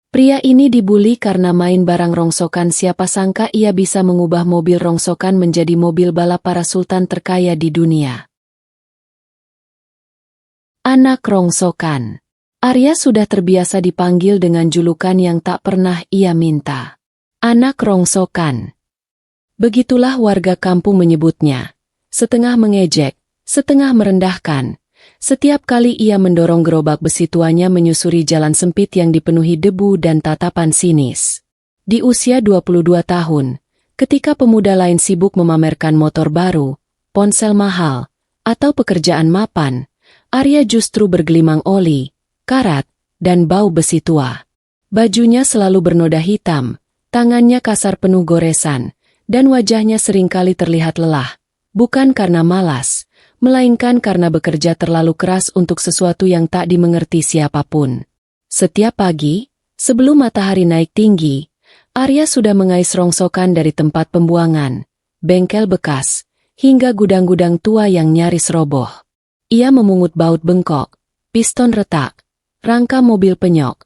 Pria ini dibully karena main barang rongsokan. Siapa sangka ia bisa mengubah mobil rongsokan menjadi mobil balap para sultan terkaya di dunia. Anak rongsokan. Arya sudah terbiasa dipanggil dengan julukan yang tak pernah ia minta. Anak rongsokan. Begitulah warga kampung menyebutnya. Setengah mengejek, setengah merendahkan. Setiap kali ia mendorong gerobak besi tuanya menyusuri jalan sempit yang dipenuhi debu dan tatapan sinis. Di usia 22 tahun, ketika pemuda lain sibuk memamerkan motor baru, ponsel mahal, atau pekerjaan mapan, Arya justru bergelimang oli, karat, dan bau besi tua. Bajunya selalu bernoda hitam, tangannya kasar penuh goresan, dan wajahnya seringkali terlihat lelah, bukan karena malas, melainkan karena bekerja terlalu keras untuk sesuatu yang tak dimengerti siapapun. Setiap pagi, sebelum matahari naik tinggi, Arya sudah mengais rongsokan dari tempat pembuangan, bengkel bekas, hingga gudang-gudang tua yang nyaris roboh. Ia memungut baut bengkok, piston retak, rangka mobil penyok,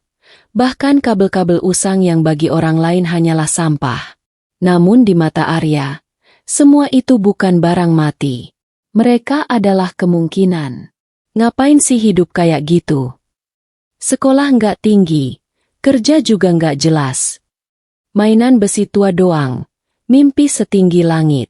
bahkan kabel-kabel usang yang bagi orang lain hanyalah sampah. Namun di mata Arya, semua itu bukan barang mati. Mereka adalah kemungkinan. Ngapain sih hidup kayak gitu? Sekolah nggak tinggi, kerja juga nggak jelas. Mainan besi tua doang, mimpi setinggi langit.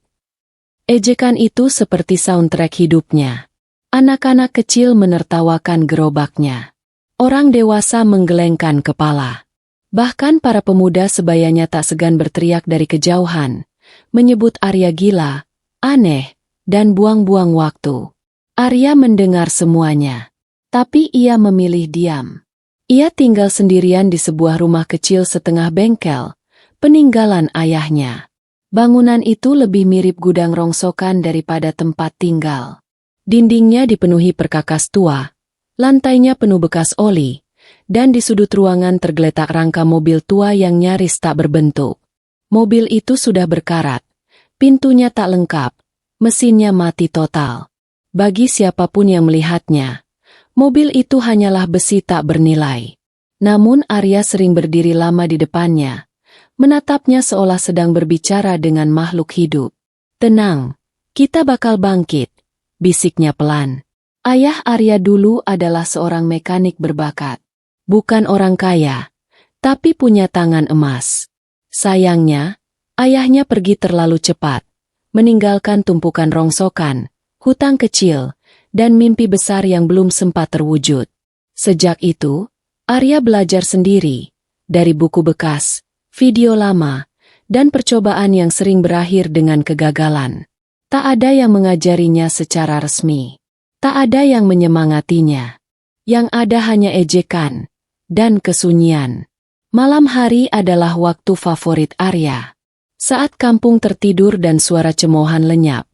Ejekan itu seperti soundtrack hidupnya. Anak-anak kecil menertawakan gerobaknya. Orang dewasa menggelengkan kepala. Bahkan para pemuda sebayanya tak segan berteriak dari kejauhan, menyebut Arya gila, aneh, dan buang-buang waktu. Arya mendengar semuanya. Tapi ia memilih diam. Ia tinggal sendirian di sebuah rumah kecil setengah bengkel, peninggalan ayahnya. Bangunan itu lebih mirip gudang rongsokan daripada tempat tinggal. Dindingnya dipenuhi perkakas tua, lantainya penuh bekas oli, dan di sudut ruangan tergeletak rangka mobil tua yang nyaris tak berbentuk. Mobil itu sudah berkarat, pintunya tak lengkap, mesinnya mati total. Bagi siapapun yang melihatnya, mobil itu hanyalah besi tak bernilai. Namun Arya sering berdiri lama di depannya, menatapnya seolah sedang berbicara dengan makhluk hidup. Tenang, kita bakal bangkit, bisiknya pelan. Ayah Arya dulu adalah seorang mekanik berbakat. Bukan orang kaya, tapi punya tangan emas. Sayangnya, ayahnya pergi terlalu cepat, meninggalkan tumpukan rongsokan, hutang kecil, dan mimpi besar yang belum sempat terwujud. Sejak itu, Arya belajar sendiri, dari buku bekas, video lama, dan percobaan yang sering berakhir dengan kegagalan. Tak ada yang mengajarinya secara resmi. Tak ada yang menyemangatinya. Yang ada hanya ejekan dan kesunyian. Malam hari adalah waktu favorit Arya. Saat kampung tertidur dan suara cemoohan lenyap,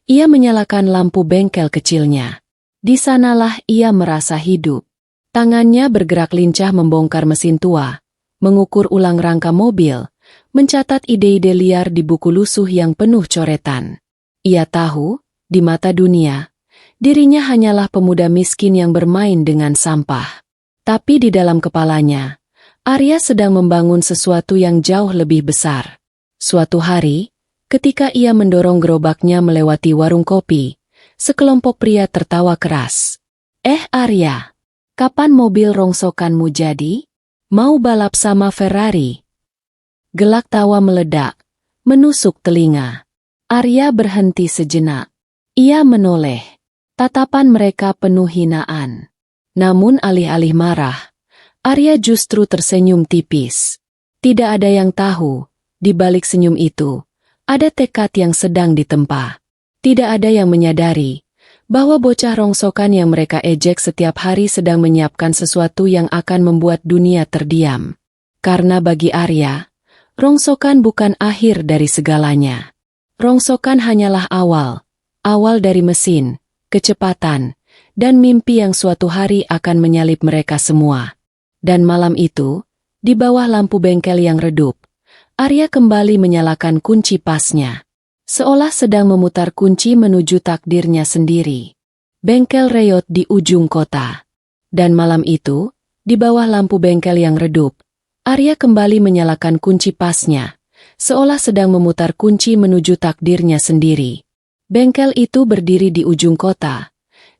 ia menyalakan lampu bengkel kecilnya. Di sanalah ia merasa hidup. Tangannya bergerak lincah membongkar mesin tua, mengukur ulang rangka mobil, mencatat ide-ide liar di buku lusuh yang penuh coretan. Ia tahu, di mata dunia, dirinya hanyalah pemuda miskin yang bermain dengan sampah. Tapi di dalam kepalanya, Arya sedang membangun sesuatu yang jauh lebih besar. Suatu hari, ketika ia mendorong gerobaknya melewati warung kopi, sekelompok pria tertawa keras. Arya, kapan mobil rongsokanmu jadi? Mau balap sama Ferrari? Gelak tawa meledak, menusuk telinga. Arya berhenti sejenak. Ia menoleh. Tatapan mereka penuh hinaan. Namun alih-alih marah, Arya justru tersenyum tipis. Tidak ada yang tahu, di balik senyum itu, ada tekad yang sedang ditempa. Tidak ada yang menyadari bahwa bocah rongsokan yang mereka ejek setiap hari sedang menyiapkan sesuatu yang akan membuat dunia terdiam. Karena bagi Arya, rongsokan bukan akhir dari segalanya. Rongsokan hanyalah awal dari mesin, kecepatan, dan mimpi yang suatu hari akan menyalip mereka semua. Dan malam itu, di bawah lampu bengkel yang redup, Arya kembali menyalakan kunci pasnya. Seolah sedang memutar kunci menuju takdirnya sendiri. Bengkel reot di ujung kota. Dan malam itu, di bawah lampu bengkel yang redup, Arya kembali menyalakan kunci pasnya, seolah sedang memutar kunci menuju takdirnya sendiri. Bengkel itu berdiri di ujung kota,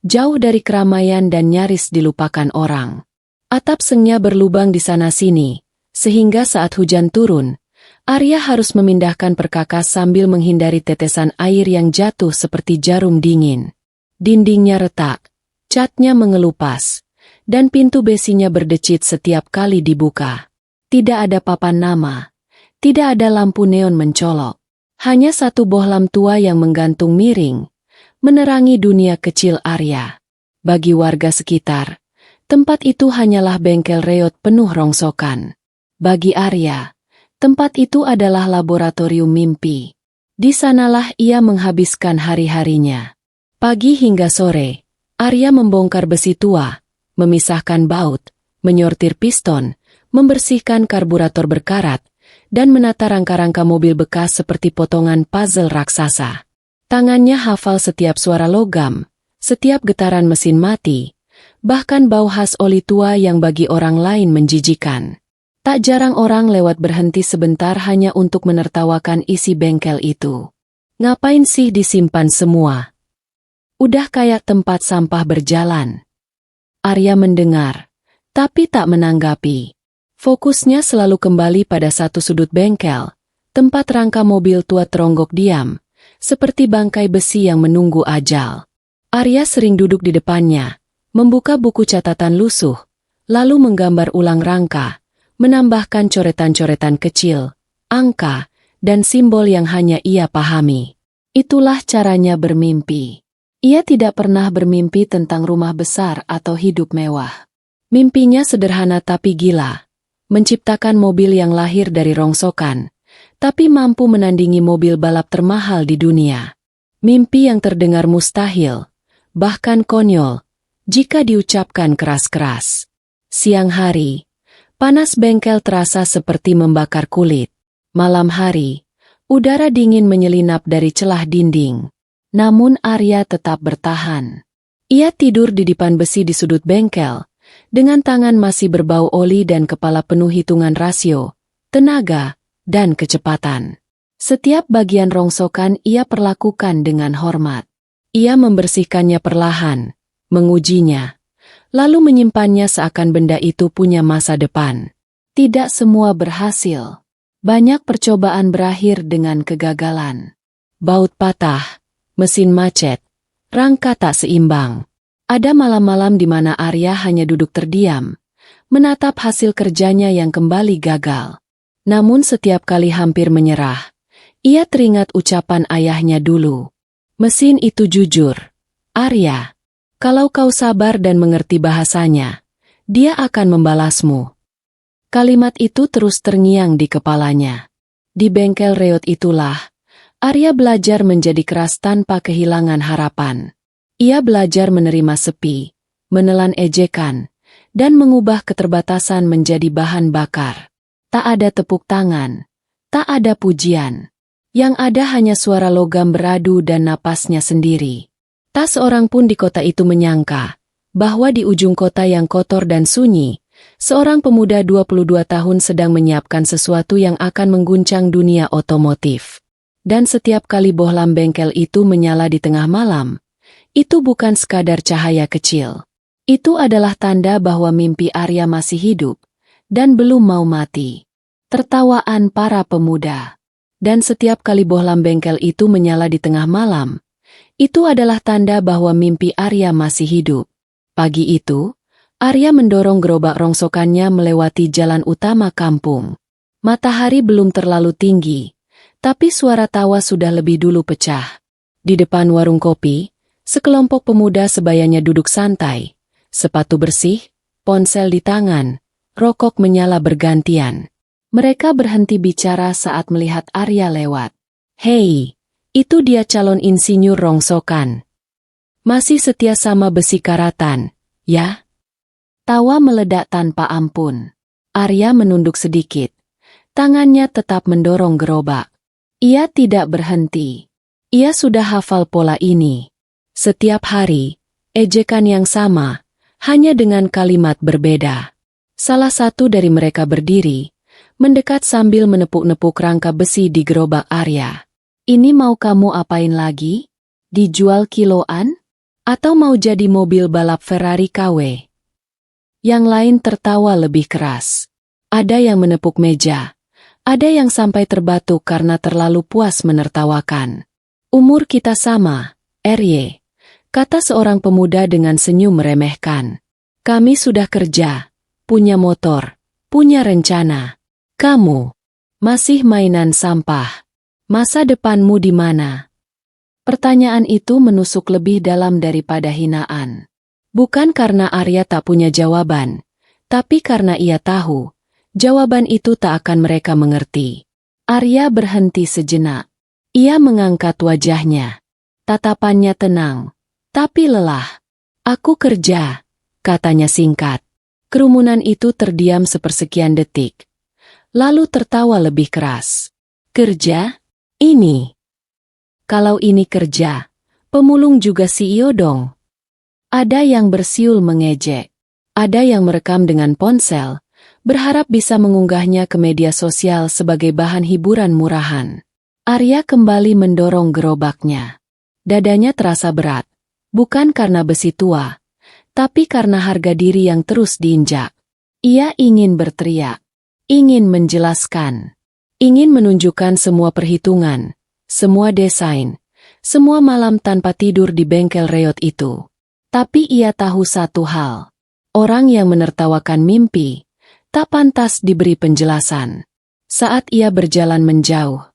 jauh dari keramaian dan nyaris dilupakan orang. Atap sengnya berlubang di sana-sini, sehingga saat hujan turun, Arya harus memindahkan perkakas sambil menghindari tetesan air yang jatuh seperti jarum dingin. Dindingnya retak, catnya mengelupas, dan pintu besinya berdecit setiap kali dibuka. Tidak ada papan nama, tidak ada lampu neon mencolok. Hanya satu bohlam tua yang menggantung miring, menerangi dunia kecil Arya. Bagi warga sekitar, tempat itu hanyalah bengkel reot penuh rongsokan. Bagi Arya, tempat itu adalah laboratorium mimpi. Di sanalah ia menghabiskan hari-harinya. Pagi hingga sore, Arya membongkar besi tua, memisahkan baut, menyortir piston, membersihkan karburator berkarat, dan menata rangka-rangka mobil bekas seperti potongan puzzle raksasa. Tangannya hafal setiap suara logam, setiap getaran mesin mati, bahkan bau khas oli tua yang bagi orang lain menjijikan. Tak jarang orang lewat berhenti sebentar hanya untuk menertawakan isi bengkel itu. Ngapain sih disimpan semua? Udah kayak tempat sampah berjalan. Arya mendengar, tapi tak menanggapi. Fokusnya selalu kembali pada satu sudut bengkel, tempat rangka mobil tua teronggok diam, seperti bangkai besi yang menunggu ajal. Arya sering duduk di depannya, membuka buku catatan lusuh, lalu menggambar ulang rangka, menambahkan coretan-coretan kecil, angka, dan simbol yang hanya ia pahami. Itulah caranya bermimpi. Ia tidak pernah bermimpi tentang rumah besar atau hidup mewah. Mimpinya sederhana tapi gila. Menciptakan mobil yang lahir dari rongsokan, tapi mampu menandingi mobil balap termahal di dunia. Mimpi yang terdengar mustahil, bahkan konyol, jika diucapkan keras-keras. Siang hari, panas bengkel terasa seperti membakar kulit. Malam hari, udara dingin menyelinap dari celah dinding. Namun Arya tetap bertahan. Ia tidur di dipan besi di sudut bengkel, dengan tangan masih berbau oli dan kepala penuh hitungan rasio, tenaga, dan kecepatan. Setiap bagian rongsokan ia perlakukan dengan hormat. Ia membersihkannya perlahan, mengujinya, lalu menyimpannya seakan benda itu punya masa depan. Tidak semua berhasil. Banyak percobaan berakhir dengan kegagalan. Baut patah, mesin macet, rangka tak seimbang. Ada malam-malam di mana Arya hanya duduk terdiam, menatap hasil kerjanya yang kembali gagal. Namun setiap kali hampir menyerah, ia teringat ucapan ayahnya dulu. Mesin itu jujur. Arya, kalau kau sabar dan mengerti bahasanya, dia akan membalasmu. Kalimat itu terus terngiang di kepalanya. Di bengkel reot itulah, Arya belajar menjadi keras tanpa kehilangan harapan. Ia belajar menerima sepi, menelan ejekan, dan mengubah keterbatasan menjadi bahan bakar. Tak ada tepuk tangan, tak ada pujian. Yang ada hanya suara logam beradu dan napasnya sendiri. Tak seorang pun di kota itu menyangka bahwa di ujung kota yang kotor dan sunyi, seorang pemuda 22 tahun sedang menyiapkan sesuatu yang akan mengguncang dunia otomotif. Dan setiap kali bohlam bengkel itu menyala di tengah malam, itu bukan sekadar cahaya kecil. Itu adalah tanda bahwa mimpi Arya masih hidup, dan belum mau mati. Tertawaan para pemuda. Dan setiap kali bohlam bengkel itu menyala di tengah malam, itu adalah tanda bahwa mimpi Arya masih hidup. Pagi itu, Arya mendorong gerobak rongsokannya melewati jalan utama kampung. Matahari belum terlalu tinggi, tapi suara tawa sudah lebih dulu pecah. Di depan warung kopi, sekelompok pemuda sebayanya duduk santai, sepatu bersih, ponsel di tangan, rokok menyala bergantian. Mereka berhenti bicara saat melihat Arya lewat. Hei, itu dia calon insinyur rongsokan. Masih setia sama besi karatan, ya? Tawa meledak tanpa ampun. Arya menunduk sedikit. Tangannya tetap mendorong gerobak. Ia tidak berhenti. Ia sudah hafal pola ini. Setiap hari, ejekan yang sama, hanya dengan kalimat berbeda. Salah satu dari mereka berdiri, mendekat sambil menepuk-nepuk rangka besi di gerobak Arya. Ini mau kamu apain lagi? Dijual kiloan? Atau mau jadi mobil balap Ferrari KW? Yang lain tertawa lebih keras. Ada yang menepuk meja. Ada yang sampai terbatuk karena terlalu puas menertawakan. Umur kita sama, RY, kata seorang pemuda dengan senyum meremehkan. Kami sudah kerja, punya motor, punya rencana. Kamu masih mainan sampah. Masa depanmu di mana? Pertanyaan itu menusuk lebih dalam daripada hinaan. Bukan karena Arya tak punya jawaban, tapi karena ia tahu, jawaban itu tak akan mereka mengerti. Arya berhenti sejenak. Ia mengangkat wajahnya. Tatapannya tenang, tapi lelah. Aku kerja, katanya singkat. Kerumunan itu terdiam sepersekian detik. Lalu tertawa lebih keras. Kerja? Ini? Kalau ini kerja, pemulung juga CEO dong. Ada yang bersiul mengejek. Ada yang merekam dengan ponsel, berharap bisa mengunggahnya ke media sosial sebagai bahan hiburan murahan. Arya kembali mendorong gerobaknya. Dadanya terasa berat, bukan karena besi tua, tapi karena harga diri yang terus diinjak. Ia ingin berteriak. Ingin menjelaskan, ingin menunjukkan semua perhitungan, semua desain, semua malam tanpa tidur di bengkel reot itu. Tapi ia tahu satu hal, orang yang menertawakan mimpi, tak pantas diberi penjelasan. Saat ia berjalan menjauh,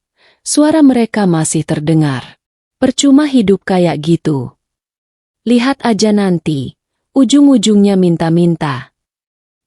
suara mereka masih terdengar. Percuma hidup kayak gitu. Lihat aja nanti, ujung-ujungnya minta-minta.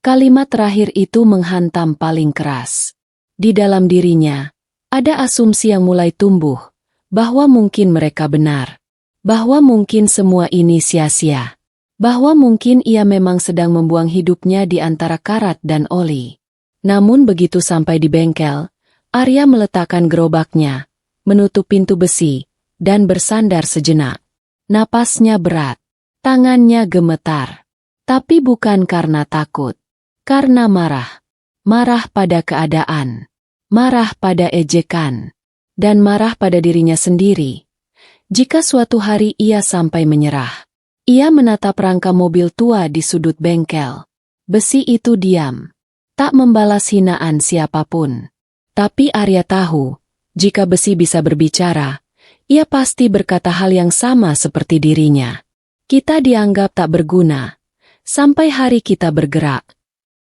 Kalimat terakhir itu menghantam paling keras. Di dalam dirinya, ada asumsi yang mulai tumbuh, bahwa mungkin mereka benar. Bahwa mungkin semua ini sia-sia. Bahwa mungkin ia memang sedang membuang hidupnya di antara karat dan oli. Namun begitu sampai di bengkel, Arya meletakkan gerobaknya, menutup pintu besi, dan bersandar sejenak. Napasnya berat, tangannya gemetar. Tapi bukan karena takut. Karena marah. Marah pada keadaan. Marah pada ejekan. Dan marah pada dirinya sendiri. Jika suatu hari ia sampai menyerah. Ia menatap rangka mobil tua di sudut bengkel. Besi itu diam. Tak membalas hinaan siapapun. Tapi Arya tahu, jika besi bisa berbicara, ia pasti berkata hal yang sama seperti dirinya. Kita dianggap tak berguna. Sampai hari kita bergerak.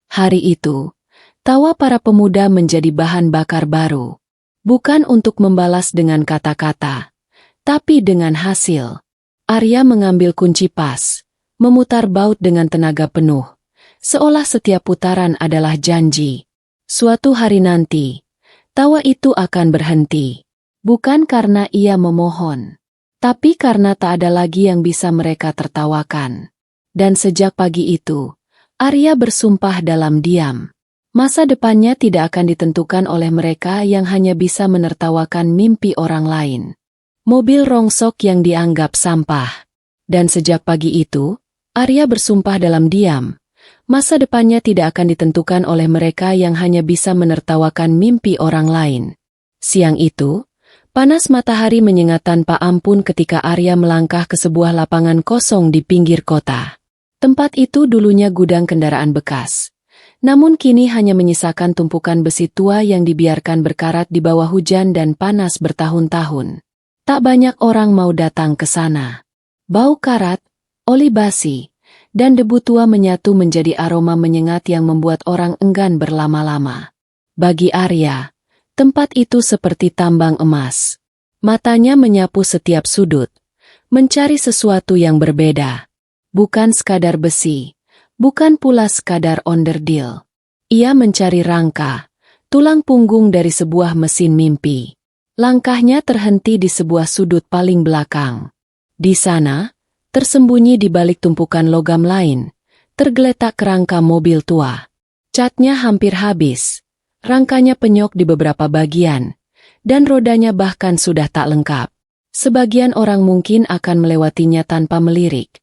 Hari itu, tawa para pemuda menjadi bahan bakar baru. Bukan untuk membalas dengan kata-kata, tapi dengan hasil. Arya mengambil kunci pas, memutar baut dengan tenaga penuh, seolah setiap putaran adalah janji. Suatu hari nanti, tawa itu akan berhenti. Bukan karena ia memohon, tapi karena tak ada lagi yang bisa mereka tertawakan. Dan sejak pagi itu, Arya bersumpah dalam diam. Masa depannya tidak akan ditentukan oleh mereka yang hanya bisa menertawakan mimpi orang lain. Mobil rongsok yang dianggap sampah. Dan sejak pagi itu, Arya bersumpah dalam diam. Masa depannya tidak akan ditentukan oleh mereka yang hanya bisa menertawakan mimpi orang lain. Siang itu, panas matahari menyengat tanpa ampun ketika Arya melangkah ke sebuah lapangan kosong di pinggir kota. Tempat itu dulunya gudang kendaraan bekas. Namun kini hanya menyisakan tumpukan besi tua yang dibiarkan berkarat di bawah hujan dan panas bertahun-tahun. Tak banyak orang mau datang ke sana. Bau karat, oli basi, dan debu tua menyatu menjadi aroma menyengat yang membuat orang enggan berlama-lama. Bagi Arya, tempat itu seperti tambang emas. Matanya menyapu setiap sudut, mencari sesuatu yang berbeda. Bukan sekadar besi, bukan pula sekadar onderdil. Ia mencari rangka, tulang punggung dari sebuah mesin mimpi. Langkahnya terhenti di sebuah sudut paling belakang. Di sana, tersembunyi di balik tumpukan logam lain, tergeletak kerangka mobil tua. Catnya hampir habis, rangkanya penyok di beberapa bagian, dan rodanya bahkan sudah tak lengkap. Sebagian orang mungkin akan melewatinya tanpa melirik.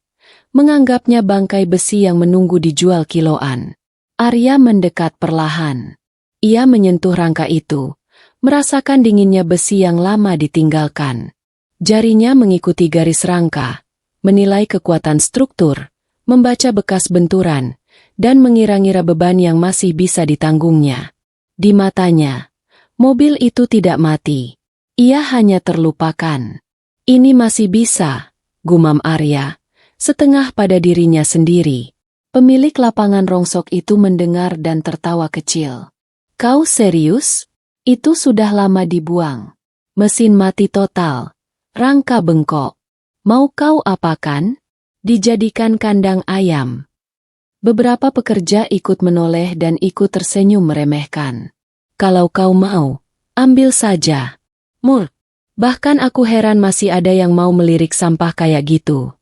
Menganggapnya bangkai besi yang menunggu dijual kiloan. Arya mendekat perlahan. Ia menyentuh rangka itu, merasakan dinginnya besi yang lama ditinggalkan. Jarinya mengikuti garis rangka, menilai kekuatan struktur, membaca bekas benturan, dan mengira-ngira beban yang masih bisa ditanggungnya. Di matanya, mobil itu tidak mati. Ia hanya terlupakan. Ini masih bisa, gumam Arya, setengah pada dirinya sendiri. Pemilik lapangan rongsok itu mendengar dan tertawa kecil. Kau serius? Itu sudah lama dibuang. Mesin mati total. Rangka bengkok. Mau kau apakan? Dijadikan kandang ayam. Beberapa pekerja ikut menoleh dan ikut tersenyum meremehkan. Kalau kau mau, ambil saja. Mur, bahkan aku heran masih ada yang mau melirik sampah kayak gitu.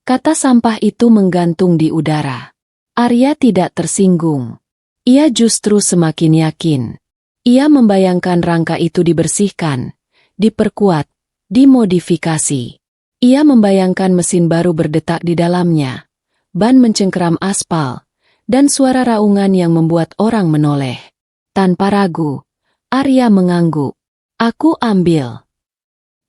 Kata sampah itu menggantung di udara. Arya tidak tersinggung. Ia justru semakin yakin. Ia membayangkan rangka itu dibersihkan, diperkuat, dimodifikasi. Ia membayangkan mesin baru berdetak di dalamnya, ban mencengkeram aspal, dan suara raungan yang membuat orang menoleh. Tanpa ragu, Arya mengangguk. Aku ambil.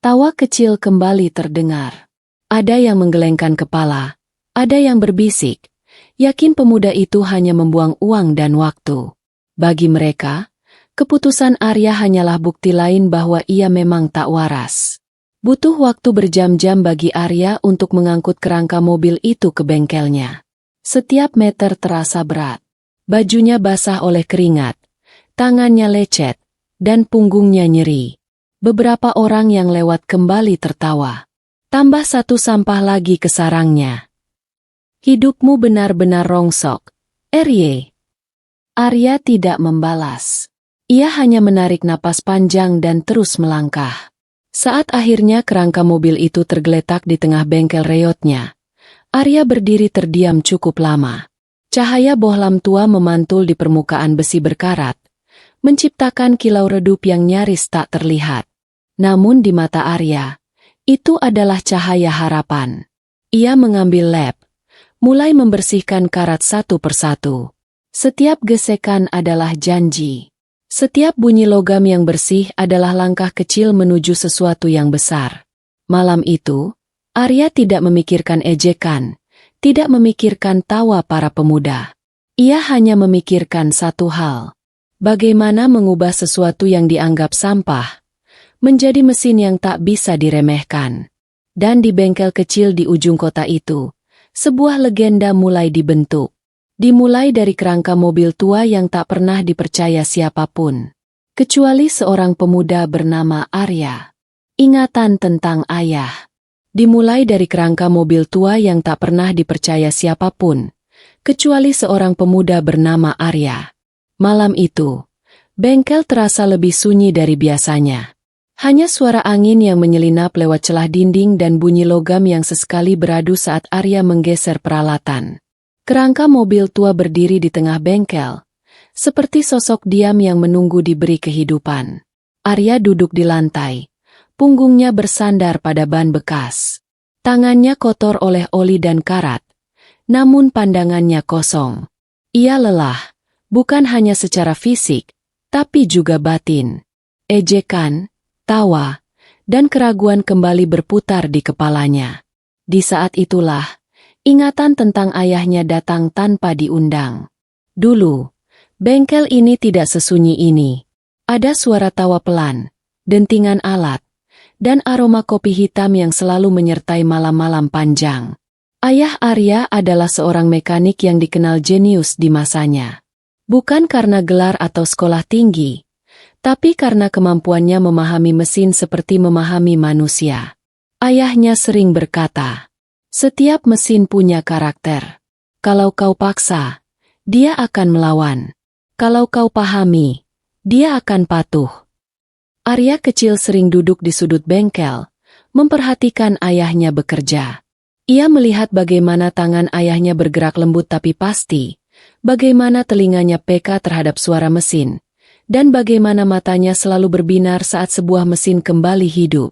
Tawa kecil kembali terdengar. Ada yang menggelengkan kepala, ada yang berbisik. Yakin pemuda itu hanya membuang uang dan waktu. Bagi mereka, keputusan Arya hanyalah bukti lain bahwa ia memang tak waras. Butuh waktu berjam-jam bagi Arya untuk mengangkut kerangka mobil itu ke bengkelnya. Setiap meter terasa berat. Bajunya basah oleh keringat, tangannya lecet, dan punggungnya nyeri. Beberapa orang yang lewat kembali tertawa. Tambah satu sampah lagi ke sarangnya. Hidupmu benar-benar rongsok, Arya. Arya tidak membalas. Ia hanya menarik napas panjang dan terus melangkah. Saat akhirnya kerangka mobil itu tergeletak di tengah bengkel reotnya, Arya berdiri terdiam cukup lama. Cahaya bohlam tua memantul di permukaan besi berkarat, menciptakan kilau redup yang nyaris tak terlihat. Namun di mata Arya, itu adalah cahaya harapan. Ia mengambil lap, mulai membersihkan karat satu persatu. Setiap gesekan adalah janji. Setiap bunyi logam yang bersih adalah langkah kecil menuju sesuatu yang besar. Malam itu, Arya tidak memikirkan ejekan, tidak memikirkan tawa para pemuda. Ia hanya memikirkan satu hal. Bagaimana mengubah sesuatu yang dianggap sampah menjadi mesin yang tak bisa diremehkan. Dan di bengkel kecil di ujung kota itu, sebuah legenda mulai dibentuk. Dimulai dari kerangka mobil tua yang tak pernah dipercaya siapapun, kecuali seorang pemuda bernama Arya. Ingatan tentang ayah. Dimulai dari kerangka mobil tua yang tak pernah dipercaya siapapun, kecuali seorang pemuda bernama Arya. Malam itu, bengkel terasa lebih sunyi dari biasanya. Hanya suara angin yang menyelinap lewat celah dinding dan bunyi logam yang sesekali beradu saat Arya menggeser peralatan. Kerangka mobil tua berdiri di tengah bengkel, seperti sosok diam yang menunggu diberi kehidupan. Arya duduk di lantai, punggungnya bersandar pada ban bekas. Tangannya kotor oleh oli dan karat, namun pandangannya kosong. Ia lelah, bukan hanya secara fisik, tapi juga batin. Ejekan, tawa, dan keraguan kembali berputar di kepalanya. Di saat itulah, ingatan tentang ayahnya datang tanpa diundang. Dulu, bengkel ini tidak sesunyi ini. Ada suara tawa pelan, dentingan alat, dan aroma kopi hitam yang selalu menyertai malam-malam panjang. Ayah Arya adalah seorang mekanik yang dikenal jenius di masanya. Bukan karena gelar atau sekolah tinggi, tapi karena kemampuannya memahami mesin seperti memahami manusia. Ayahnya sering berkata, setiap mesin punya karakter. Kalau kau paksa, dia akan melawan. Kalau kau pahami, dia akan patuh. Arya kecil sering duduk di sudut bengkel, memperhatikan ayahnya bekerja. Ia melihat bagaimana tangan ayahnya bergerak lembut tapi pasti, bagaimana telinganya peka terhadap suara mesin, dan bagaimana matanya selalu berbinar saat sebuah mesin kembali hidup.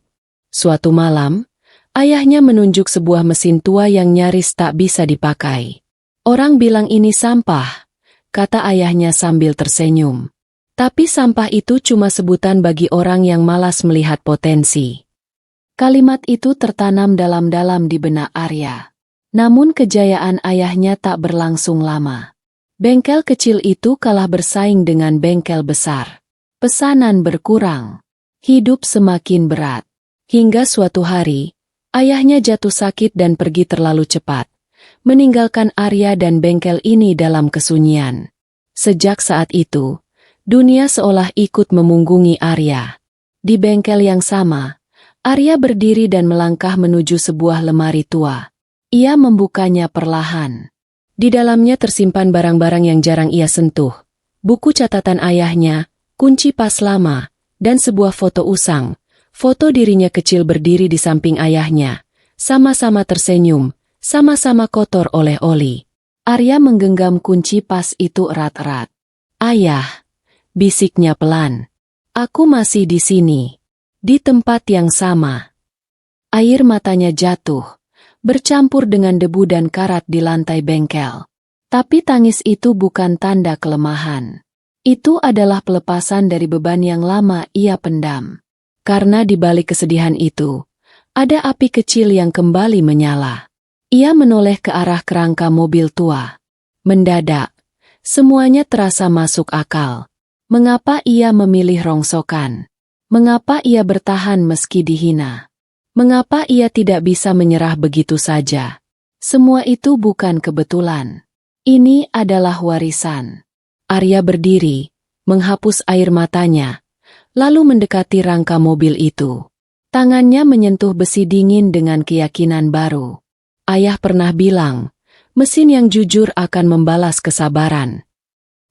Suatu malam, ayahnya menunjuk sebuah mesin tua yang nyaris tak bisa dipakai. Orang bilang ini sampah, kata ayahnya sambil tersenyum. Tapi sampah itu cuma sebutan bagi orang yang malas melihat potensi. Kalimat itu tertanam dalam-dalam di benak Arya. Namun kejayaan ayahnya tak berlangsung lama. Bengkel kecil itu kalah bersaing dengan bengkel besar. Pesanan berkurang. Hidup semakin berat. Hingga suatu hari, ayahnya jatuh sakit dan pergi terlalu cepat, meninggalkan Arya dan bengkel ini dalam kesunyian. Sejak saat itu, dunia seolah ikut memunggungi Arya. Di bengkel yang sama, Arya berdiri dan melangkah menuju sebuah lemari tua. Ia membukanya perlahan. Di dalamnya tersimpan barang-barang yang jarang ia sentuh. Buku catatan ayahnya, kunci pas lama, dan sebuah foto usang. Foto dirinya kecil berdiri di samping ayahnya. Sama-sama tersenyum, sama-sama kotor oleh oli. Arya menggenggam kunci pas itu erat-erat. "Ayah," bisiknya pelan. "Aku masih di sini. Di tempat yang sama." Air matanya jatuh, bercampur dengan debu dan karat di lantai bengkel. Tapi tangis itu bukan tanda kelemahan. Itu adalah pelepasan dari beban yang lama ia pendam. Karena di balik kesedihan itu, ada api kecil yang kembali menyala. Ia menoleh ke arah kerangka mobil tua. Mendadak, semuanya terasa masuk akal. Mengapa ia memilih rongsokan? Mengapa ia bertahan meski dihina? Mengapa ia tidak bisa menyerah begitu saja? Semua itu bukan kebetulan. Ini adalah warisan. Arya berdiri, menghapus air matanya, lalu mendekati rangka mobil itu. Tangannya menyentuh besi dingin dengan keyakinan baru. Ayah pernah bilang, mesin yang jujur akan membalas kesabaran.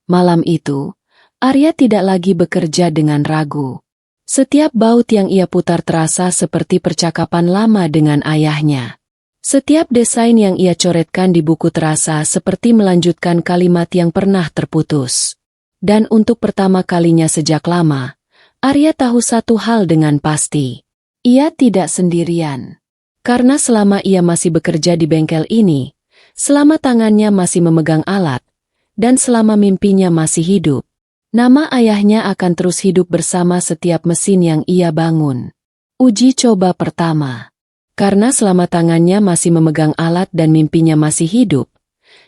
Malam itu, Arya tidak lagi bekerja dengan ragu. Setiap baut yang ia putar terasa seperti percakapan lama dengan ayahnya. Setiap desain yang ia coretkan di buku terasa seperti melanjutkan kalimat yang pernah terputus. Dan untuk pertama kalinya sejak lama, Arya tahu satu hal dengan pasti. Ia tidak sendirian. Karena selama ia masih bekerja di bengkel ini, selama tangannya masih memegang alat, dan selama mimpinya masih hidup, nama ayahnya akan terus hidup bersama setiap mesin yang ia bangun. Uji coba pertama. Karena selama tangannya masih memegang alat dan mimpinya masih hidup,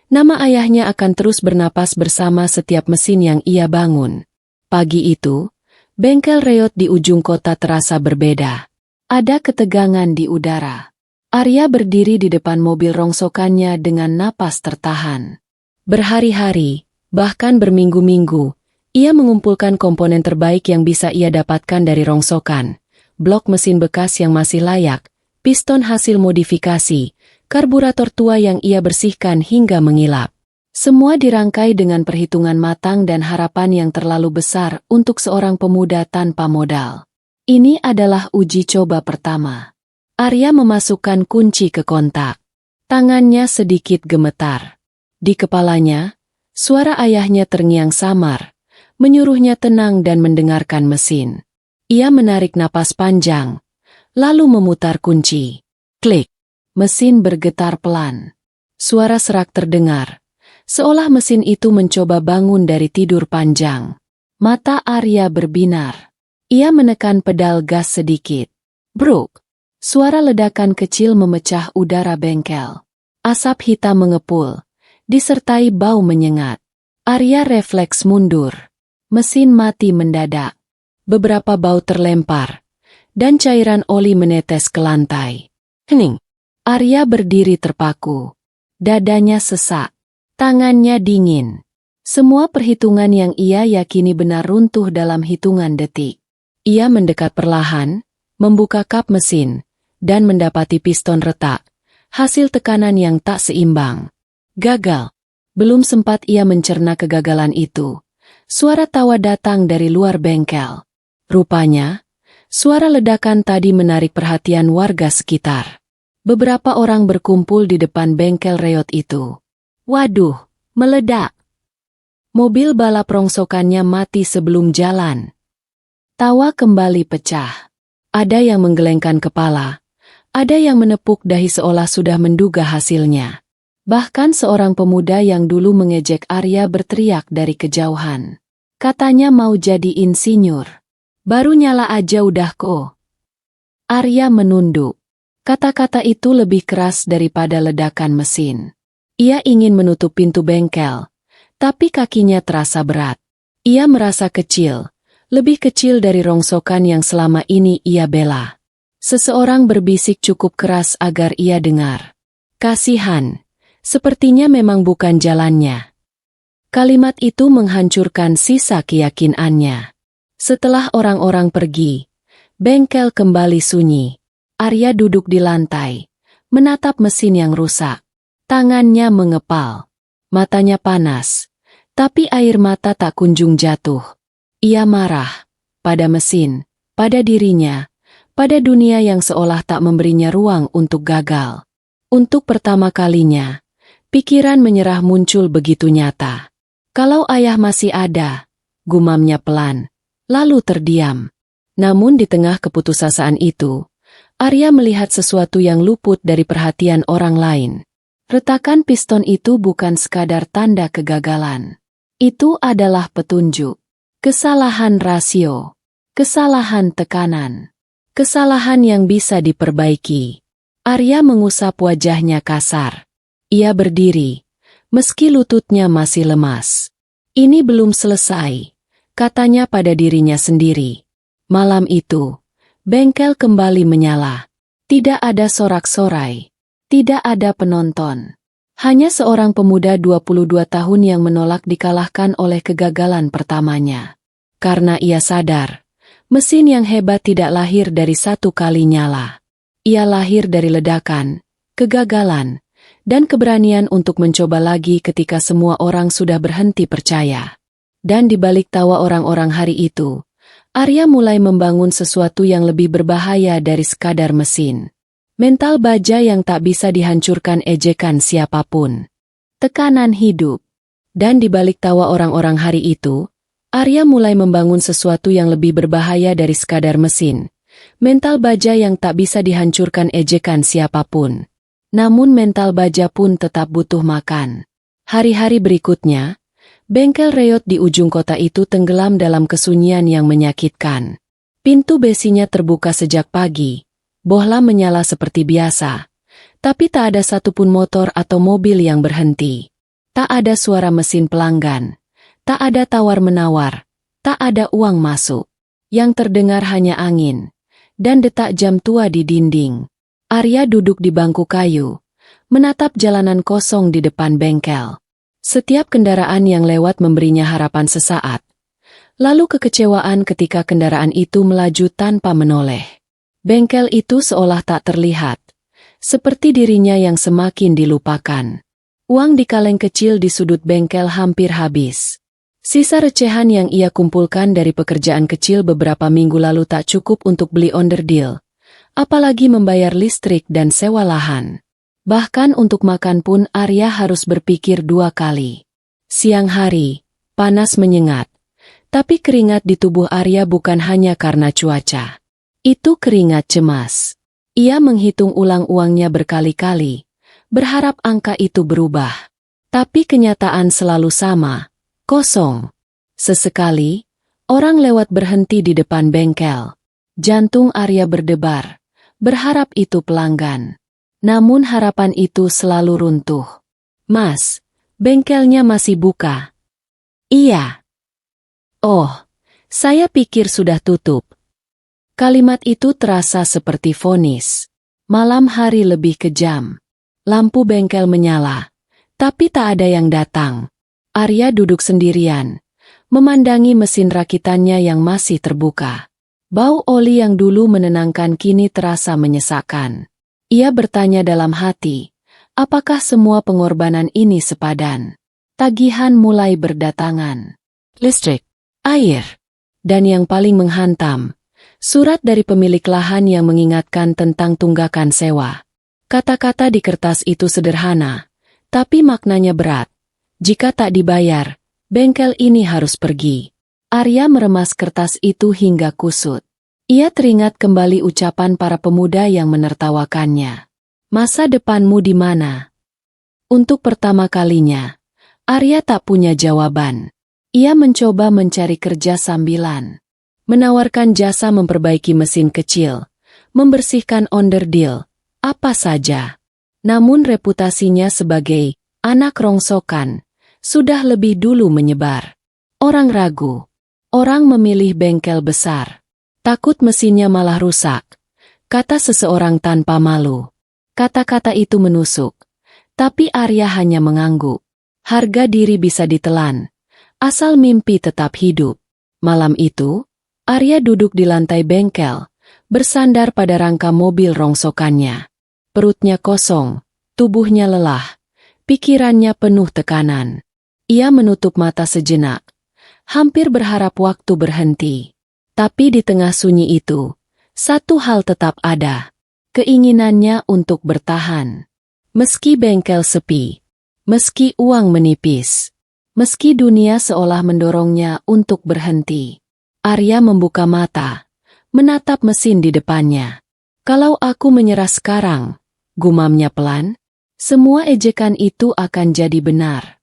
nama ayahnya akan terus bernapas bersama setiap mesin yang ia bangun. Pagi itu, bengkel reot di ujung kota terasa berbeda. Ada ketegangan di udara. Arya berdiri di depan mobil rongsokannya dengan napas tertahan. Berhari-hari, bahkan berminggu-minggu, ia mengumpulkan komponen terbaik yang bisa ia dapatkan dari rongsokan, blok mesin bekas yang masih layak, piston hasil modifikasi, karburator tua yang ia bersihkan hingga mengilap. Semua dirangkai dengan perhitungan matang dan harapan yang terlalu besar untuk seorang pemuda tanpa modal. Ini adalah uji coba pertama. Arya memasukkan kunci ke kontak. Tangannya sedikit gemetar. Di kepalanya, suara ayahnya terngiang samar, menyuruhnya tenang dan mendengarkan mesin. Ia menarik napas panjang, lalu memutar kunci. Klik. Mesin bergetar pelan. Suara serak terdengar, seolah mesin itu mencoba bangun dari tidur panjang. Mata Arya berbinar. Ia menekan pedal gas sedikit. Bruk. Suara ledakan kecil memecah udara bengkel. Asap hitam mengepul, disertai bau menyengat. Arya refleks mundur. Mesin mati mendadak. Beberapa baut terlempar, dan cairan oli menetes ke lantai. Hening. Arya berdiri terpaku. Dadanya sesak. Tangannya dingin. Semua perhitungan yang ia yakini benar runtuh dalam hitungan detik. Ia mendekat perlahan, membuka kap mesin, dan mendapati piston retak. Hasil tekanan yang tak seimbang. Gagal. Belum sempat ia mencerna kegagalan itu, suara tawa datang dari luar bengkel. Rupanya, suara ledakan tadi menarik perhatian warga sekitar. Beberapa orang berkumpul di depan bengkel reot itu. Waduh, meledak. Mobil balap rongsokannya mati sebelum jalan. Tawa kembali pecah. Ada yang menggelengkan kepala, ada yang menepuk dahi seolah sudah menduga hasilnya. Bahkan seorang pemuda yang dulu mengejek Arya berteriak dari kejauhan. Katanya mau jadi insinyur. Baru nyala aja udah kok. Arya menunduk. Kata-kata itu lebih keras daripada ledakan mesin. Ia ingin menutup pintu bengkel, tapi kakinya terasa berat. Ia merasa kecil, lebih kecil dari rongsokan yang selama ini ia bela. Seseorang berbisik cukup keras agar ia dengar. Kasihan, sepertinya memang bukan jalannya. Kalimat itu menghancurkan sisa keyakinannya. Setelah orang-orang pergi, bengkel kembali sunyi. Arya duduk di lantai, menatap mesin yang rusak. Tangannya mengepal, matanya panas, tapi air mata tak kunjung jatuh. Ia marah pada mesin, pada dirinya, pada dunia yang seolah tak memberinya ruang untuk gagal. Untuk pertama kalinya, pikiran menyerah muncul begitu nyata. Kalau ayah masih ada, gumamnya pelan, lalu terdiam. Namun di tengah keputusasaan itu, Arya melihat sesuatu yang luput dari perhatian orang lain. Retakan piston itu bukan sekadar tanda kegagalan. Itu adalah petunjuk. Kesalahan rasio. Kesalahan tekanan. Kesalahan yang bisa diperbaiki. Arya mengusap wajahnya kasar. Ia berdiri, meski lututnya masih lemas. Ini belum selesai, katanya pada dirinya sendiri. Malam itu, bengkel kembali menyala. Tidak ada sorak-sorai. Tidak ada penonton. Hanya seorang pemuda 22 tahun yang menolak dikalahkan oleh kegagalan pertamanya. Karena ia sadar, mesin yang hebat tidak lahir dari satu kali nyala. Ia lahir dari ledakan, kegagalan, dan keberanian untuk mencoba lagi ketika semua orang sudah berhenti percaya. Dan di balik tawa orang-orang hari itu, Arya mulai membangun sesuatu yang lebih berbahaya dari sekadar mesin. Mental baja yang tak bisa dihancurkan ejekan siapapun. Tekanan hidup. Dan di balik tawa orang-orang hari itu, Arya mulai membangun sesuatu yang lebih berbahaya dari sekadar mesin. Mental baja yang tak bisa dihancurkan ejekan siapapun. Namun mental baja pun tetap butuh makan. Hari-hari berikutnya, bengkel reot di ujung kota itu tenggelam dalam kesunyian yang menyakitkan. Pintu besinya terbuka sejak pagi. Bohlam menyala seperti biasa, tapi tak ada satupun motor atau mobil yang berhenti. Tak ada suara mesin pelanggan, tak ada tawar-menawar, tak ada uang masuk. Yang terdengar hanya angin, dan detak jam tua di dinding. Arya duduk di bangku kayu, menatap jalanan kosong di depan bengkel. Setiap kendaraan yang lewat memberinya harapan sesaat. Lalu kekecewaan ketika kendaraan itu melaju tanpa menoleh. Bengkel itu seolah tak terlihat, seperti dirinya yang semakin dilupakan. Uang di kaleng kecil di sudut bengkel hampir habis. Sisa recehan yang ia kumpulkan dari pekerjaan kecil beberapa minggu lalu tak cukup untuk beli onderdil, apalagi membayar listrik dan sewa lahan. Bahkan untuk makan pun Arya harus berpikir dua kali. Siang hari, panas menyengat, tapi keringat di tubuh Arya bukan hanya karena cuaca. Itu keringat cemas. Ia menghitung ulang uangnya berkali-kali, berharap angka itu berubah. Tapi kenyataan selalu sama, kosong. Sesekali, orang lewat berhenti di depan bengkel. Jantung Arya berdebar, berharap itu pelanggan. Namun harapan itu selalu runtuh. Mas, bengkelnya masih buka. Iya. Oh, saya pikir sudah tutup. Kalimat itu terasa seperti vonis. Malam hari lebih kejam. Lampu bengkel menyala, tapi tak ada yang datang. Arya duduk sendirian, memandangi mesin rakitannya yang masih terbuka. Bau oli yang dulu menenangkan kini terasa menyesakkan. Ia bertanya dalam hati, apakah semua pengorbanan ini sepadan? Tagihan mulai berdatangan. Listrik, air, dan yang paling menghantam, surat dari pemilik lahan yang mengingatkan tentang tunggakan sewa. Kata-kata di kertas itu sederhana, tapi maknanya berat. Jika tak dibayar, bengkel ini harus pergi. Arya meremas kertas itu hingga kusut. Ia teringat kembali ucapan para pemuda yang menertawakannya. Masa depanmu di mana? Untuk pertama kalinya, Arya tak punya jawaban. Ia mencoba mencari kerja sambilan. Menawarkan jasa memperbaiki mesin kecil, membersihkan onderdil, apa saja. Namun reputasinya sebagai anak rongsokan sudah lebih dulu menyebar. Orang ragu. Orang memilih bengkel besar. Takut mesinnya malah rusak. Kata seseorang tanpa malu. Kata-kata itu menusuk. Tapi Arya hanya mengangguk. Harga diri bisa ditelan. Asal mimpi tetap hidup. Malam itu, Arya duduk di lantai bengkel, bersandar pada rangka mobil rongsokannya. Perutnya kosong, tubuhnya lelah, pikirannya penuh tekanan. Ia menutup mata sejenak, hampir berharap waktu berhenti. Tapi di tengah sunyi itu, satu hal tetap ada. Keinginannya untuk bertahan. Meski bengkel sepi, meski uang menipis, meski dunia seolah mendorongnya untuk berhenti. Arya membuka mata, menatap mesin di depannya. Kalau aku menyerah sekarang, gumamnya pelan, semua ejekan itu akan jadi benar.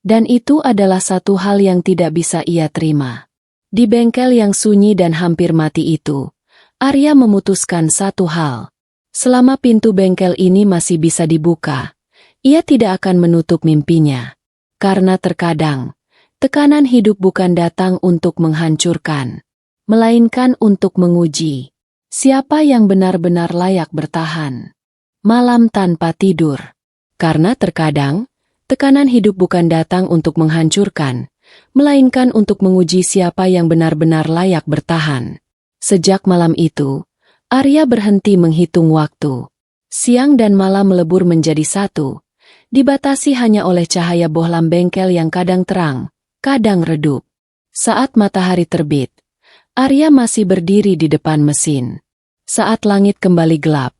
Dan itu adalah satu hal yang tidak bisa ia terima. Di bengkel yang sunyi dan hampir mati itu, Arya memutuskan satu hal. Selama pintu bengkel ini masih bisa dibuka, ia tidak akan menutup mimpinya. Karena terkadang, tekanan hidup bukan datang untuk menghancurkan, melainkan untuk menguji siapa yang benar-benar layak bertahan. Malam tanpa tidur. Karena terkadang, tekanan hidup bukan datang untuk menghancurkan, melainkan untuk menguji siapa yang benar-benar layak bertahan. Sejak malam itu, Arya berhenti menghitung waktu. Siang dan malam melebur menjadi satu, dibatasi hanya oleh cahaya bohlam bengkel yang kadang terang, kadang redup. Saat matahari terbit, Arya masih berdiri di depan mesin. Saat langit kembali gelap,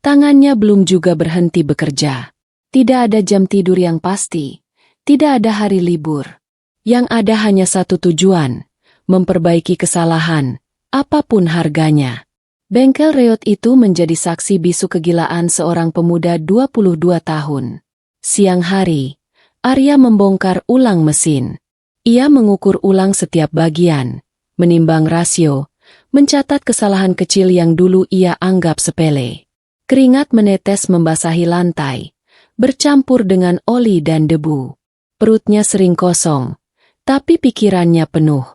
tangannya belum juga berhenti bekerja. Tidak ada jam tidur yang pasti, tidak ada hari libur. Yang ada hanya satu tujuan, memperbaiki kesalahan, apapun harganya. Bengkel reot itu menjadi saksi bisu kegilaan seorang pemuda 22 tahun. Siang hari, Arya membongkar ulang mesin. Ia mengukur ulang setiap bagian, menimbang rasio, mencatat kesalahan kecil yang dulu ia anggap sepele. Keringat menetes membasahi lantai, bercampur dengan oli dan debu. Perutnya sering kosong, tapi pikirannya penuh.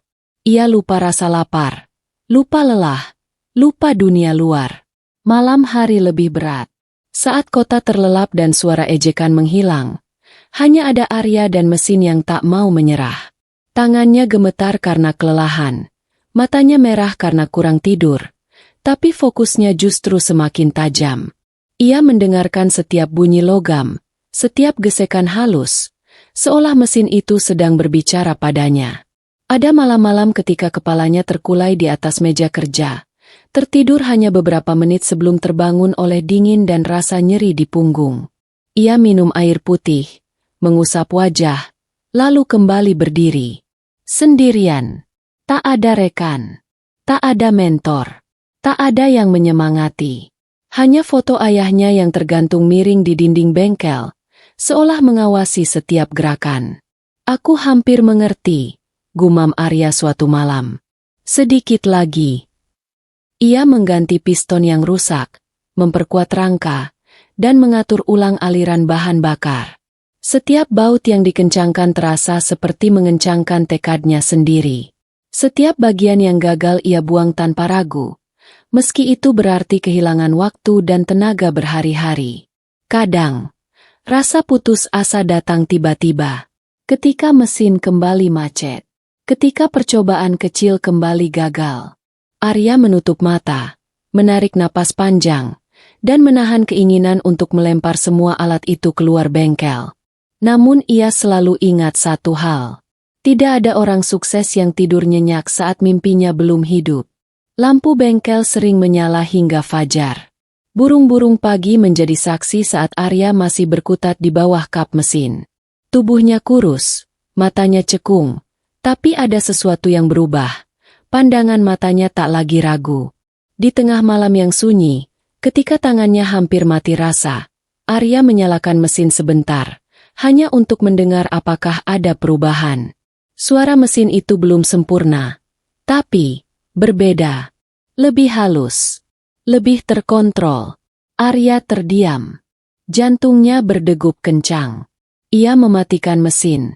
Ia lupa rasa lapar, lupa lelah, lupa dunia luar. Malam hari lebih berat. Saat kota terlelap dan suara ejekan menghilang, hanya ada Arya dan mesin yang tak mau menyerah. Tangannya gemetar karena kelelahan, matanya merah karena kurang tidur, tapi fokusnya justru semakin tajam. Ia mendengarkan setiap bunyi logam, setiap gesekan halus, seolah mesin itu sedang berbicara padanya. Ada malam-malam ketika kepalanya terkulai di atas meja kerja, tertidur hanya beberapa menit sebelum terbangun oleh dingin dan rasa nyeri di punggung. Ia minum air putih, mengusap wajah, lalu kembali berdiri. Sendirian. Tak ada rekan. Tak ada mentor. Tak ada yang menyemangati. Hanya foto ayahnya yang tergantung miring di dinding bengkel, seolah mengawasi setiap gerakan. Aku hampir mengerti, gumam Arya suatu malam. Sedikit lagi. Ia mengganti piston yang rusak, memperkuat rangka, dan mengatur ulang aliran bahan bakar. Setiap baut yang dikencangkan terasa seperti mengencangkan tekadnya sendiri. Setiap bagian yang gagal ia buang tanpa ragu, meski itu berarti kehilangan waktu dan tenaga berhari-hari. Kadang, rasa putus asa datang tiba-tiba, ketika mesin kembali macet, ketika percobaan kecil kembali gagal. Arya menutup mata, menarik napas panjang, dan menahan keinginan untuk melempar semua alat itu keluar bengkel. Namun ia selalu ingat satu hal. Tidak ada orang sukses yang tidur nyenyak saat mimpinya belum hidup. Lampu bengkel sering menyala hingga fajar. Burung-burung pagi menjadi saksi saat Arya masih berkutat di bawah kap mesin. Tubuhnya kurus, matanya cekung, tapi ada sesuatu yang berubah. Pandangan matanya tak lagi ragu. Di tengah malam yang sunyi, ketika tangannya hampir mati rasa, Arya menyalakan mesin sebentar, hanya untuk mendengar apakah ada perubahan. Suara mesin itu belum sempurna, tapi berbeda. Lebih halus, lebih terkontrol. Arya terdiam. Jantungnya berdegup kencang. Ia mematikan mesin,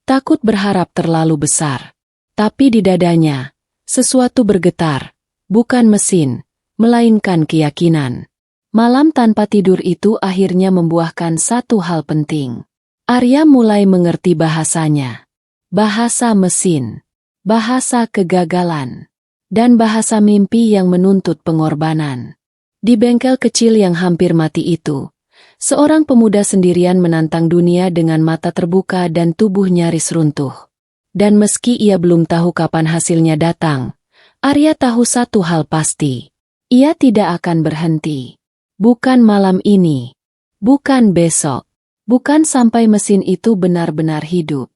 takut berharap terlalu besar. Tapi di dadanya, sesuatu bergetar, bukan mesin, melainkan keyakinan. Malam tanpa tidur itu akhirnya membuahkan satu hal penting. Arya mulai mengerti bahasanya. Bahasa mesin, bahasa kegagalan, dan bahasa mimpi yang menuntut pengorbanan. Di bengkel kecil yang hampir mati itu, seorang pemuda sendirian menantang dunia dengan mata terbuka dan tubuh nyaris runtuh. Dan meski ia belum tahu kapan hasilnya datang, Arya tahu satu hal pasti. Ia tidak akan berhenti. Bukan malam ini. Bukan besok. Bukan sampai mesin itu benar-benar hidup.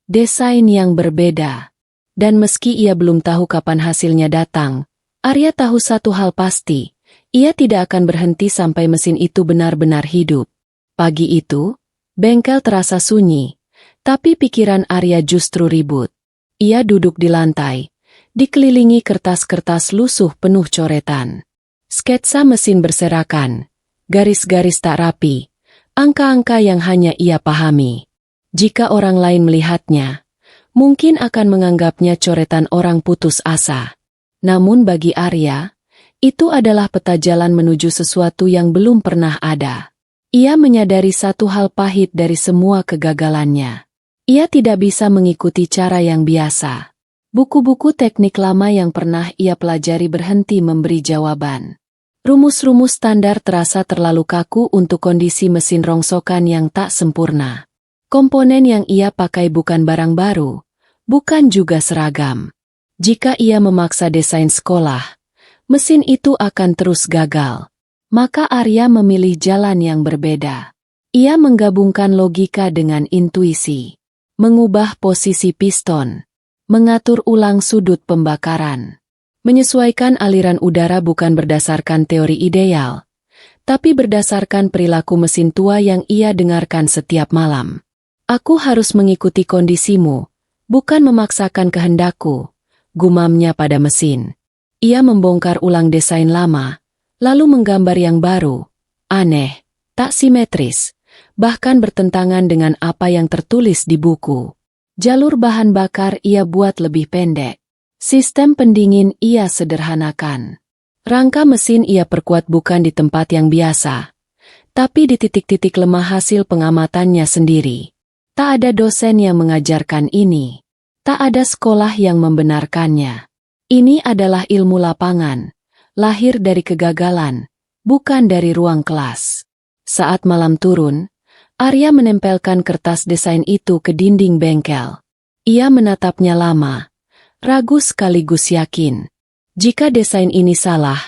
Desain yang berbeda. Dan meski ia belum tahu kapan hasilnya datang, Arya tahu satu hal pasti. Ia tidak akan berhenti sampai mesin itu benar-benar hidup. Pagi itu, bengkel terasa sunyi. Tapi pikiran Arya justru ribut. Ia duduk di lantai, dikelilingi kertas-kertas lusuh penuh coretan. Sketsa mesin berserakan, garis-garis tak rapi, angka-angka yang hanya ia pahami. Jika orang lain melihatnya, mungkin akan menganggapnya coretan orang putus asa. Namun bagi Arya, itu adalah peta jalan menuju sesuatu yang belum pernah ada. Ia menyadari satu hal pahit dari semua kegagalannya. Ia tidak bisa mengikuti cara yang biasa. Buku-buku teknik lama yang pernah ia pelajari berhenti memberi jawaban. Rumus-rumus standar terasa terlalu kaku untuk kondisi mesin rongsokan yang tak sempurna. Komponen yang ia pakai bukan barang baru, bukan juga seragam. Jika ia memaksa desain sekolah, mesin itu akan terus gagal. Maka Arya memilih jalan yang berbeda. Ia menggabungkan logika dengan intuisi. Mengubah posisi piston, mengatur ulang sudut pembakaran, menyesuaikan aliran udara bukan berdasarkan teori ideal, tapi berdasarkan perilaku mesin tua yang ia dengarkan setiap malam. Aku harus mengikuti kondisimu, bukan memaksakan kehendakku, gumamnya pada mesin. Ia membongkar ulang desain lama, lalu menggambar yang baru, aneh, tak simetris. Bahkan bertentangan dengan apa yang tertulis di buku. Jalur bahan bakar ia buat lebih pendek. Sistem pendingin ia sederhanakan. Rangka mesin ia perkuat bukan di tempat yang biasa, tapi di titik-titik lemah hasil pengamatannya sendiri. Tak ada dosen yang mengajarkan ini. Tak ada sekolah yang membenarkannya. Ini adalah ilmu lapangan, lahir dari kegagalan, bukan dari ruang kelas. Saat malam turun, Arya menempelkan kertas desain itu ke dinding bengkel. Ia menatapnya lama, ragu sekaligus yakin. Jika desain ini salah,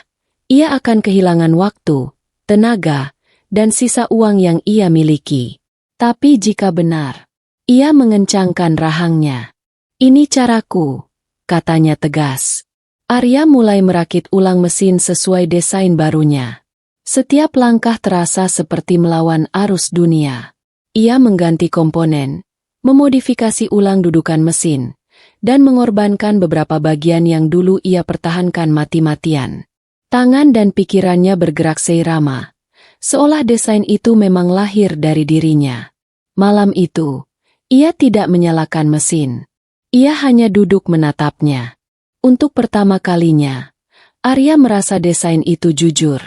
ia akan kehilangan waktu, tenaga, dan sisa uang yang ia miliki. Tapi jika benar, ia mengencangkan rahangnya. Ini caraku, katanya tegas. Arya mulai merakit ulang mesin sesuai desain barunya. Setiap langkah terasa seperti melawan arus dunia. Ia mengganti komponen, memodifikasi ulang dudukan mesin, dan mengorbankan beberapa bagian yang dulu ia pertahankan mati-matian. Tangan dan pikirannya bergerak seirama, seolah desain itu memang lahir dari dirinya. Malam itu, ia tidak menyalakan mesin. Ia hanya duduk menatapnya. Untuk pertama kalinya, Arya merasa desain itu jujur.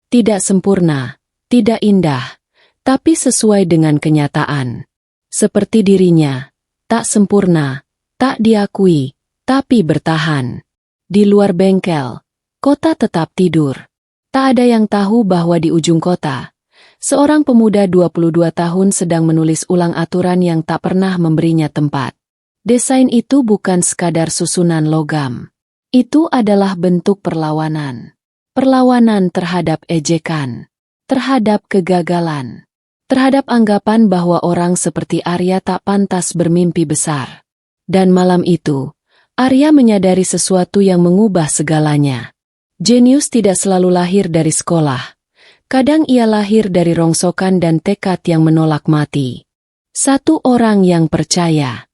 Tidak sempurna, tidak indah, tapi sesuai dengan kenyataan. Seperti dirinya, tak sempurna, tak diakui, tapi bertahan. Di luar bengkel, kota tetap tidur. Tak ada yang tahu bahwa di ujung kota, seorang pemuda 22 tahun sedang menulis ulang aturan yang tak pernah memberinya tempat. Desain itu bukan sekadar susunan logam. Itu adalah bentuk perlawanan. Perlawanan terhadap ejekan, terhadap kegagalan, terhadap anggapan bahwa orang seperti Arya tak pantas bermimpi besar. Dan malam itu, Arya menyadari sesuatu yang mengubah segalanya. Jenius tidak selalu lahir dari sekolah. Kadang ia lahir dari rongsokan dan tekad yang menolak mati. Satu orang yang percaya.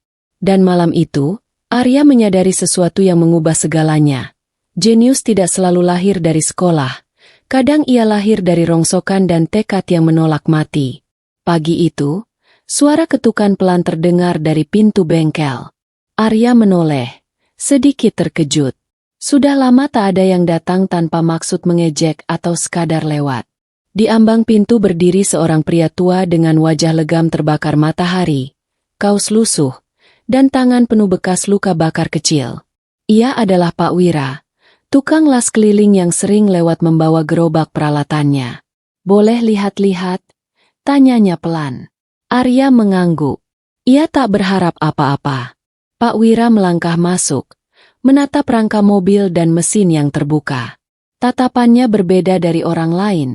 Dan malam itu, Arya menyadari sesuatu yang mengubah segalanya. Jenius tidak selalu lahir dari sekolah. Kadang ia lahir dari rongsokan dan tekad yang menolak mati. Pagi itu, suara ketukan pelan terdengar dari pintu bengkel. Arya menoleh, sedikit terkejut. Sudah lama tak ada yang datang tanpa maksud mengejek atau sekadar lewat. Di ambang pintu berdiri seorang pria tua dengan wajah legam terbakar matahari, kaos lusuh, dan tangan penuh bekas luka bakar kecil. Ia adalah Pak Wira, tukang las keliling yang sering lewat membawa gerobak peralatannya. "Boleh lihat-lihat?" tanyanya pelan. Arya mengangguk. Ia tak berharap apa-apa. Pak Wira melangkah masuk, menatap rangka mobil dan mesin yang terbuka. Tatapannya berbeda dari orang lain,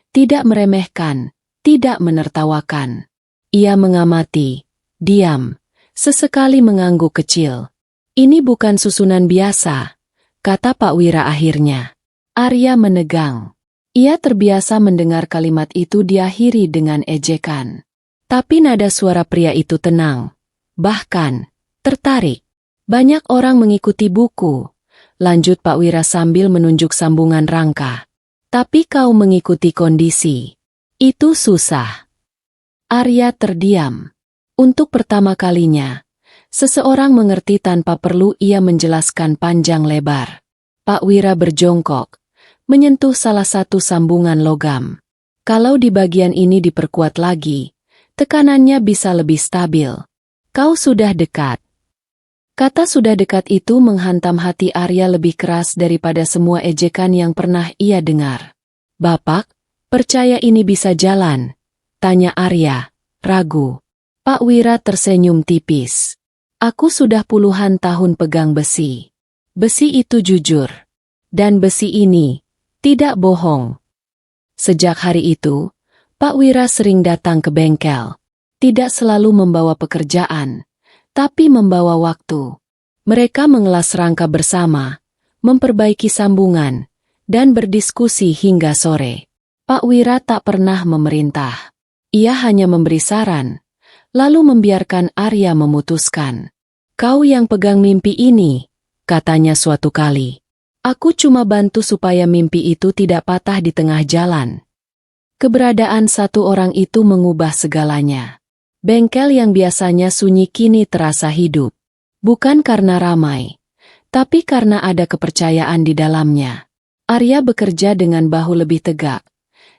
tidak meremehkan, tidak menertawakan. Ia mengamati, diam, sesekali mengangguk kecil. "Ini bukan susunan biasa," kata Pak Wira akhirnya. Arya menegang. Ia terbiasa mendengar kalimat itu diakhiri dengan ejekan. Tapi nada suara pria itu tenang, bahkan tertarik. "Banyak orang mengikuti buku," lanjut Pak Wira sambil menunjuk sambungan rangka. "Tapi kau mengikuti kondisi. Itu susah." Arya terdiam. Untuk pertama kalinya, seseorang mengerti tanpa perlu ia menjelaskan panjang lebar. Pak Wira berjongkok, menyentuh salah satu sambungan logam. "Kalau di bagian ini diperkuat lagi, tekanannya bisa lebih stabil. Kau sudah dekat." Kata "sudah dekat" itu menghantam hati Arya lebih keras daripada semua ejekan yang pernah ia dengar. "Bapak, percaya ini bisa jalan?" tanya Arya, ragu. Pak Wira tersenyum tipis. "Aku sudah puluhan tahun pegang besi. Besi itu jujur. Dan besi ini tidak bohong." Sejak hari itu, Pak Wira sering datang ke bengkel. Tidak selalu membawa pekerjaan, tapi membawa waktu. Mereka mengelas rangka bersama, memperbaiki sambungan, dan berdiskusi hingga sore. Pak Wira tak pernah memerintah. Ia hanya memberi saran, lalu membiarkan Arya memutuskan. "Kau yang pegang mimpi ini," katanya suatu kali. "Aku cuma bantu supaya mimpi itu tidak patah di tengah jalan." Keberadaan satu orang itu mengubah segalanya. Bengkel yang biasanya sunyi kini terasa hidup. Bukan karena ramai, tapi karena ada kepercayaan di dalamnya. Arya bekerja dengan bahu lebih tegak,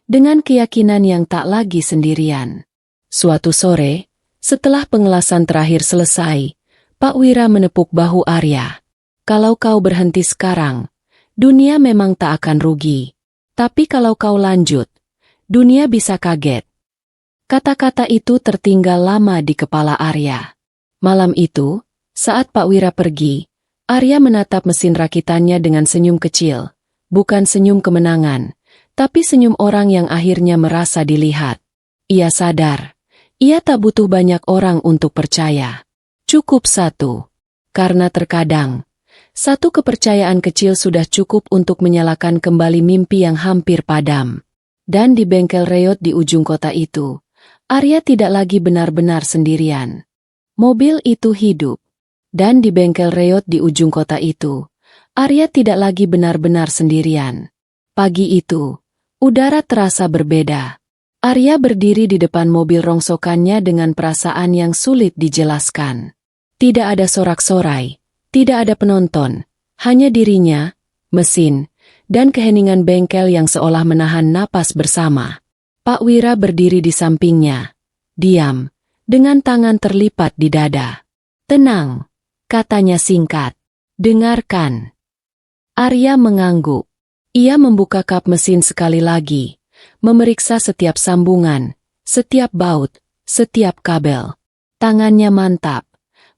dengan keyakinan yang tak lagi sendirian. Suatu sore, setelah pengelasan terakhir selesai, Pak Wira menepuk bahu Arya. "Kalau kau berhenti sekarang, dunia memang tak akan rugi. Tapi kalau kau lanjut, dunia bisa kaget." Kata-kata itu tertinggal lama di kepala Arya. Malam itu, saat Pak Wira pergi, Arya menatap mesin rakitannya dengan senyum kecil. Bukan senyum kemenangan, tapi senyum orang yang akhirnya merasa dilihat. Ia sadar, ia tak butuh banyak orang untuk percaya. Cukup satu. Karena terkadang, satu kepercayaan kecil sudah cukup untuk menyalakan kembali mimpi yang hampir padam. Dan di bengkel reot di ujung kota itu, Arya tidak lagi benar-benar sendirian. Mobil itu hidup. Dan di bengkel reot di ujung kota itu, Arya tidak lagi benar-benar sendirian. Pagi itu, udara terasa berbeda. Arya berdiri di depan mobil rongsokannya dengan perasaan yang sulit dijelaskan. Tidak ada sorak-sorai, tidak ada penonton, hanya dirinya, mesin, dan keheningan bengkel yang seolah menahan napas bersama. Pak Wira berdiri di sampingnya, diam, dengan tangan terlipat di dada. "Tenang," katanya singkat. "Dengarkan." Arya mengangguk. Ia membuka kap mesin sekali lagi, memeriksa setiap sambungan, setiap baut, setiap kabel. Tangannya mantap,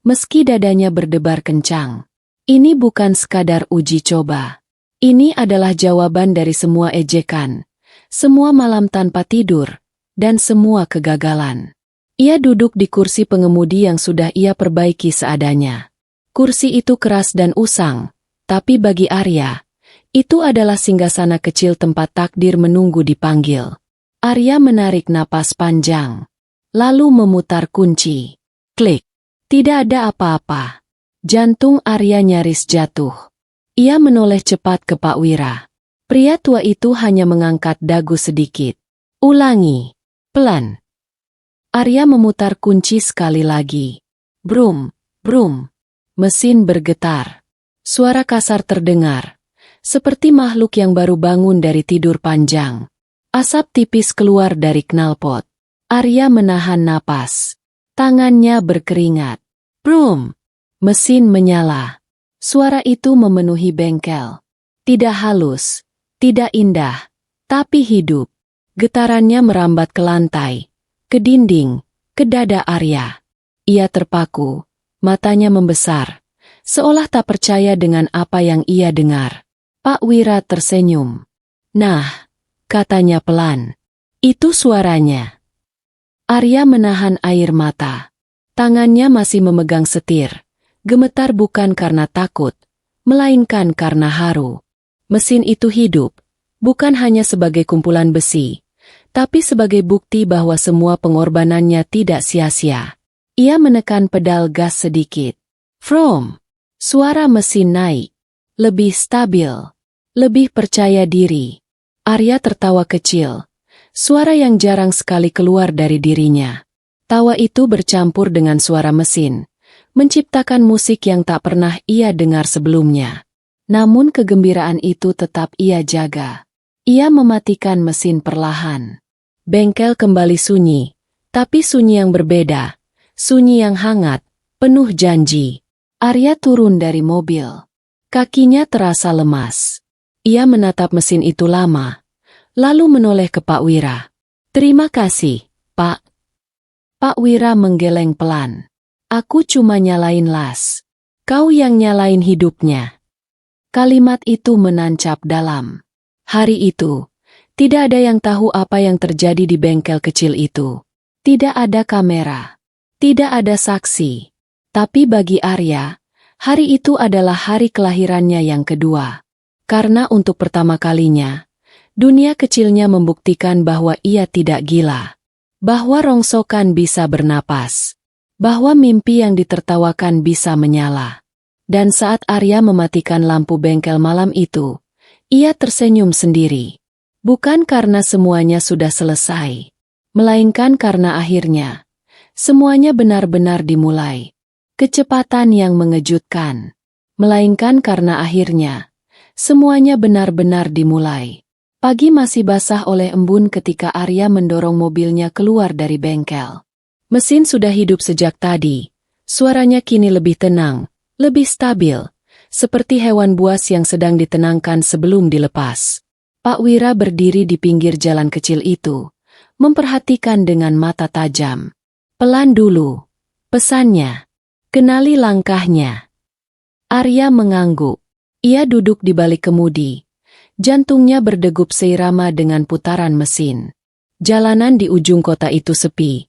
meski dadanya berdebar kencang. Ini bukan sekadar uji coba. Ini adalah jawaban dari semua ejekan, semua malam tanpa tidur, dan semua kegagalan. Ia duduk di kursi pengemudi yang sudah ia perbaiki seadanya. Kursi itu keras dan usang, tapi bagi Arya, itu adalah singgasana kecil tempat takdir menunggu dipanggil. Arya menarik napas panjang, lalu memutar kunci. Klik. Tidak ada apa-apa. Jantung Arya nyaris jatuh. Ia menoleh cepat ke Pak Wira. Pria tua itu hanya mengangkat dagu sedikit. Ulangi. Pelan. Arya memutar kunci sekali lagi. Brum, brum. Mesin bergetar. Suara kasar terdengar. Seperti makhluk yang baru bangun dari tidur panjang. Asap tipis keluar dari knalpot. Arya menahan napas. Tangannya berkeringat. Brum. Mesin menyala. Suara itu memenuhi bengkel. Tidak halus, tidak indah, tapi hidup. Getarannya merambat ke lantai, ke dinding, ke dada Arya. Ia terpaku, matanya membesar, seolah tak percaya dengan apa yang ia dengar. Pak Wira tersenyum. Nah, katanya pelan. Itu suaranya. Arya menahan air mata. Tangannya masih memegang setir. Gemetar bukan karena takut, melainkan karena haru. Mesin itu hidup, bukan hanya sebagai kumpulan besi, tapi sebagai bukti bahwa semua pengorbanannya tidak sia-sia. Ia menekan pedal gas sedikit. From. Suara mesin naik. Lebih stabil. Lebih percaya diri. Arya tertawa kecil. Suara yang jarang sekali keluar dari dirinya. Tawa itu bercampur dengan suara mesin, menciptakan musik yang tak pernah ia dengar sebelumnya. Namun kegembiraan itu tetap ia jaga. Ia mematikan mesin perlahan. Bengkel kembali sunyi, tapi sunyi yang berbeda. Sunyi yang hangat, penuh janji. Arya turun dari mobil. Kakinya terasa lemas. Ia menatap mesin itu lama, lalu menoleh ke Pak Wira. Terima kasih, Pak. Pak Wira menggeleng pelan. Aku cuma nyalain las. Kau yang nyalain hidupnya. Kalimat itu menancap dalam. Hari itu, tidak ada yang tahu apa yang terjadi di bengkel kecil itu. Tidak ada kamera. Tidak ada saksi. Tapi bagi Arya, hari itu adalah hari kelahirannya yang kedua. Karena untuk pertama kalinya, dunia kecilnya membuktikan bahwa ia tidak gila. Bahwa rongsokan bisa bernapas. Bahwa mimpi yang ditertawakan bisa menyala. Dan saat Arya mematikan lampu bengkel malam itu, ia tersenyum sendiri. Bukan karena semuanya sudah selesai, melainkan karena akhirnya, semuanya benar-benar dimulai. Kecepatan yang mengejutkan, melainkan karena akhirnya, semuanya benar-benar dimulai. Pagi masih basah oleh embun ketika Arya mendorong mobilnya keluar dari bengkel. Mesin sudah hidup sejak tadi. Suaranya kini lebih tenang, lebih stabil, seperti hewan buas yang sedang ditenangkan sebelum dilepas. Pak Wira berdiri di pinggir jalan kecil itu, memperhatikan dengan mata tajam. Pelan dulu, pesannya. Kenali langkahnya. Arya mengangguk. Ia duduk di balik kemudi. Jantungnya berdegup seirama dengan putaran mesin. Jalanan di ujung kota itu sepi.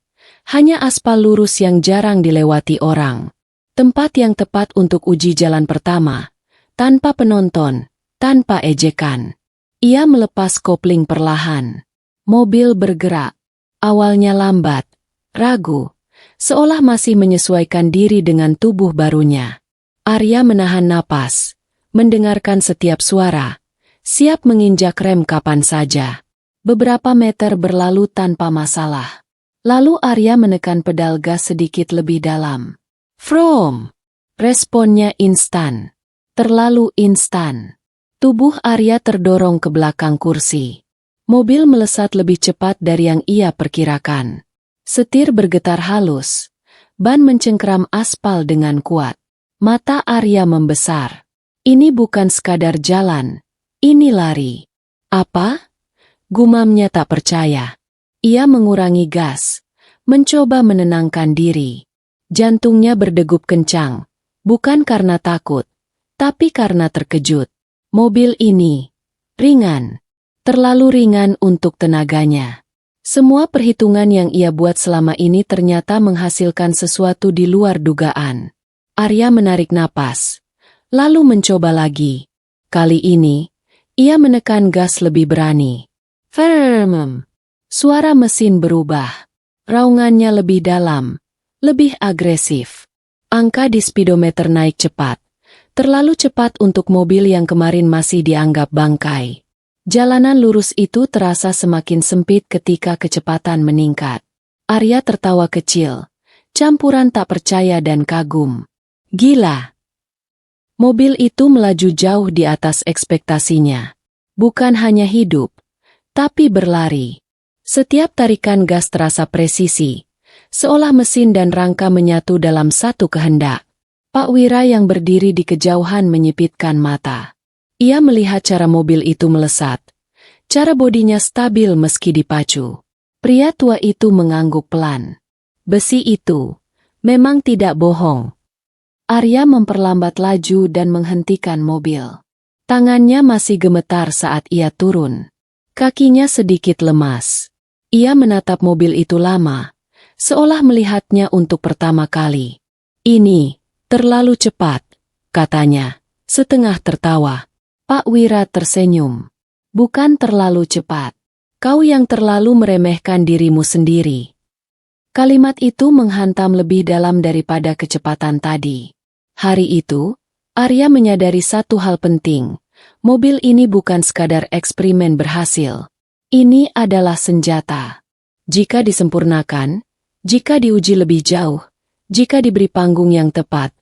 Hanya aspal lurus yang jarang dilewati orang. Tempat yang tepat untuk uji jalan pertama. Tanpa penonton, tanpa ejekan. Ia melepas kopling perlahan. Mobil bergerak. Awalnya lambat, ragu. Seolah masih menyesuaikan diri dengan tubuh barunya. Arya menahan napas, mendengarkan setiap suara, siap menginjak rem kapan saja. Beberapa meter berlalu tanpa masalah. Lalu Arya menekan pedal gas sedikit lebih dalam. From. Responnya instan. Terlalu instan. Tubuh Arya terdorong ke belakang kursi. Mobil melesat lebih cepat dari yang ia perkirakan. Setir bergetar halus. Ban mencengkeram aspal dengan kuat. Mata Arya membesar. Ini bukan sekadar jalan. Ini lari. Apa? Gumamnya tak percaya. Ia mengurangi gas. Mencoba menenangkan diri. Jantungnya berdegup kencang. Bukan karena takut. Tapi karena terkejut. Mobil ini ringan. Terlalu ringan untuk tenaganya. Semua perhitungan yang ia buat selama ini ternyata menghasilkan sesuatu di luar dugaan. Arya menarik napas, lalu mencoba lagi. Kali ini, ia menekan gas lebih berani. Firm. Suara mesin berubah. Raungannya lebih dalam, lebih agresif. Angka di speedometer naik cepat. Terlalu cepat untuk mobil yang kemarin masih dianggap bangkai. Jalanan lurus itu terasa semakin sempit ketika kecepatan meningkat. Arya tertawa kecil, campuran tak percaya dan kagum. Gila! Mobil itu melaju jauh di atas ekspektasinya. Bukan hanya hidup, tapi berlari. Setiap tarikan gas terasa presisi, seolah mesin dan rangka menyatu dalam satu kehendak. Pak Wira yang berdiri di kejauhan menyipitkan mata. Ia melihat cara mobil itu melesat. Cara bodinya stabil meski dipacu. Pria tua itu mengangguk pelan. Besi itu memang tidak bohong. Arya memperlambat laju dan menghentikan mobil. Tangannya masih gemetar saat ia turun. Kakinya sedikit lemas. Ia menatap mobil itu lama, seolah melihatnya untuk pertama kali. Ini terlalu cepat, katanya, setengah tertawa. Pak Wira tersenyum. Bukan terlalu cepat. Kau yang terlalu meremehkan dirimu sendiri. Kalimat itu menghantam lebih dalam daripada kecepatan tadi. Hari itu, Arya menyadari satu hal penting. Mobil ini bukan sekadar eksperimen berhasil. Ini adalah senjata. Jika disempurnakan, jika diuji lebih jauh, jika diberi panggung yang tepat,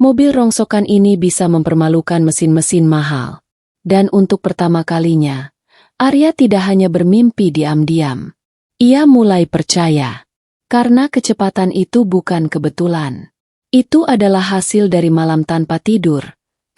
mobil rongsokan ini bisa mempermalukan mesin-mesin mahal. Dan untuk pertama kalinya, Arya tidak hanya bermimpi diam-diam. Ia mulai percaya. Karena kecepatan itu bukan kebetulan. Itu adalah hasil dari malam tanpa tidur,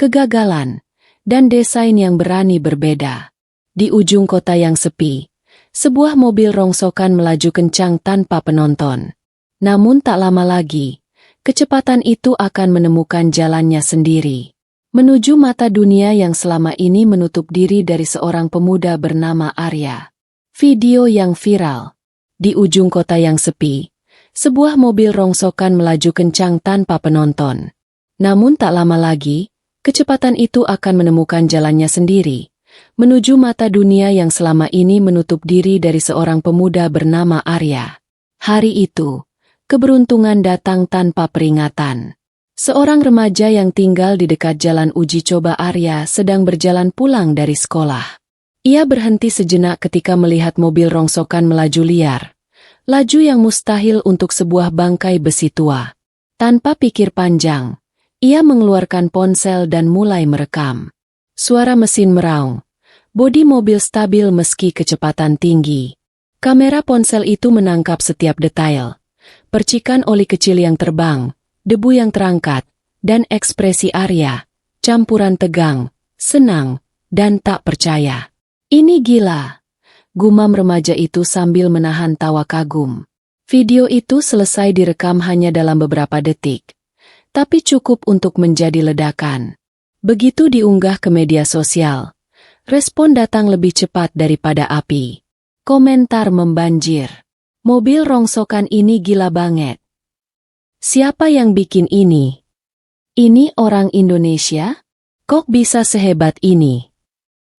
kegagalan, dan desain yang berani berbeda. Di ujung kota yang sepi, sebuah mobil rongsokan melaju kencang tanpa penonton. Namun tak lama lagi, kecepatan itu akan menemukan jalannya sendiri. Menuju mata dunia yang selama ini menutup diri dari seorang pemuda bernama Arya. Video yang viral. Di ujung kota yang sepi, sebuah mobil rongsokan melaju kencang tanpa penonton. Namun tak lama lagi, kecepatan itu akan menemukan jalannya sendiri. Menuju mata dunia yang selama ini menutup diri dari seorang pemuda bernama Arya. Hari itu, keberuntungan datang tanpa peringatan. Seorang remaja yang tinggal di dekat jalan uji coba Arya sedang berjalan pulang dari sekolah. Ia berhenti sejenak ketika melihat mobil rongsokan melaju liar. Laju yang mustahil untuk sebuah bangkai besi tua. Tanpa pikir panjang, ia mengeluarkan ponsel dan mulai merekam. Suara mesin meraung. Bodi mobil stabil meski kecepatan tinggi. Kamera ponsel itu menangkap setiap detail. Percikan oli kecil yang terbang, debu yang terangkat, dan ekspresi Arya, campuran tegang, senang, dan tak percaya. Ini gila, gumam remaja itu sambil menahan tawa kagum. Video itu selesai direkam hanya dalam beberapa detik, tapi cukup untuk menjadi ledakan. Begitu diunggah ke media sosial, respon datang lebih cepat daripada api. Komentar membanjir. Mobil rongsokan ini gila banget. Siapa yang bikin ini? Ini orang Indonesia? Kok bisa sehebat ini?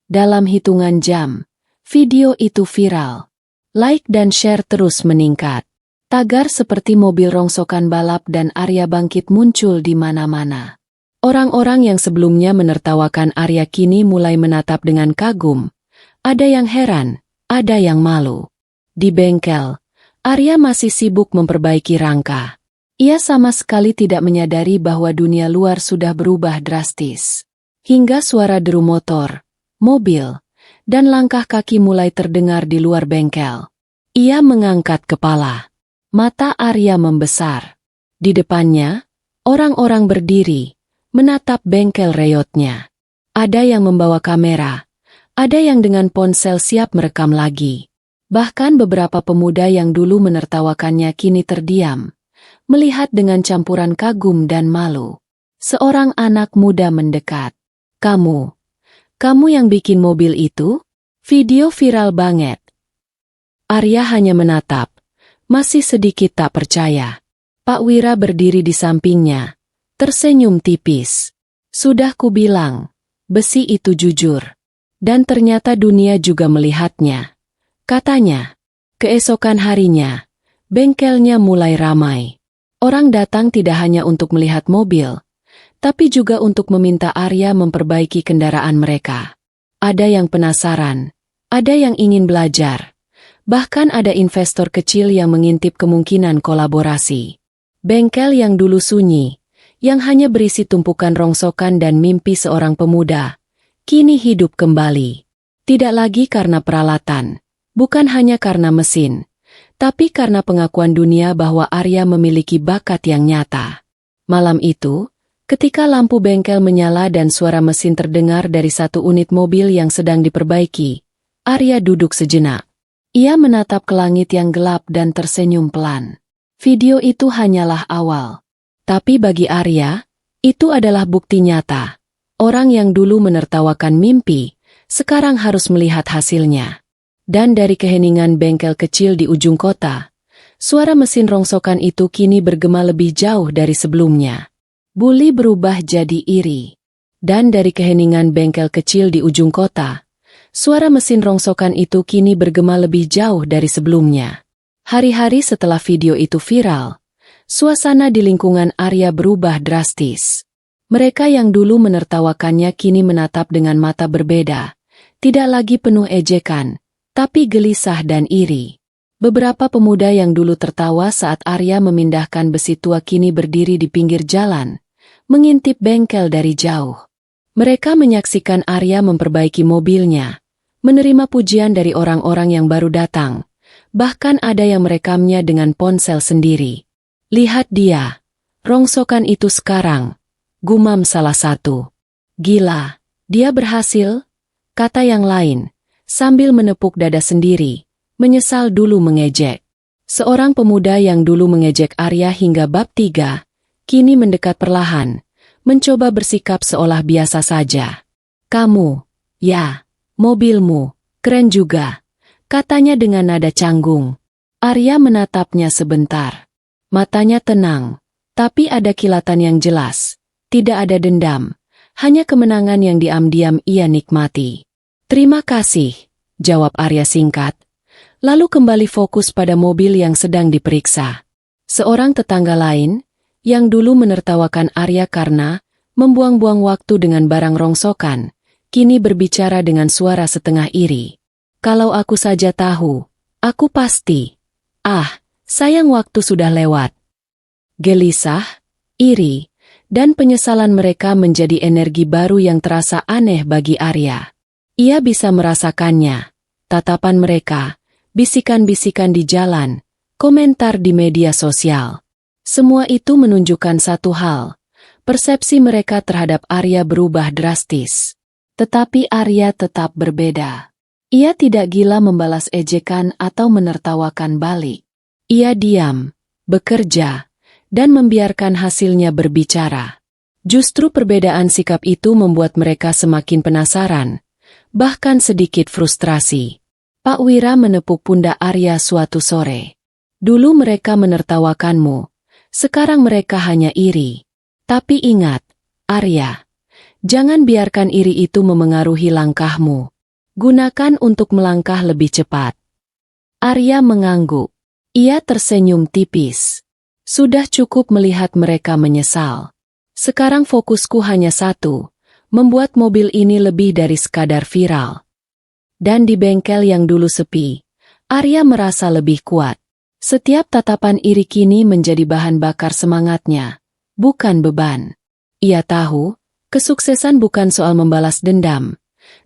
Dalam hitungan jam, video itu viral. Like dan share terus meningkat. Tagar seperti mobil rongsokan balap dan Arya bangkit muncul di mana-mana. Orang-orang yang sebelumnya menertawakan Arya kini mulai menatap dengan kagum. Ada yang heran, ada yang malu. Di bengkel, Arya masih sibuk memperbaiki rangka. Ia sama sekali tidak menyadari bahwa dunia luar sudah berubah drastis. Hingga suara deru motor, mobil, dan langkah kaki mulai terdengar di luar bengkel. Ia mengangkat kepala. Mata Arya membesar. Di depannya, orang-orang berdiri, menatap bengkel reyotnya. Ada yang membawa kamera, ada yang dengan ponsel siap merekam lagi. Bahkan beberapa pemuda yang dulu menertawakannya kini terdiam. Melihat dengan campuran kagum dan malu. Seorang anak muda mendekat. Kamu yang bikin mobil itu? Video viral banget. Arya hanya menatap, masih sedikit tak percaya. Pak Wira berdiri di sampingnya, tersenyum tipis. Sudah kubilang, besi itu jujur. Dan ternyata dunia juga melihatnya. Katanya, keesokan harinya, bengkelnya mulai ramai. Orang datang tidak hanya untuk melihat mobil, tapi juga untuk meminta Arya memperbaiki kendaraan mereka. Ada yang penasaran, ada yang ingin belajar, bahkan ada investor kecil yang mengintip kemungkinan kolaborasi. Bengkel yang dulu sunyi, yang hanya berisi tumpukan rongsokan dan mimpi seorang pemuda, kini hidup kembali. Tidak lagi karena peralatan, bukan hanya karena mesin, tapi karena pengakuan dunia bahwa Arya memiliki bakat yang nyata. Malam itu, ketika lampu bengkel menyala dan suara mesin terdengar dari satu unit mobil yang sedang diperbaiki, Arya duduk sejenak. Ia menatap ke langit yang gelap dan tersenyum pelan. Video itu hanyalah awal. Tapi bagi Arya, itu adalah bukti nyata. Orang yang dulu menertawakan mimpi, sekarang harus melihat hasilnya. Dan dari keheningan bengkel kecil di ujung kota, suara mesin rongsokan itu kini bergema lebih jauh dari sebelumnya. Buli berubah jadi iri. Dan dari keheningan bengkel kecil di ujung kota, suara mesin rongsokan itu kini bergema lebih jauh dari sebelumnya. Hari-hari setelah video itu viral, suasana di lingkungan Arya berubah drastis. Mereka yang dulu menertawakannya kini menatap dengan mata berbeda, tidak lagi penuh ejekan, tapi gelisah dan iri. Beberapa pemuda yang dulu tertawa saat Arya memindahkan besi tua kini berdiri di pinggir jalan, mengintip bengkel dari jauh. Mereka menyaksikan Arya memperbaiki mobilnya, menerima pujian dari orang-orang yang baru datang, bahkan ada yang merekamnya dengan ponsel sendiri. Lihat dia, rongsokan itu sekarang, gumam salah satu. Gila, dia berhasil, kata yang lain, sambil menepuk dada sendiri, menyesal dulu mengejek. Seorang pemuda yang dulu mengejek Arya hingga bab 3, kini mendekat perlahan, mencoba bersikap seolah biasa saja. Kamu, ya, mobilmu, keren juga, katanya dengan nada canggung. Arya menatapnya sebentar. Matanya tenang, tapi ada kilatan yang jelas. Tidak ada dendam, hanya kemenangan yang diam-diam ia nikmati. Terima kasih, jawab Arya singkat, lalu kembali fokus pada mobil yang sedang diperiksa. Seorang tetangga lain, yang dulu menertawakan Arya karena membuang-buang waktu dengan barang rongsokan, kini berbicara dengan suara setengah iri. Kalau aku saja tahu, aku pasti. Sayang waktu sudah lewat. Gelisah, iri, dan penyesalan mereka menjadi energi baru yang terasa aneh bagi Arya. Ia bisa merasakannya. Tatapan mereka, bisikan-bisikan di jalan, komentar di media sosial. Semua itu menunjukkan satu hal. Persepsi mereka terhadap Arya berubah drastis. Tetapi Arya tetap berbeda. Ia tidak gila membalas ejekan atau menertawakan balik. Ia diam, bekerja, dan membiarkan hasilnya berbicara. Justru perbedaan sikap itu membuat mereka semakin penasaran, bahkan sedikit frustrasi. Pak Wira menepuk pundak Arya suatu sore. Dulu mereka menertawakanmu, sekarang mereka hanya iri. Tapi ingat, Arya, jangan biarkan iri itu memengaruhi langkahmu. Gunakan untuk melangkah lebih cepat. Arya mengangguk. Ia tersenyum tipis. Sudah cukup melihat mereka menyesal. Sekarang fokusku hanya satu, membuat mobil ini lebih dari sekadar viral. Dan di bengkel yang dulu sepi, Arya merasa lebih kuat. Setiap tatapan iri kini menjadi bahan bakar semangatnya, bukan beban. Ia tahu, kesuksesan bukan soal membalas dendam,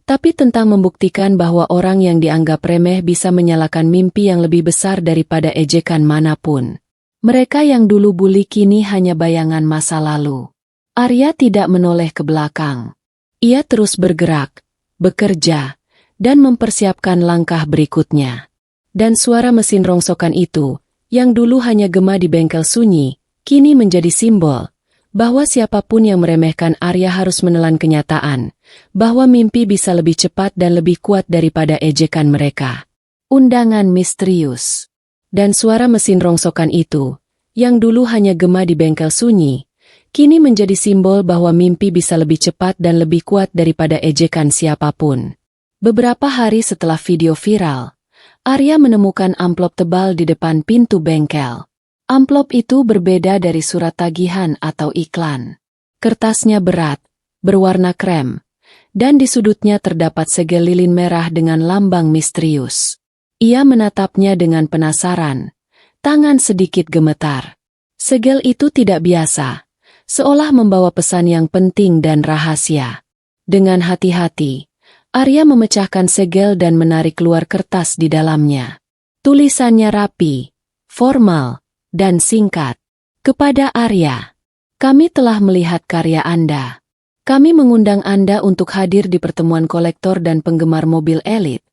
tapi tentang membuktikan bahwa orang yang dianggap remeh bisa menyalakan mimpi yang lebih besar daripada ejekan manapun. Mereka yang dulu bully kini hanya bayangan masa lalu. Arya tidak menoleh ke belakang. Ia terus bergerak, bekerja, dan mempersiapkan langkah berikutnya. Dan suara mesin rongsokan itu, yang dulu hanya gema di bengkel sunyi, kini menjadi simbol bahwa siapapun yang meremehkan Arya harus menelan kenyataan, bahwa mimpi bisa lebih cepat dan lebih kuat daripada ejekan mereka. Undangan misterius. Dan suara mesin rongsokan itu, yang dulu hanya gema di bengkel sunyi, kini menjadi simbol bahwa mimpi bisa lebih cepat dan lebih kuat daripada ejekan siapapun. Beberapa hari setelah video viral, Arya menemukan amplop tebal di depan pintu bengkel. Amplop itu berbeda dari surat tagihan atau iklan. Kertasnya berat, berwarna krem, dan di sudutnya terdapat segel lilin merah dengan lambang misterius. Ia menatapnya dengan penasaran, tangan sedikit gemetar. Segel itu tidak biasa, seolah membawa pesan yang penting dan rahasia. Dengan hati-hati, Arya memecahkan segel dan menarik keluar kertas di dalamnya. Tulisannya rapi, formal, dan singkat. Kepada Arya, kami telah melihat karya Anda. Kami mengundang Anda untuk hadir di pertemuan kolektor dan penggemar mobil elit,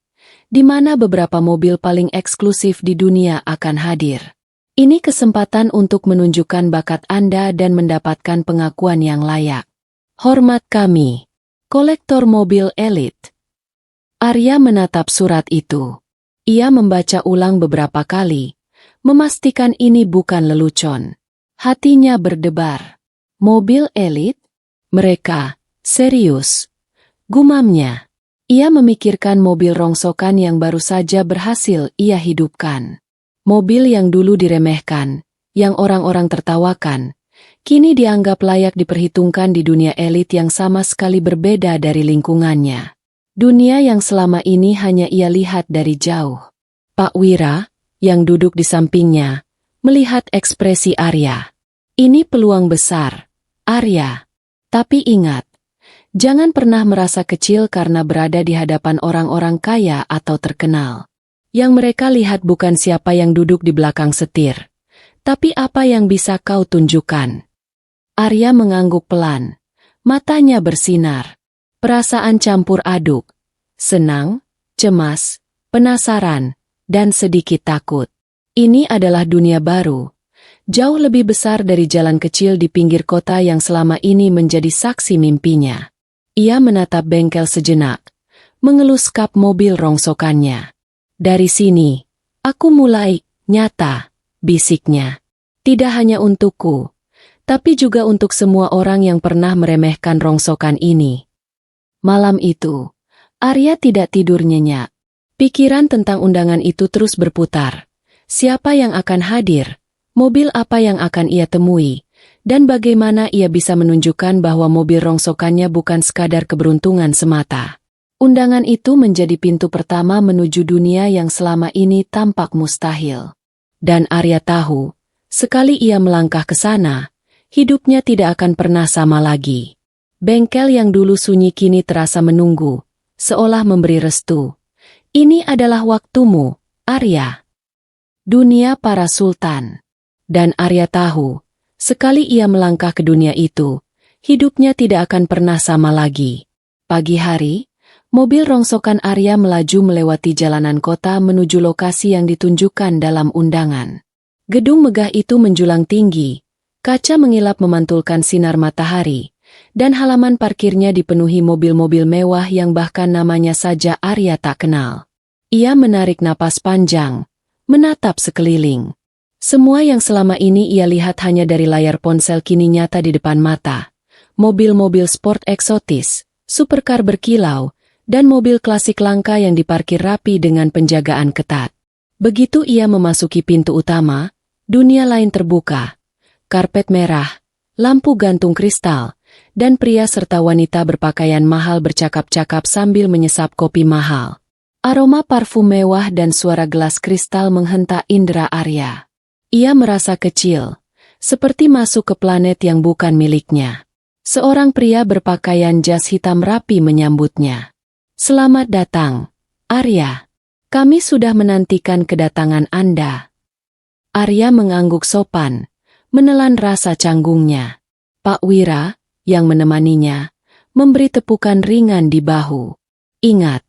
di mana beberapa mobil paling eksklusif di dunia akan hadir. Ini kesempatan untuk menunjukkan bakat Anda dan mendapatkan pengakuan yang layak. Hormat kami, kolektor mobil elit. Arya menatap surat itu. Ia membaca ulang beberapa kali, memastikan ini bukan lelucon. Hatinya berdebar. Mobil elit? Mereka, serius. Gumamnya. Ia memikirkan mobil rongsokan yang baru saja berhasil ia hidupkan. Mobil yang dulu diremehkan, yang orang-orang tertawakan, kini dianggap layak diperhitungkan di dunia elit yang sama sekali berbeda dari lingkungannya. Dunia yang selama ini hanya ia lihat dari jauh. Pak Wira, yang duduk di sampingnya, melihat ekspresi Arya. Ini peluang besar, Arya. Tapi ingat, jangan pernah merasa kecil karena berada di hadapan orang-orang kaya atau terkenal. Yang mereka lihat bukan siapa yang duduk di belakang setir, tapi apa yang bisa kau tunjukkan. Arya mengangguk pelan, matanya bersinar. Perasaan campur aduk, senang, cemas, penasaran, dan sedikit takut. Ini adalah dunia baru, jauh lebih besar dari jalan kecil di pinggir kota yang selama ini menjadi saksi mimpinya. Ia menatap bengkel sejenak, mengelus kap mobil rongsokannya. Dari sini, aku mulai nyata, bisiknya. Tidak hanya untukku, tapi juga untuk semua orang yang pernah meremehkan rongsokan ini. Malam itu, Arya tidak tidur nyenyak. Pikiran tentang undangan itu terus berputar. Siapa yang akan hadir, mobil apa yang akan ia temui, dan bagaimana ia bisa menunjukkan bahwa mobil rongsokannya bukan sekadar keberuntungan semata. Undangan itu menjadi pintu pertama menuju dunia yang selama ini tampak mustahil. Dan Arya tahu, sekali ia melangkah ke sana, hidupnya tidak akan pernah sama lagi. Bengkel yang dulu sunyi kini terasa menunggu, seolah memberi restu. Ini adalah waktumu, Arya. Dunia para sultan. Dan Arya tahu, sekali ia melangkah ke dunia itu, hidupnya tidak akan pernah sama lagi. Pagi hari, mobil rongsokan Arya melaju melewati jalanan kota menuju lokasi yang ditunjukkan dalam undangan. Gedung megah itu menjulang tinggi, kaca mengilap memantulkan sinar matahari, dan halaman parkirnya dipenuhi mobil-mobil mewah yang bahkan namanya saja Arya tak kenal. Ia menarik napas panjang, menatap sekeliling. Semua yang selama ini ia lihat hanya dari layar ponsel kini nyata di depan mata. Mobil-mobil sport eksotis, supercar berkilau, dan mobil klasik langka yang diparkir rapi dengan penjagaan ketat. Begitu ia memasuki pintu utama, dunia lain terbuka. Karpet merah, lampu gantung kristal, dan pria serta wanita berpakaian mahal bercakap-cakap sambil menyesap kopi mahal. Aroma parfum mewah dan suara gelas kristal menghentak indera Arya. Ia merasa kecil, seperti masuk ke planet yang bukan miliknya. Seorang pria berpakaian jas hitam rapi menyambutnya. Selamat datang, Arya. Kami sudah menantikan kedatangan Anda. Arya mengangguk sopan, menelan rasa canggungnya. Pak Wira, yang menemaninya, memberi tepukan ringan di bahu. Ingat,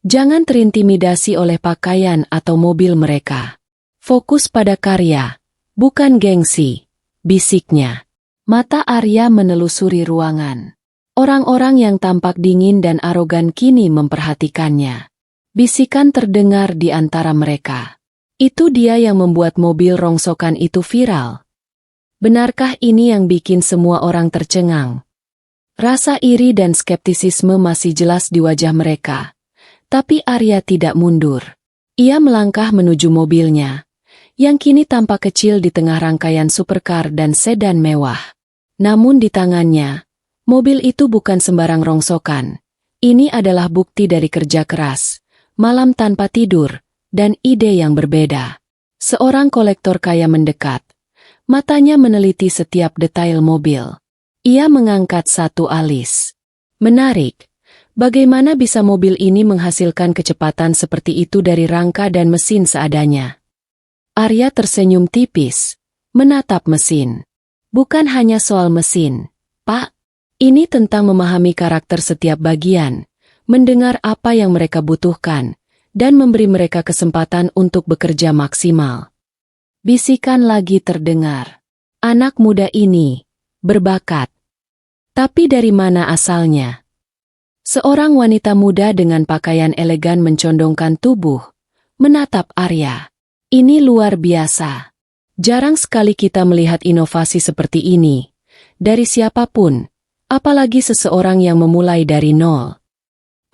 jangan terintimidasi oleh pakaian atau mobil mereka. Fokus pada karya, bukan gengsi, bisiknya. Mata Arya menelusuri ruangan. Orang-orang yang tampak dingin dan arogan kini memperhatikannya. Bisikan terdengar di antara mereka. Itu dia yang membuat mobil rongsokan itu viral. Benarkah ini yang bikin semua orang tercengang? Rasa iri dan skeptisisme masih jelas di wajah mereka. Tapi Arya tidak mundur. Ia melangkah menuju mobilnya, yang kini tampak kecil di tengah rangkaian supercar dan sedan mewah. Namun di tangannya, mobil itu bukan sembarang rongsokan. Ini adalah bukti dari kerja keras, malam tanpa tidur, dan ide yang berbeda. Seorang kolektor kaya mendekat. Matanya meneliti setiap detail mobil. Ia mengangkat satu alis. Menarik. Bagaimana bisa mobil ini menghasilkan kecepatan seperti itu dari rangka dan mesin seadanya? Arya tersenyum tipis, menatap mesin. Bukan hanya soal mesin, Pak. Ini tentang memahami karakter setiap bagian, mendengar apa yang mereka butuhkan, dan memberi mereka kesempatan untuk bekerja maksimal. Bisikan lagi terdengar. Anak muda ini berbakat. Tapi dari mana asalnya? Seorang wanita muda dengan pakaian elegan mencondongkan tubuh, menatap Arya. Ini luar biasa. Jarang sekali kita melihat inovasi seperti ini. Dari siapapun, apalagi seseorang yang memulai dari nol.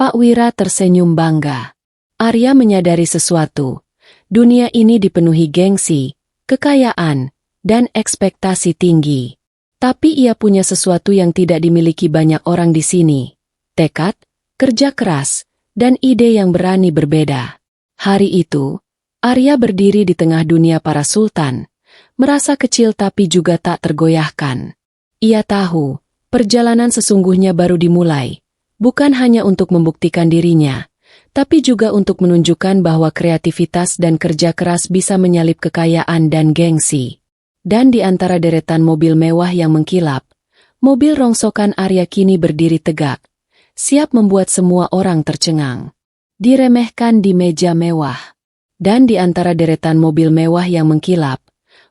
Pak Wira tersenyum bangga. Arya menyadari sesuatu. Dunia ini dipenuhi gengsi, kekayaan, dan ekspektasi tinggi. Tapi ia punya sesuatu yang tidak dimiliki banyak orang di sini. Tekad, kerja keras, dan ide yang berani berbeda. Hari itu, Arya berdiri di tengah dunia para sultan, merasa kecil tapi juga tak tergoyahkan. Ia tahu, perjalanan sesungguhnya baru dimulai, bukan hanya untuk membuktikan dirinya, tapi juga untuk menunjukkan bahwa kreativitas dan kerja keras bisa menyalip kekayaan dan gengsi. Dan di antara deretan mobil mewah yang mengkilap, mobil rongsokan Arya kini berdiri tegak, siap membuat semua orang tercengang. Diremehkan di meja mewah. Dan di antara deretan mobil mewah yang mengkilap,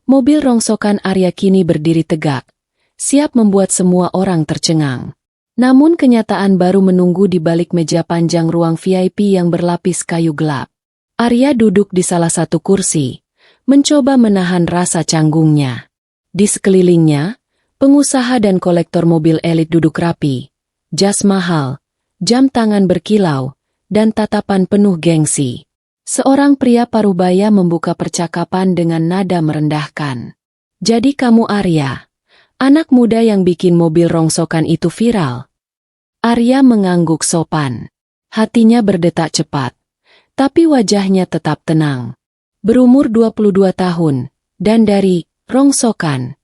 mobil rongsokan Arya kini berdiri tegak, siap membuat semua orang tercengang. Namun kenyataan baru menunggu di balik meja panjang ruang VIP yang berlapis kayu gelap. Arya duduk di salah satu kursi, mencoba menahan rasa canggungnya. Di sekelilingnya, pengusaha dan kolektor mobil elit duduk rapi, jas mahal, jam tangan berkilau, dan tatapan penuh gengsi. Seorang pria parubaya membuka percakapan dengan nada merendahkan. Jadi kamu Arya, anak muda yang bikin mobil rongsokan itu viral. Arya mengangguk sopan. Hatinya berdetak cepat. Tapi wajahnya tetap tenang. Berumur 22 tahun, dan dari rongsokan.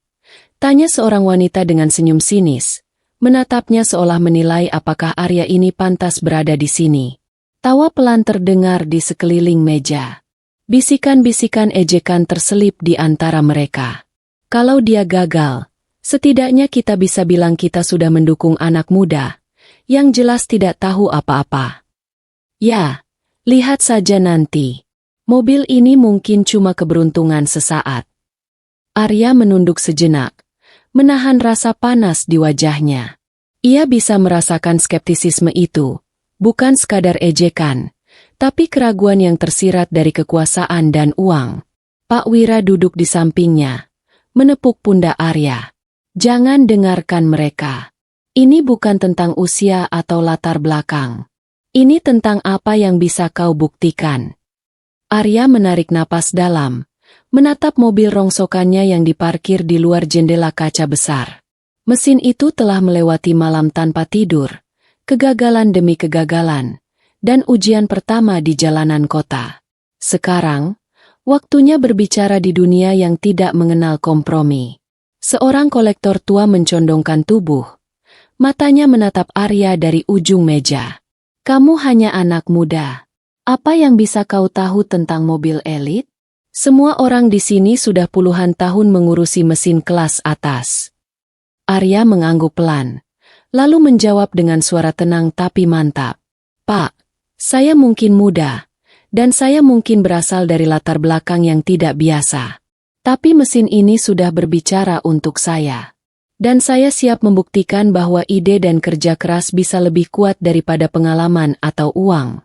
Tanya seorang wanita dengan senyum sinis. Menatapnya seolah menilai apakah Arya ini pantas berada di sini. Tawa pelan terdengar di sekeliling meja. Bisikan-bisikan ejekan terselip di antara mereka. Kalau dia gagal, setidaknya kita bisa bilang kita sudah mendukung anak muda yang jelas tidak tahu apa-apa. Ya, lihat saja nanti. Mobil ini mungkin cuma keberuntungan sesaat. Arya menunduk sejenak, menahan rasa panas di wajahnya. Ia bisa merasakan skeptisisme itu, bukan sekadar ejekan, tapi keraguan yang tersirat dari kekuasaan dan uang. Pak Wira duduk di sampingnya, menepuk pundak Arya. Jangan dengarkan mereka. Ini bukan tentang usia atau latar belakang. Ini tentang apa yang bisa kau buktikan. Arya menarik napas dalam, menatap mobil rongsokannya yang diparkir di luar jendela kaca besar. Mesin itu telah melewati malam tanpa tidur, kegagalan demi kegagalan, dan ujian pertama di jalanan kota. Sekarang, waktunya berbicara di dunia yang tidak mengenal kompromi. Seorang kolektor tua mencondongkan tubuh. Matanya menatap Arya dari ujung meja. Kamu hanya anak muda. Apa yang bisa kau tahu tentang mobil elit? Semua orang di sini sudah puluhan tahun mengurusi mesin kelas atas. Arya mengangguk pelan, lalu menjawab dengan suara tenang tapi mantap. Pak, saya mungkin muda, dan saya mungkin berasal dari latar belakang yang tidak biasa. Tapi mesin ini sudah berbicara untuk saya. Dan saya siap membuktikan bahwa ide dan kerja keras bisa lebih kuat daripada pengalaman atau uang.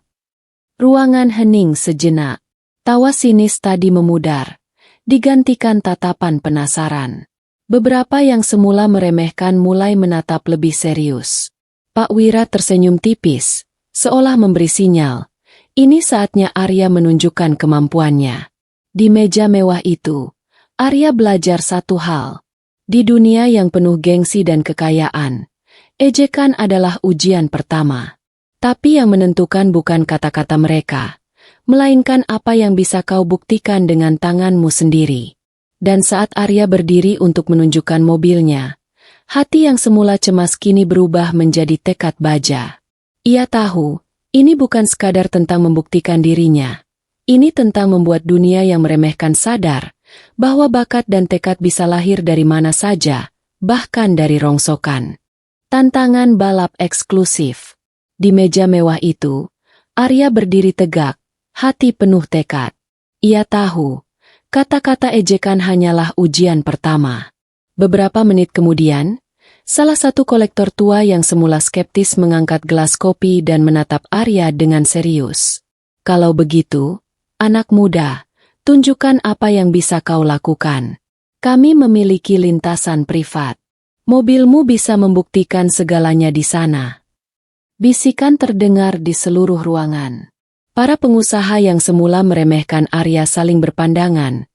Ruangan hening sejenak. Tawa sinis tadi memudar, digantikan tatapan penasaran. Beberapa yang semula meremehkan mulai menatap lebih serius. Pak Wira tersenyum tipis, seolah memberi sinyal. Ini saatnya Arya menunjukkan kemampuannya. Di meja mewah itu, Arya belajar satu hal. Di dunia yang penuh gengsi dan kekayaan, ejekan adalah ujian pertama. Tapi yang menentukan bukan kata-kata mereka, melainkan apa yang bisa kau buktikan dengan tanganmu sendiri. Dan saat Arya berdiri untuk menunjukkan mobilnya, hati yang semula cemas kini berubah menjadi tekad baja. Ia tahu, ini bukan sekadar tentang membuktikan dirinya. Ini tentang membuat dunia yang meremehkan sadar bahwa bakat dan tekad bisa lahir dari mana saja, bahkan dari rongsokan. Tantangan balap eksklusif. Di meja mewah itu, Arya berdiri tegak, hati penuh tekad. Ia tahu, kata-kata ejekan hanyalah ujian pertama. Beberapa menit kemudian, salah satu kolektor tua yang semula skeptis mengangkat gelas kopi dan menatap Arya dengan serius. Kalau begitu, anak muda, tunjukkan apa yang bisa kau lakukan. Kami memiliki lintasan privat. Mobilmu bisa membuktikan segalanya di sana. Bisikan terdengar di seluruh ruangan. Para pengusaha yang semula meremehkan Arya saling berpandangan.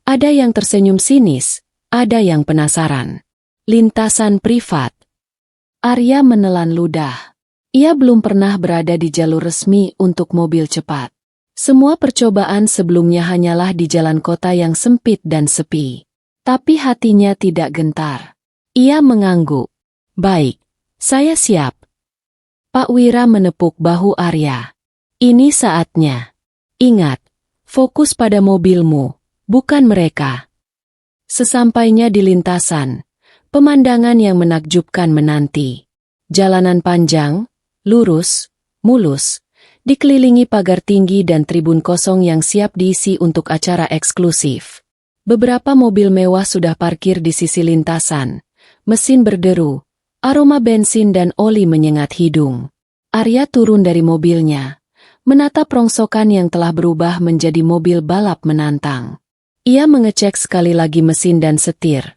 Ada yang tersenyum sinis, ada yang penasaran. Lintasan privat. Arya menelan ludah. Ia belum pernah berada di jalur resmi untuk mobil cepat. Semua percobaan sebelumnya hanyalah di jalan kota yang sempit dan sepi. Tapi hatinya tidak gentar. Ia mengangguk. Baik, saya siap. Pak Wira menepuk bahu Arya. Ini saatnya. Ingat, fokus pada mobilmu, bukan mereka. Sesampainya di lintasan, pemandangan yang menakjubkan menanti. Jalanan panjang, lurus, mulus, dikelilingi pagar tinggi dan tribun kosong yang siap diisi untuk acara eksklusif. Beberapa mobil mewah sudah parkir di sisi lintasan. Mesin berderu, aroma bensin dan oli menyengat hidung. Arya turun dari mobilnya, menatap rongsokan yang telah berubah menjadi mobil balap menantang. Ia mengecek sekali lagi mesin dan setir,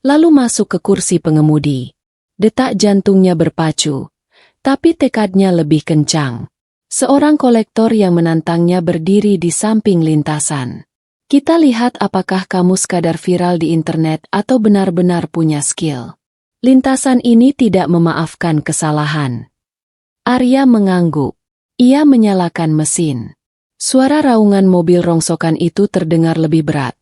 lalu masuk ke kursi pengemudi. Detak jantungnya berpacu, tapi tekadnya lebih kencang. Seorang kolektor yang menantangnya berdiri di samping lintasan. Kita lihat apakah kamu sekadar viral di internet atau benar-benar punya skill. Lintasan ini tidak memaafkan kesalahan. Arya mengangguk. Ia menyalakan mesin. Suara raungan mobil rongsokan itu terdengar lebih berat.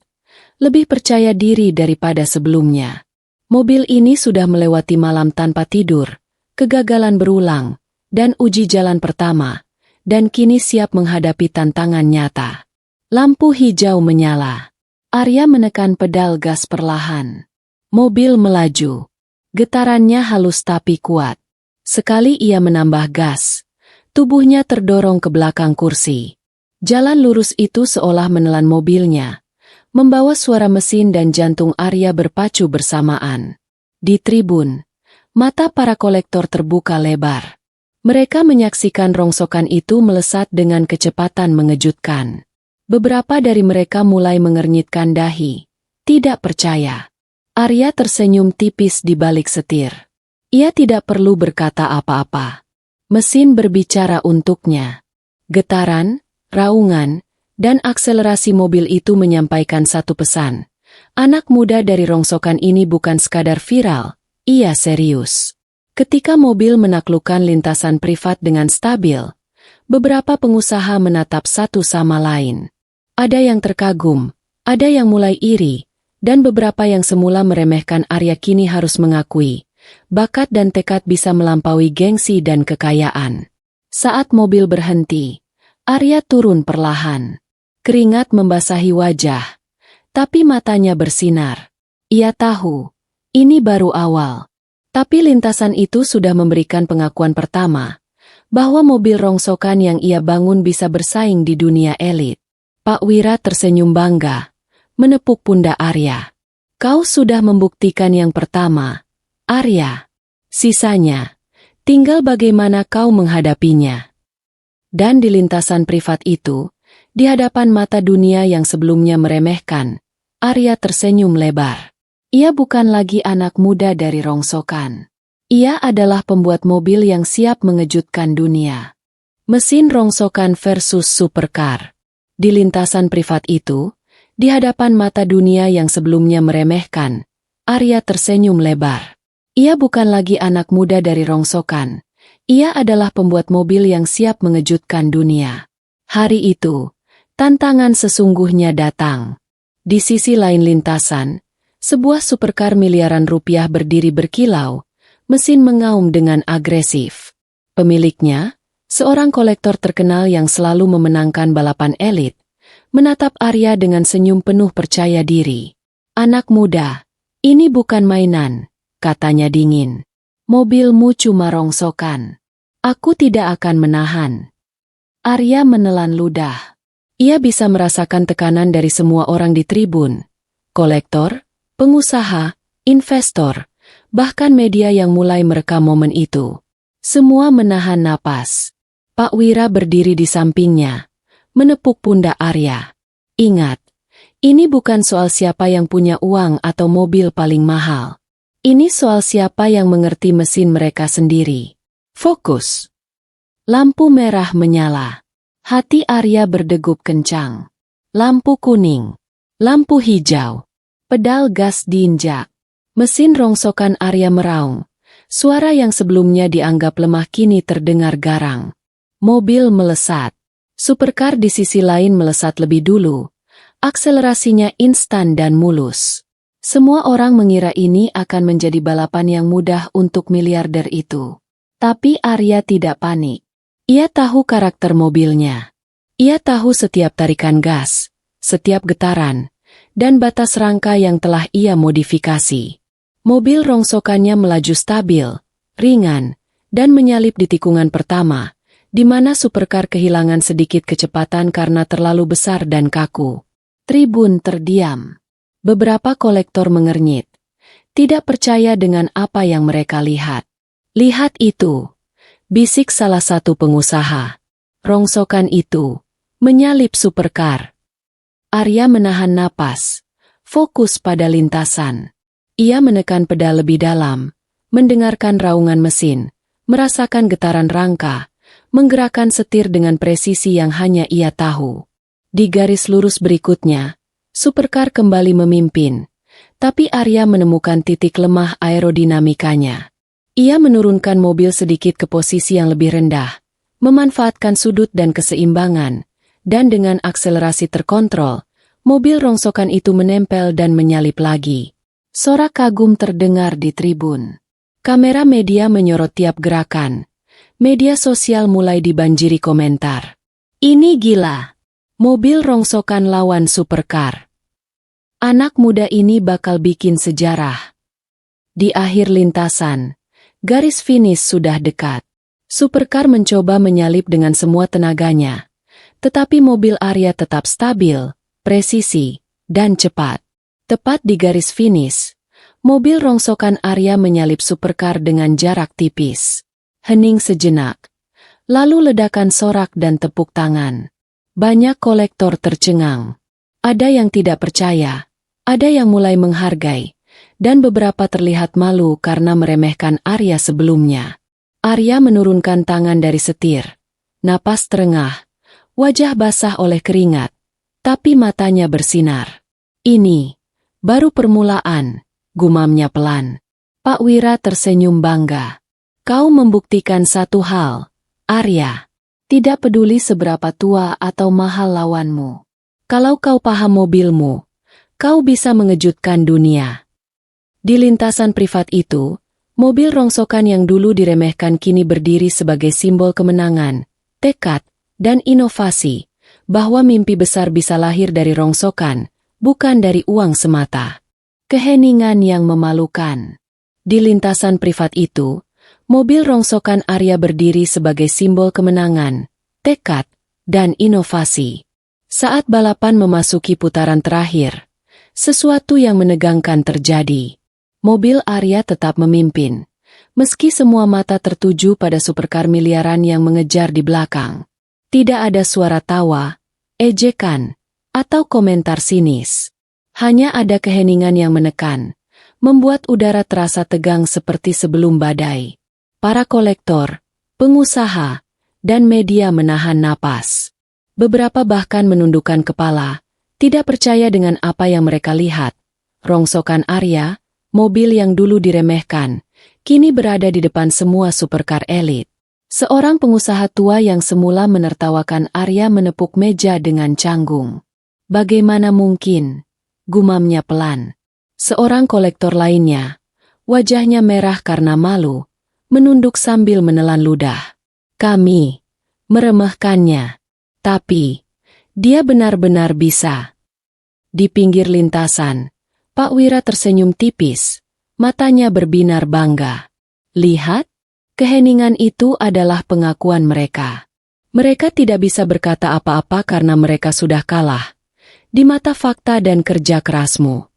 Lebih percaya diri daripada sebelumnya. Mobil ini sudah melewati malam tanpa tidur, kegagalan berulang, dan uji jalan pertama. Dan kini siap menghadapi tantangan nyata. Lampu hijau menyala. Arya menekan pedal gas perlahan. Mobil melaju. Getarannya halus tapi kuat. Sekali ia menambah gas, tubuhnya terdorong ke belakang kursi. Jalan lurus itu seolah menelan mobilnya, membawa suara mesin dan jantung Arya berpacu bersamaan. Di tribun, mata para kolektor terbuka lebar. Mereka menyaksikan rongsokan itu melesat dengan kecepatan mengejutkan. Beberapa dari mereka mulai mengernyitkan dahi. Tidak percaya. Arya tersenyum tipis di balik setir. Ia tidak perlu berkata apa-apa. Mesin berbicara untuknya. Getaran, raungan, dan akselerasi mobil itu menyampaikan satu pesan. Anak muda dari rongsokan ini bukan sekadar viral, ia serius. Ketika mobil menaklukkan lintasan privat dengan stabil, beberapa pengusaha menatap satu sama lain. Ada yang terkagum, ada yang mulai iri, dan beberapa yang semula meremehkan Arya kini harus mengakui, bakat dan tekad bisa melampaui gengsi dan kekayaan. Saat mobil berhenti, Arya turun perlahan. Keringat membasahi wajah, tapi matanya bersinar. Ia tahu, ini baru awal. Tapi lintasan itu sudah memberikan pengakuan pertama, bahwa mobil rongsokan yang ia bangun bisa bersaing di dunia elit. Pak Wira tersenyum bangga, menepuk pundak Arya. Kau sudah membuktikan yang pertama, Arya. Sisanya, tinggal bagaimana kau menghadapinya. Dan di lintasan privat itu, di hadapan mata dunia yang sebelumnya meremehkan, Arya tersenyum lebar. Ia bukan lagi anak muda dari rongsokan. Ia adalah pembuat mobil yang siap mengejutkan dunia. Mesin rongsokan versus supercar. Di lintasan privat itu, Di hadapan mata dunia yang sebelumnya meremehkan, Arya tersenyum lebar. Ia bukan lagi anak muda dari rongsokan. Ia adalah pembuat mobil yang siap mengejutkan dunia. Hari itu, tantangan sesungguhnya datang. Di sisi lain lintasan, sebuah supercar miliaran rupiah berdiri berkilau, mesin mengaum dengan agresif. Pemiliknya, seorang kolektor terkenal yang selalu memenangkan balapan elit, menatap Arya dengan senyum penuh percaya diri. "Anak muda, ini bukan mainan," katanya dingin. "Mobilmu cuma rongsokan. Aku tidak akan menahan." Arya menelan ludah. Ia bisa merasakan tekanan dari semua orang di tribun. Kolektor, pengusaha, investor, bahkan media yang mulai merekam momen itu. Semua menahan napas. Pak Wira berdiri di sampingnya, menepuk pundak Arya. "Ingat, ini bukan soal siapa yang punya uang atau mobil paling mahal. Ini soal siapa yang mengerti mesin mereka sendiri. Fokus." Lampu merah menyala. Hati Arya berdegup kencang. Lampu kuning. Lampu hijau. Pedal gas diinjak. Mesin rongsokan Arya meraung. Suara yang sebelumnya dianggap lemah kini terdengar garang. Mobil melesat. Supercar di sisi lain melesat lebih dulu. Akselerasinya instan dan mulus. Semua orang mengira ini akan menjadi balapan yang mudah untuk miliarder itu. Tapi Arya tidak panik. Ia tahu karakter mobilnya. Ia tahu setiap tarikan gas, setiap getaran, dan batas rangka yang telah ia modifikasi. Mobil rongsokannya melaju stabil, ringan, dan menyalip di tikungan pertama, di mana supercar kehilangan sedikit kecepatan karena terlalu besar dan kaku. Tribun terdiam. Beberapa kolektor mengernyit. Tidak percaya dengan apa yang mereka lihat. "Lihat itu," bisik salah satu pengusaha. "Rongsokan itu menyalip supercar." Arya menahan napas, fokus pada lintasan. Ia menekan pedal lebih dalam, mendengarkan raungan mesin, merasakan getaran rangka, menggerakkan setir dengan presisi yang hanya ia tahu. Di garis lurus berikutnya, supercar kembali memimpin, tapi Arya menemukan titik lemah aerodinamikanya. Ia menurunkan mobil sedikit ke posisi yang lebih rendah, memanfaatkan sudut dan keseimbangan, dan dengan akselerasi terkontrol, mobil rongsokan itu menempel dan menyalip lagi. Sorak kagum terdengar di tribun. Kamera media menyorot tiap gerakan. Media sosial mulai dibanjiri komentar. "Ini gila. Mobil rongsokan lawan supercar. Anak muda ini bakal bikin sejarah." Di akhir lintasan, garis finish sudah dekat. Supercar mencoba menyalip dengan semua tenaganya. Tetapi mobil Arya tetap stabil, presisi, dan cepat. Tepat di garis finish, mobil rongsokan Arya menyalip supercar dengan jarak tipis. Hening sejenak. Lalu ledakan sorak dan tepuk tangan. Banyak kolektor tercengang. Ada yang tidak percaya, ada yang mulai menghargai, dan beberapa terlihat malu karena meremehkan Arya sebelumnya. Arya menurunkan tangan dari setir. Napas terengah, wajah basah oleh keringat, tapi matanya bersinar. "Ini baru permulaan," gumamnya pelan. Pak Wira tersenyum bangga. "Kau membuktikan satu hal, Arya. Tidak peduli seberapa tua atau mahal lawanmu. Kalau kau paham mobilmu, kau bisa mengejutkan dunia." Di lintasan privat itu, mobil rongsokan yang dulu diremehkan kini berdiri sebagai simbol kemenangan, tekad, dan inovasi, bahwa mimpi besar bisa lahir dari rongsokan, bukan dari uang semata. Keheningan yang memalukan. Di lintasan privat itu, mobil rongsokan Arya berdiri sebagai simbol kemenangan, tekad, dan inovasi. Saat balapan memasuki putaran terakhir, sesuatu yang menegangkan terjadi. Mobil Arya tetap memimpin, meski semua mata tertuju pada supercar miliaran yang mengejar di belakang. Tidak ada suara tawa, ejekan, atau komentar sinis. Hanya ada keheningan yang menekan, membuat udara terasa tegang seperti sebelum badai. Para kolektor, pengusaha, dan media menahan napas. Beberapa bahkan menundukkan kepala, Tidak percaya dengan apa yang mereka lihat. Rongsokan Arya, mobil yang dulu diremehkan, kini berada di depan semua supercar elit. Seorang pengusaha tua yang semula menertawakan Arya menepuk meja dengan canggung. Bagaimana mungkin? Gumamnya pelan. Seorang kolektor lainnya, wajahnya merah karena malu, menunduk sambil menelan ludah. Kami meremehkannya. Tapi dia benar-benar bisa. Di pinggir lintasan, Pak Wira tersenyum tipis, matanya berbinar bangga. Lihat, keheningan itu adalah pengakuan mereka. Mereka tidak bisa berkata apa-apa karena mereka sudah kalah. Di mata fakta dan kerja kerasmu.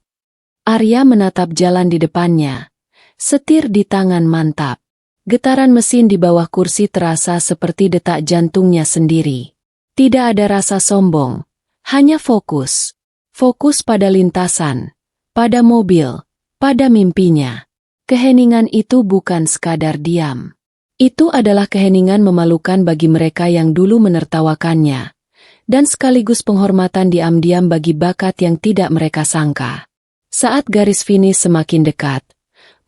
Arya menatap jalan di depannya. Setir di tangan mantap. Getaran mesin di bawah kursi terasa seperti detak jantungnya sendiri. Tidak ada rasa sombong, hanya fokus. Fokus pada lintasan, pada mobil, pada mimpinya. Keheningan itu bukan sekadar diam. Itu adalah keheningan memalukan bagi mereka yang dulu menertawakannya, dan sekaligus penghormatan diam-diam bagi bakat yang tidak mereka sangka. Saat garis finish semakin dekat,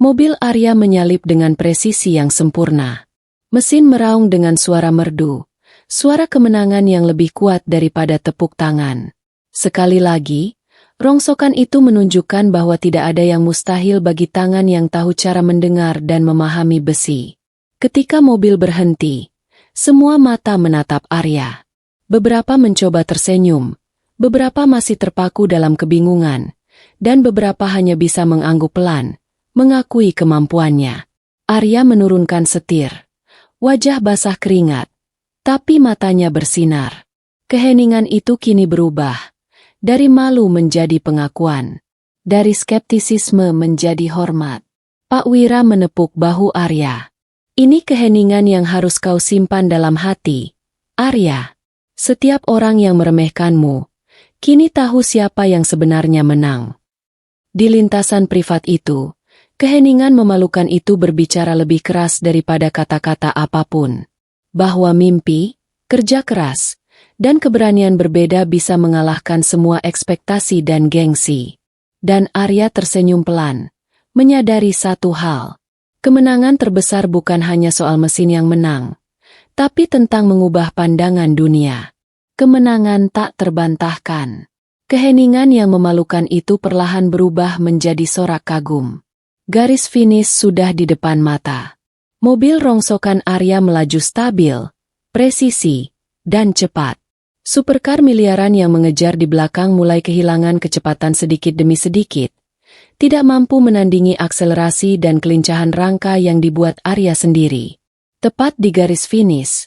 mobil Arya menyalip dengan presisi yang sempurna. Mesin meraung dengan suara merdu. Suara kemenangan yang lebih kuat daripada tepuk tangan. Sekali lagi, rongsokan itu menunjukkan bahwa tidak ada yang mustahil bagi tangan yang tahu cara mendengar dan memahami besi. Ketika mobil berhenti, semua mata menatap Arya. Beberapa mencoba tersenyum, beberapa masih terpaku dalam kebingungan, dan beberapa hanya bisa mengangguk pelan, mengakui kemampuannya. Arya menurunkan setir. Wajah basah keringat. Tapi matanya bersinar. Keheningan itu kini berubah. Dari malu menjadi pengakuan. Dari skeptisisme menjadi hormat. Pak Wira menepuk bahu Arya. Ini keheningan yang harus kau simpan dalam hati. Arya, setiap orang yang meremehkanmu, kini tahu siapa yang sebenarnya menang. Di lintasan privat itu, keheningan memalukan itu berbicara lebih keras daripada kata-kata apapun. Bahwa mimpi, kerja keras, dan keberanian berbeda bisa mengalahkan semua ekspektasi dan gengsi. Dan Arya tersenyum pelan, menyadari satu hal. Kemenangan terbesar bukan hanya soal mesin yang menang, tapi tentang mengubah pandangan dunia. Kemenangan tak terbantahkan. Keheningan yang memalukan itu perlahan berubah menjadi sorak kagum. Garis finish sudah di depan mata. Mobil rongsokan Arya melaju stabil, presisi, dan cepat. Supercar miliaran yang mengejar di belakang mulai kehilangan kecepatan sedikit demi sedikit. Tidak mampu menandingi akselerasi dan kelincahan rangka yang dibuat Arya sendiri. Tepat di garis finish,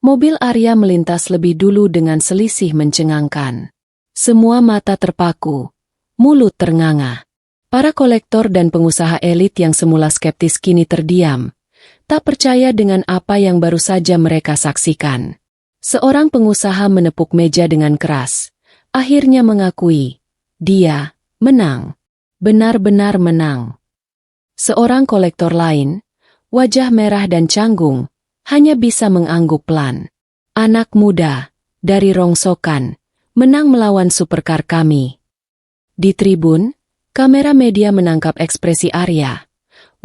mobil Arya melintas lebih dulu dengan selisih mencengangkan. Semua mata terpaku, mulut ternganga. Para kolektor dan pengusaha elit yang semula skeptis kini terdiam. Tak percaya dengan apa yang baru saja mereka saksikan. Seorang pengusaha menepuk meja dengan keras. Akhirnya mengakui, dia menang. Benar-benar menang. Seorang kolektor lain, wajah merah dan canggung, hanya bisa mengangguk pelan. Anak muda, dari rongsokan, menang melawan supercar kami. Di tribun, kamera media menangkap ekspresi Arya.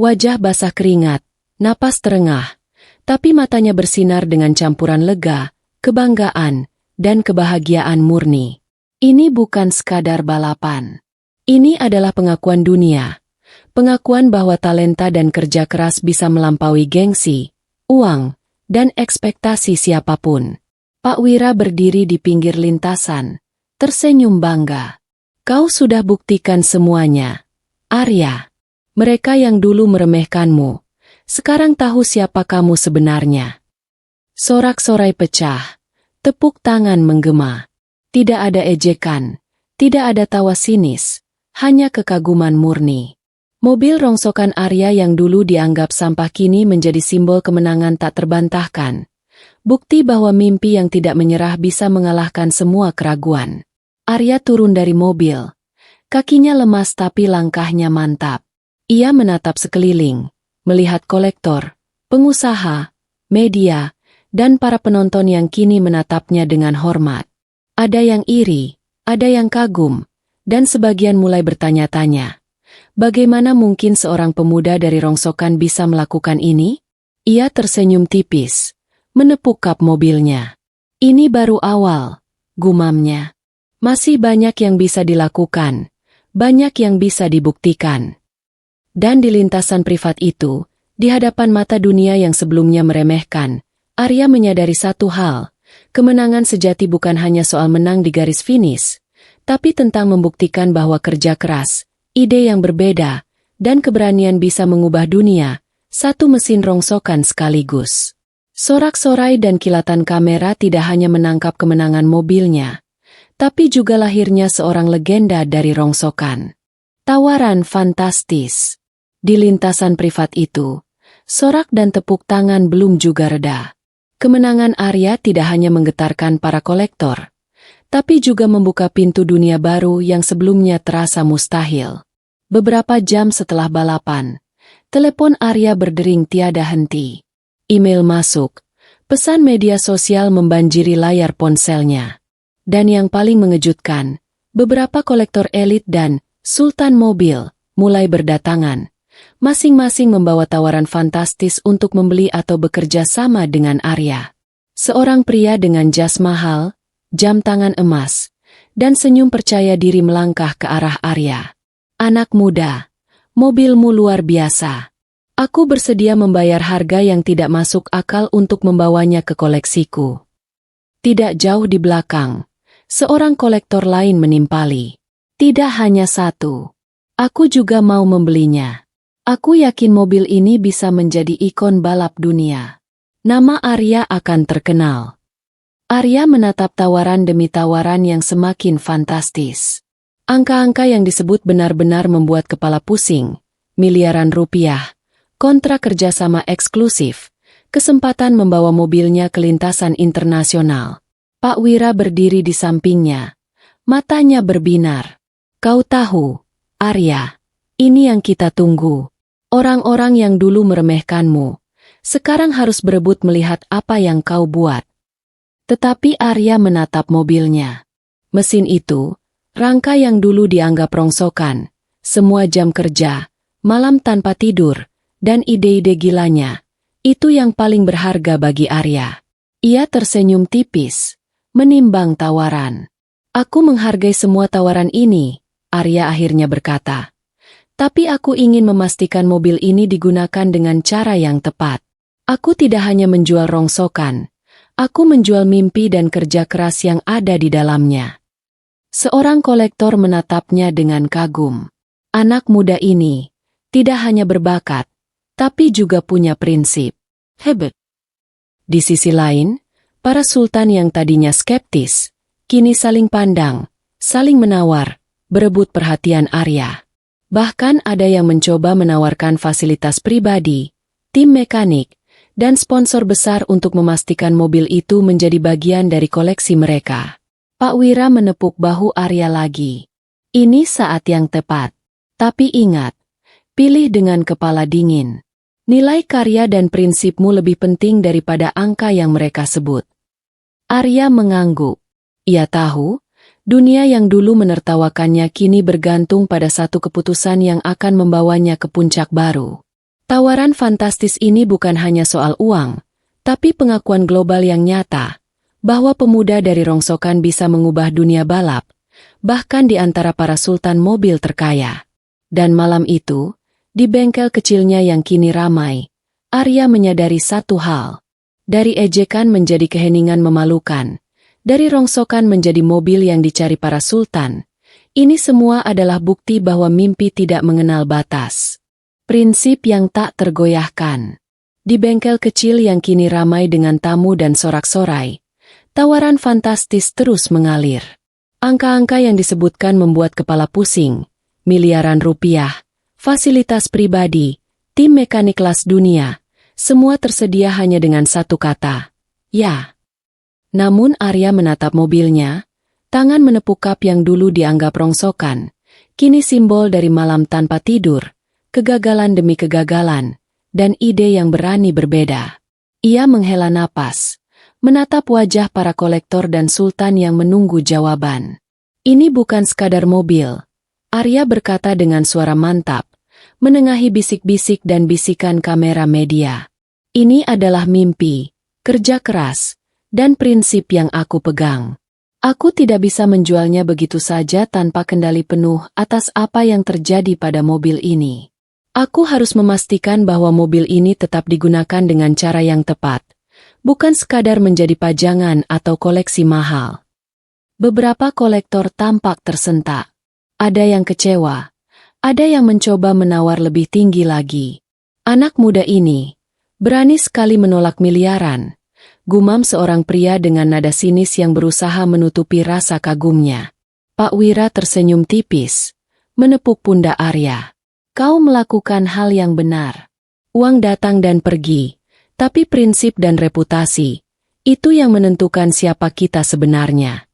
Wajah basah keringat. Napas terengah, tapi matanya bersinar dengan campuran lega, kebanggaan, dan kebahagiaan murni. Ini bukan sekadar balapan. Ini adalah pengakuan dunia. Pengakuan bahwa talenta dan kerja keras bisa melampaui gengsi, uang, dan ekspektasi siapapun. Pak Wira berdiri di pinggir lintasan, tersenyum bangga. Kau sudah buktikan semuanya. Arya, mereka yang dulu meremehkanmu, sekarang tahu siapa kamu sebenarnya. Sorak-sorai pecah, tepuk tangan menggema. Tidak ada ejekan, tidak ada tawa sinis, hanya kekaguman murni. Mobil rongsokan Arya yang dulu dianggap sampah kini menjadi simbol kemenangan tak terbantahkan. Bukti bahwa mimpi yang tidak menyerah bisa mengalahkan semua keraguan. Arya turun dari mobil. Kakinya lemas tapi langkahnya mantap. Ia menatap sekeliling. Melihat kolektor, pengusaha, media, dan para penonton yang kini menatapnya dengan hormat. Ada yang iri, Ada yang kagum, dan sebagian mulai bertanya-tanya. Bagaimana mungkin seorang pemuda dari rongsokan bisa melakukan ini? Ia tersenyum tipis, menepuk kap mobilnya. Ini baru awal, gumamnya. Masih banyak yang bisa dilakukan, banyak yang bisa dibuktikan. Dan di lintasan privat itu, di hadapan mata dunia yang sebelumnya meremehkan, Arya menyadari satu hal, kemenangan sejati bukan hanya soal menang di garis finish, tapi tentang membuktikan bahwa kerja keras, ide yang berbeda, dan keberanian bisa mengubah dunia, satu mesin rongsokan sekaligus. Sorak-sorai dan kilatan kamera tidak hanya menangkap kemenangan mobilnya, tapi juga lahirnya seorang legenda dari rongsokan. Tawaran fantastis. Di lintasan privat itu, sorak dan tepuk tangan belum juga reda. Kemenangan Arya tidak hanya menggetarkan para kolektor, tapi juga membuka pintu dunia baru yang sebelumnya terasa mustahil. Beberapa jam setelah balapan, telepon Arya berdering tiada henti. Email masuk, pesan media sosial membanjiri layar ponselnya. Dan yang paling mengejutkan, beberapa kolektor elit dan sultan mobil mulai berdatangan, masing-masing membawa tawaran fantastis untuk membeli atau bekerja sama dengan Arya. Seorang pria dengan jas mahal, jam tangan emas, dan senyum percaya diri melangkah ke arah Arya. Anak muda, mobilmu luar biasa. Aku bersedia membayar harga yang tidak masuk akal untuk membawanya ke koleksiku. Tidak jauh di belakang, seorang kolektor lain menimpali. Tidak hanya satu. Aku juga mau membelinya. Aku yakin mobil ini bisa menjadi ikon balap dunia. Nama Arya akan terkenal. Arya menatap tawaran demi tawaran yang semakin fantastis. Angka-angka yang disebut benar-benar membuat kepala pusing. Miliaran rupiah, kontrak kerjasama eksklusif, kesempatan membawa mobilnya ke lintasan internasional. Pak Wira berdiri di sampingnya. Matanya berbinar. Kau tahu, Arya, ini yang kita tunggu. Orang-orang yang dulu meremehkanmu, sekarang harus berebut melihat apa yang kau buat. Tetapi Arya menatap mobilnya. Mesin itu, rangka yang dulu dianggap rongsokan, semua jam kerja, malam tanpa tidur, dan ide-ide gilanya, itu yang paling berharga bagi Arya. Ia tersenyum tipis, menimbang tawaran. Aku menghargai semua tawaran ini, Arya akhirnya berkata. Tapi aku ingin memastikan mobil ini digunakan dengan cara yang tepat. Aku tidak hanya menjual rongsokan, aku menjual mimpi dan kerja keras yang ada di dalamnya. Seorang kolektor menatapnya dengan kagum. Anak muda ini tidak hanya berbakat, tapi juga punya prinsip. Hebat. Di sisi lain, para sultan yang tadinya skeptis, kini saling pandang, saling menawar, berebut perhatian Arya. Bahkan ada yang mencoba menawarkan fasilitas pribadi, tim mekanik, dan sponsor besar untuk memastikan mobil itu menjadi bagian dari koleksi mereka. Pak Wira menepuk bahu Arya lagi. Ini saat yang tepat. Tapi ingat, pilih dengan kepala dingin. Nilai karya dan prinsipmu lebih penting daripada angka yang mereka sebut. Arya mengangguk. Ia tahu, dunia yang dulu menertawakannya kini bergantung pada satu keputusan yang akan membawanya ke puncak baru. Tawaran fantastis ini bukan hanya soal uang, tapi pengakuan global yang nyata, bahwa pemuda dari rongsokan bisa mengubah dunia balap, bahkan di antara para sultan mobil terkaya. Dan malam itu, di bengkel kecilnya yang kini ramai, Arya menyadari satu hal. Dari ejekan menjadi keheningan memalukan, dari rongsokan menjadi mobil yang dicari para sultan, ini semua adalah bukti bahwa mimpi tidak mengenal batas. Prinsip yang tak tergoyahkan. Di bengkel kecil yang kini ramai dengan tamu dan sorak-sorai, tawaran fantastis terus mengalir. Angka-angka yang disebutkan membuat kepala pusing, miliaran rupiah, fasilitas pribadi, tim mekanik kelas dunia, semua tersedia hanya dengan satu kata, ya. Namun Arya menatap mobilnya, tangan menepuk kap yang dulu dianggap rongsokan, kini simbol dari malam tanpa tidur, kegagalan demi kegagalan, dan ide yang berani berbeda. Ia menghela napas, menatap wajah para kolektor dan sultan yang menunggu jawaban. Ini bukan sekadar mobil, Arya berkata dengan suara mantap, menengahi bisik-bisik dan bisikan kamera media. Ini adalah mimpi, kerja keras, dan prinsip yang aku pegang. Aku tidak bisa menjualnya begitu saja tanpa kendali penuh atas apa yang terjadi pada mobil ini. Aku harus memastikan bahwa mobil ini tetap digunakan dengan cara yang tepat, bukan sekadar menjadi pajangan atau koleksi mahal. Beberapa kolektor tampak tersentak. Ada yang kecewa, ada yang mencoba menawar lebih tinggi lagi. Anak muda ini berani sekali menolak miliaran, gumam seorang pria dengan nada sinis yang berusaha menutupi rasa kagumnya. Pak Wira tersenyum tipis, menepuk pundak Arya. Kau melakukan hal yang benar. Uang datang dan pergi, tapi prinsip dan reputasi, itu yang menentukan siapa kita sebenarnya.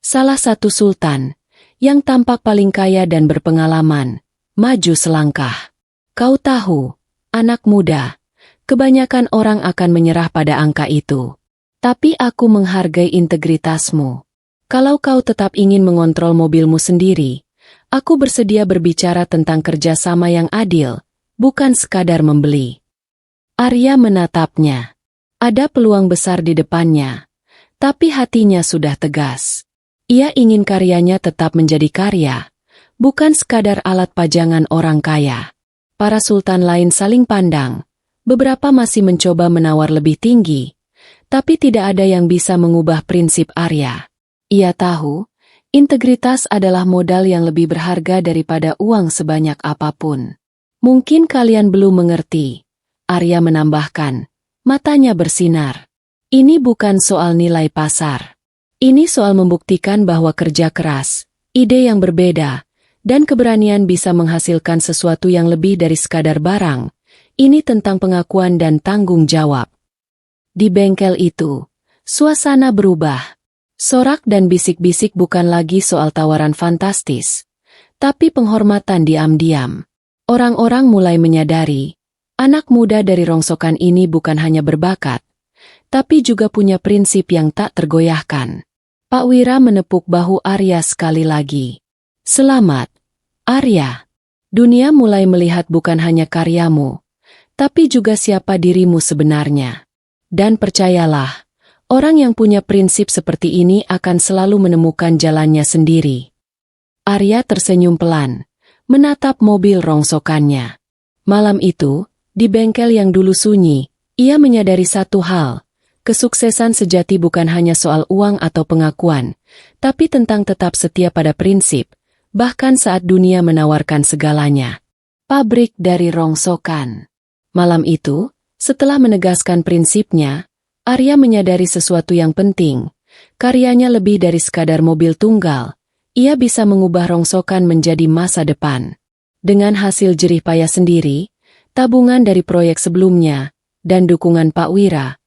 Salah satu sultan, yang tampak paling kaya dan berpengalaman, maju selangkah. Kau tahu, anak muda, kebanyakan orang akan menyerah pada angka itu. Tapi aku menghargai integritasmu. Kalau kau tetap ingin mengontrol mobilmu sendiri, aku bersedia berbicara tentang kerjasama yang adil, bukan sekadar membeli. Arya menatapnya. Ada peluang besar di depannya, tapi hatinya sudah tegas. Ia ingin karyanya tetap menjadi karya, bukan sekadar alat pajangan orang kaya. Para sultan lain saling pandang, beberapa masih mencoba menawar lebih tinggi, tapi tidak ada yang bisa mengubah prinsip Arya. Ia tahu, integritas adalah modal yang lebih berharga daripada uang sebanyak apapun. Mungkin kalian belum mengerti, Arya menambahkan, matanya bersinar. Ini bukan soal nilai pasar. Ini soal membuktikan bahwa kerja keras, ide yang berbeda, dan keberanian bisa menghasilkan sesuatu yang lebih dari sekadar barang. Ini tentang pengakuan dan tanggung jawab. Di bengkel itu, suasana berubah. Sorak dan bisik-bisik bukan lagi soal tawaran fantastis, tapi penghormatan diam-diam. Orang-orang mulai menyadari, anak muda dari rongsokan ini bukan hanya berbakat, tapi juga punya prinsip yang tak tergoyahkan. Pak Wira menepuk bahu Arya sekali lagi. Selamat, Arya. Dunia mulai melihat bukan hanya karyamu, tapi juga siapa dirimu sebenarnya. Dan percayalah, orang yang punya prinsip seperti ini akan selalu menemukan jalannya sendiri. Arya tersenyum pelan, menatap mobil rongsokannya. Malam itu, di bengkel yang dulu sunyi, ia menyadari satu hal. Kesuksesan sejati bukan hanya soal uang atau pengakuan, tapi tentang tetap setia pada prinsip, bahkan saat dunia menawarkan segalanya. Pabrik dari rongsokan. Malam itu, setelah menegaskan prinsipnya, Arya menyadari sesuatu yang penting. Karyanya lebih dari sekadar mobil tunggal. Ia bisa mengubah rongsokan menjadi masa depan. Dengan hasil jerih payah sendiri, tabungan dari proyek sebelumnya, dan dukungan Pak Wira,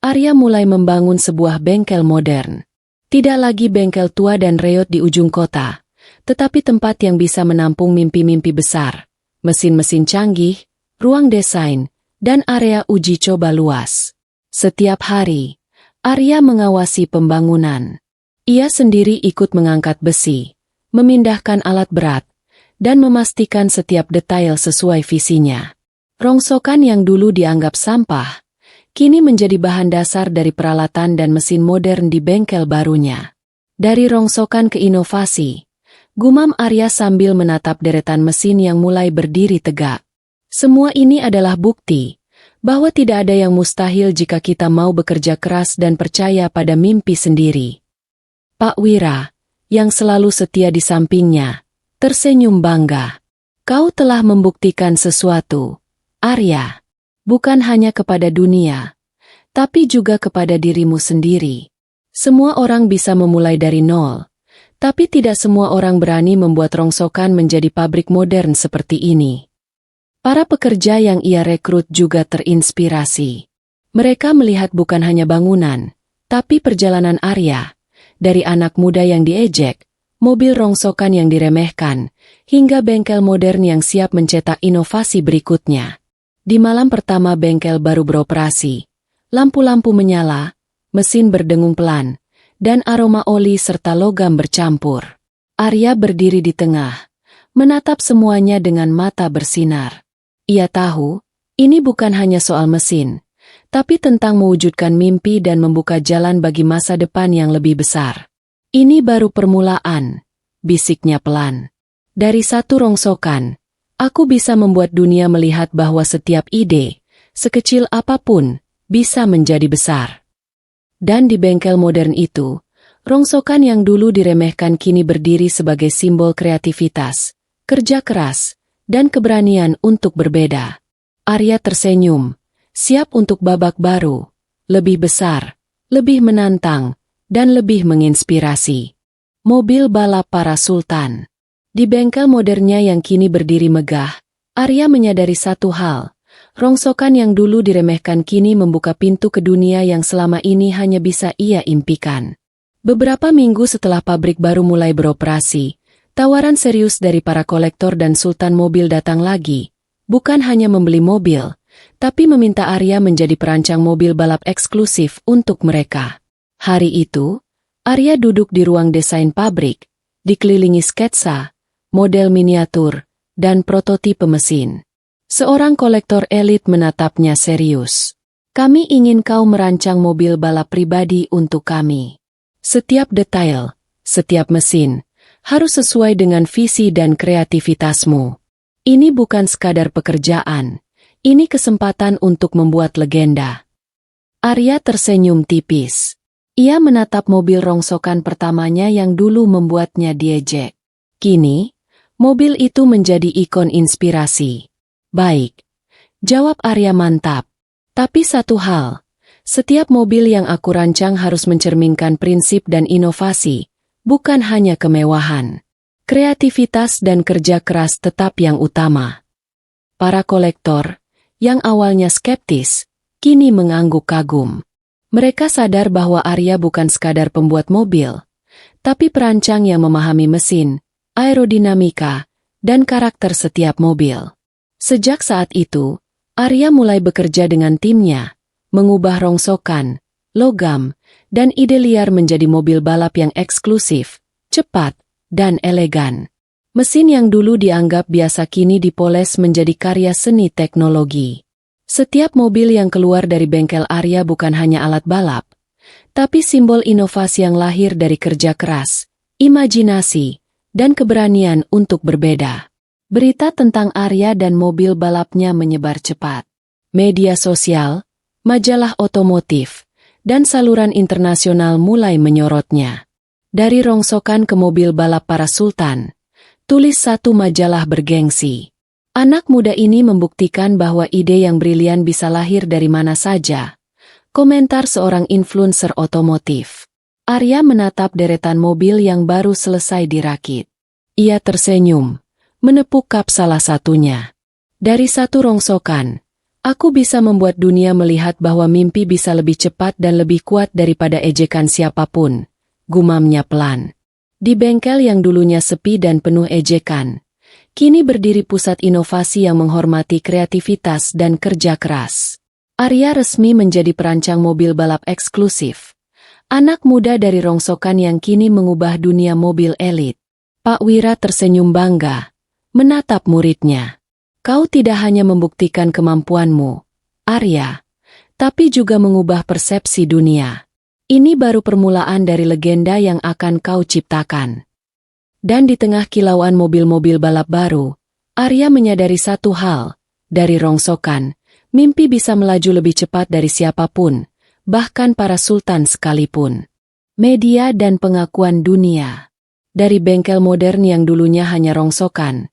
Arya mulai membangun sebuah bengkel modern. Tidak lagi bengkel tua dan reot di ujung kota, tetapi tempat yang bisa menampung mimpi-mimpi besar, mesin-mesin canggih, ruang desain, dan area uji coba luas. Setiap hari, Arya mengawasi pembangunan. Ia sendiri ikut mengangkat besi, memindahkan alat berat, dan memastikan setiap detail sesuai visinya. Rongsokan yang dulu dianggap sampah, kini menjadi bahan dasar dari peralatan dan mesin modern di bengkel barunya. Dari rongsokan ke inovasi, gumam Arya sambil menatap deretan mesin yang mulai berdiri tegak. Semua ini adalah bukti bahwa tidak ada yang mustahil jika kita mau bekerja keras dan percaya pada mimpi sendiri. Pak Wira, yang selalu setia di sampingnya, tersenyum bangga. Kau telah membuktikan sesuatu, Arya. Bukan hanya kepada dunia, tapi juga kepada dirimu sendiri. Semua orang bisa memulai dari nol, tapi tidak semua orang berani membuat rongsokan menjadi pabrik modern seperti ini. Para pekerja yang ia rekrut juga terinspirasi. Mereka melihat bukan hanya bangunan, tapi perjalanan Arya, dari anak muda yang diejek, mobil rongsokan yang diremehkan, hingga bengkel modern yang siap mencetak inovasi berikutnya. Di malam pertama bengkel baru beroperasi, lampu-lampu menyala, mesin berdengung pelan, dan aroma oli serta logam bercampur. Arya berdiri di tengah, menatap semuanya dengan mata bersinar. Ia tahu, ini bukan hanya soal mesin, tapi tentang mewujudkan mimpi dan membuka jalan bagi masa depan yang lebih besar. Ini baru permulaan, bisiknya pelan. Dari satu rongsokan, aku bisa membuat dunia melihat bahwa setiap ide, sekecil apapun, bisa menjadi besar. Dan di bengkel modern itu, rongsokan yang dulu diremehkan kini berdiri sebagai simbol kreativitas, kerja keras, dan keberanian untuk berbeda. Arya tersenyum, siap untuk babak baru, lebih besar, lebih menantang, dan lebih menginspirasi. Mobil balap para sultan. Di bengkel modernnya yang kini berdiri megah, Arya menyadari satu hal. Rongsokan yang dulu diremehkan kini membuka pintu ke dunia yang selama ini hanya bisa ia impikan. Beberapa minggu setelah pabrik baru mulai beroperasi, tawaran serius dari para kolektor dan sultan mobil datang lagi. Bukan hanya membeli mobil, tapi meminta Arya menjadi perancang mobil balap eksklusif untuk mereka. Hari itu, Arya duduk di ruang desain pabrik, dikelilingi sketsa, model miniatur, dan prototipe mesin. Seorang kolektor elit menatapnya serius. Kami ingin kau merancang mobil balap pribadi untuk kami. Setiap detail, setiap mesin, harus sesuai dengan visi dan kreativitasmu. Ini bukan sekadar pekerjaan, ini kesempatan untuk membuat legenda. Arya tersenyum tipis. Ia menatap mobil rongsokan pertamanya yang dulu membuatnya diejek. Kini, mobil itu menjadi ikon inspirasi. Baik, jawab Arya mantap. Tapi satu hal, setiap mobil yang aku rancang harus mencerminkan prinsip dan inovasi, bukan hanya kemewahan. Kreativitas dan kerja keras tetap yang utama. Para kolektor, yang awalnya skeptis, kini mengangguk kagum. Mereka sadar bahwa Arya bukan sekadar pembuat mobil, tapi perancang yang memahami mesin, aerodinamika, dan karakter setiap mobil. Sejak saat itu, Arya mulai bekerja dengan timnya, mengubah rongsokan, logam, dan ide liar menjadi mobil balap yang eksklusif, cepat, dan elegan. Mesin yang dulu dianggap biasa kini dipoles menjadi karya seni teknologi. Setiap mobil yang keluar dari bengkel Arya bukan hanya alat balap, tapi simbol inovasi yang lahir dari kerja keras, imajinasi, dan keberanian untuk berbeda. Berita tentang Arya dan mobil balapnya menyebar cepat. Media sosial, majalah otomotif, dan saluran internasional mulai menyorotnya. Dari rongsokan ke mobil balap para sultan, tulis satu majalah bergengsi. Anak muda ini membuktikan bahwa ide yang brilian bisa lahir dari mana saja. Komentar seorang influencer otomotif. Arya menatap deretan mobil yang baru selesai dirakit. Ia tersenyum, menepuk kap salah satunya. Dari satu rongsokan, aku bisa membuat dunia melihat bahwa mimpi bisa lebih cepat dan lebih kuat daripada ejekan siapapun, gumamnya pelan. Di bengkel yang dulunya sepi dan penuh ejekan, kini berdiri pusat inovasi yang menghormati kreativitas dan kerja keras. Arya resmi menjadi perancang mobil balap eksklusif. Anak muda dari rongsokan yang kini mengubah dunia mobil elit. Pak Wira tersenyum bangga, menatap muridnya. Kau tidak hanya membuktikan kemampuanmu, Arya, tapi juga mengubah persepsi dunia. Ini baru permulaan dari legenda yang akan kau ciptakan. Dan di tengah kilauan mobil-mobil balap baru, Arya menyadari satu hal, dari rongsokan, mimpi bisa melaju lebih cepat dari siapapun, bahkan para sultan sekalipun. Media dan pengakuan dunia. Dari bengkel modern yang dulunya hanya rongsokan,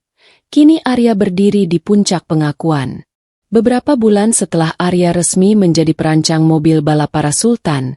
kini Arya berdiri di puncak pengakuan. Beberapa bulan setelah Arya resmi menjadi perancang mobil balap para sultan,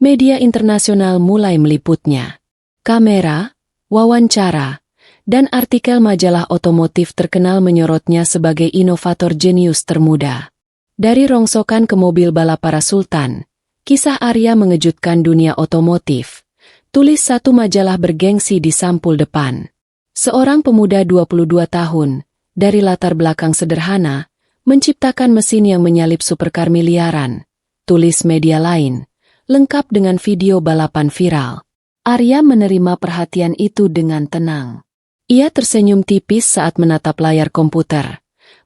media internasional mulai meliputnya. Kamera, wawancara, dan artikel majalah otomotif terkenal menyorotnya sebagai inovator jenius termuda. Dari rongsokan ke mobil balap para sultan, kisah Arya mengejutkan dunia otomotif. Tulis satu majalah bergengsi di sampul depan. Seorang pemuda 22 tahun, dari latar belakang sederhana, menciptakan mesin yang menyalip supercar miliaran. Tulis media lain, lengkap dengan video balapan viral. Arya menerima perhatian itu dengan tenang. Ia tersenyum tipis saat menatap layar komputer,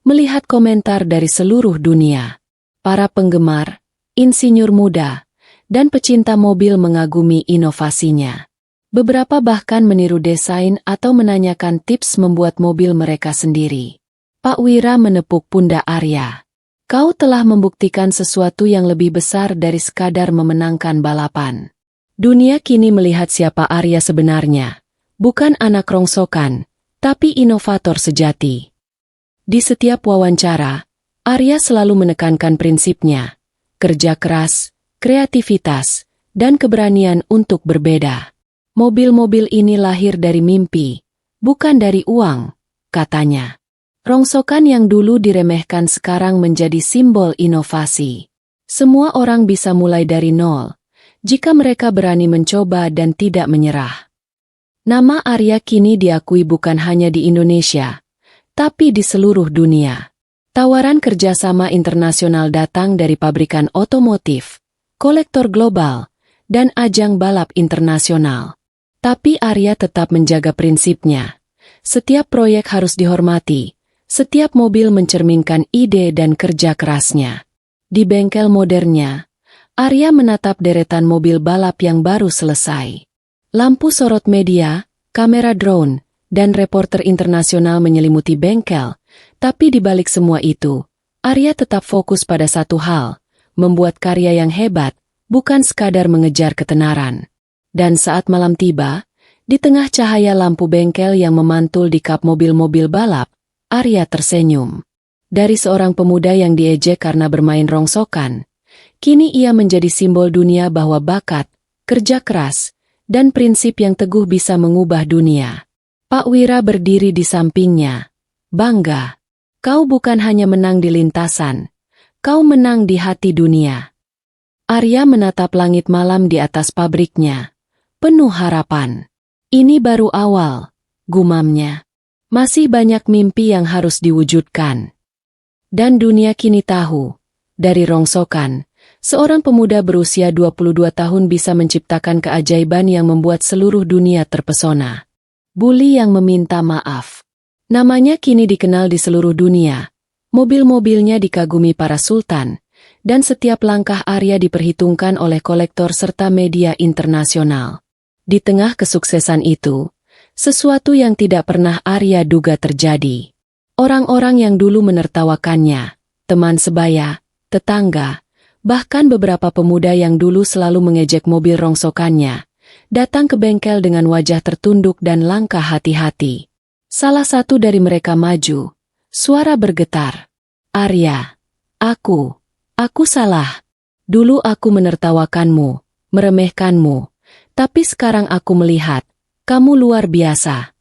melihat komentar dari seluruh dunia. Para penggemar, insinyur muda, dan pecinta mobil mengagumi inovasinya. Beberapa bahkan meniru desain atau menanyakan tips membuat mobil mereka sendiri. Pak Wira menepuk pundak Arya. Kau telah membuktikan sesuatu yang lebih besar dari sekadar memenangkan balapan. Dunia kini melihat siapa Arya sebenarnya. Bukan anak rongsokan, tapi inovator sejati. Di setiap wawancara, Arya selalu menekankan prinsipnya, kerja keras, kreativitas, dan keberanian untuk berbeda. Mobil-mobil ini lahir dari mimpi, bukan dari uang, katanya. Rongsokan yang dulu diremehkan sekarang menjadi simbol inovasi. Semua orang bisa mulai dari nol, jika mereka berani mencoba dan tidak menyerah. Nama Arya kini diakui bukan hanya di Indonesia, tapi di seluruh dunia. Tawaran kerjasama internasional datang dari pabrikan otomotif, kolektor global, dan ajang balap internasional. Tapi Arya tetap menjaga prinsipnya. Setiap proyek harus dihormati, setiap mobil mencerminkan ide dan kerja kerasnya. Di bengkel modernnya, Arya menatap deretan mobil balap yang baru selesai. Lampu sorot media, kamera drone, dan reporter internasional menyelimuti bengkel, tapi di balik semua itu, Arya tetap fokus pada satu hal, membuat karya yang hebat, bukan sekadar mengejar ketenaran. Dan saat malam tiba, di tengah cahaya lampu bengkel yang memantul di kap mobil-mobil balap, Arya tersenyum. Dari seorang pemuda yang diejek karena bermain rongsokan, kini ia menjadi simbol dunia bahwa bakat, kerja keras, dan prinsip yang teguh bisa mengubah dunia. Pak Wira berdiri di sampingnya. Bangga. Kau bukan hanya menang di lintasan, kau menang di hati dunia. Arya menatap langit malam di atas pabriknya. Penuh harapan. Ini baru awal, gumamnya. Masih banyak mimpi yang harus diwujudkan. Dan dunia kini tahu, dari rongsokan, seorang pemuda berusia 22 tahun bisa menciptakan keajaiban yang membuat seluruh dunia terpesona. Bully yang meminta maaf. Namanya kini dikenal di seluruh dunia. Mobil-mobilnya dikagumi para sultan, dan setiap langkah Arya diperhitungkan oleh kolektor serta media internasional. Di tengah kesuksesan itu, sesuatu yang tidak pernah Arya duga terjadi. Orang-orang yang dulu menertawakannya, teman sebaya, tetangga, bahkan beberapa pemuda yang dulu selalu mengejek mobil rongsokannya, datang ke bengkel dengan wajah tertunduk dan langkah hati-hati. Salah satu dari mereka maju, suara bergetar. Arya, aku salah. Dulu aku menertawakanmu, meremehkanmu, tapi sekarang aku melihat, kamu luar biasa.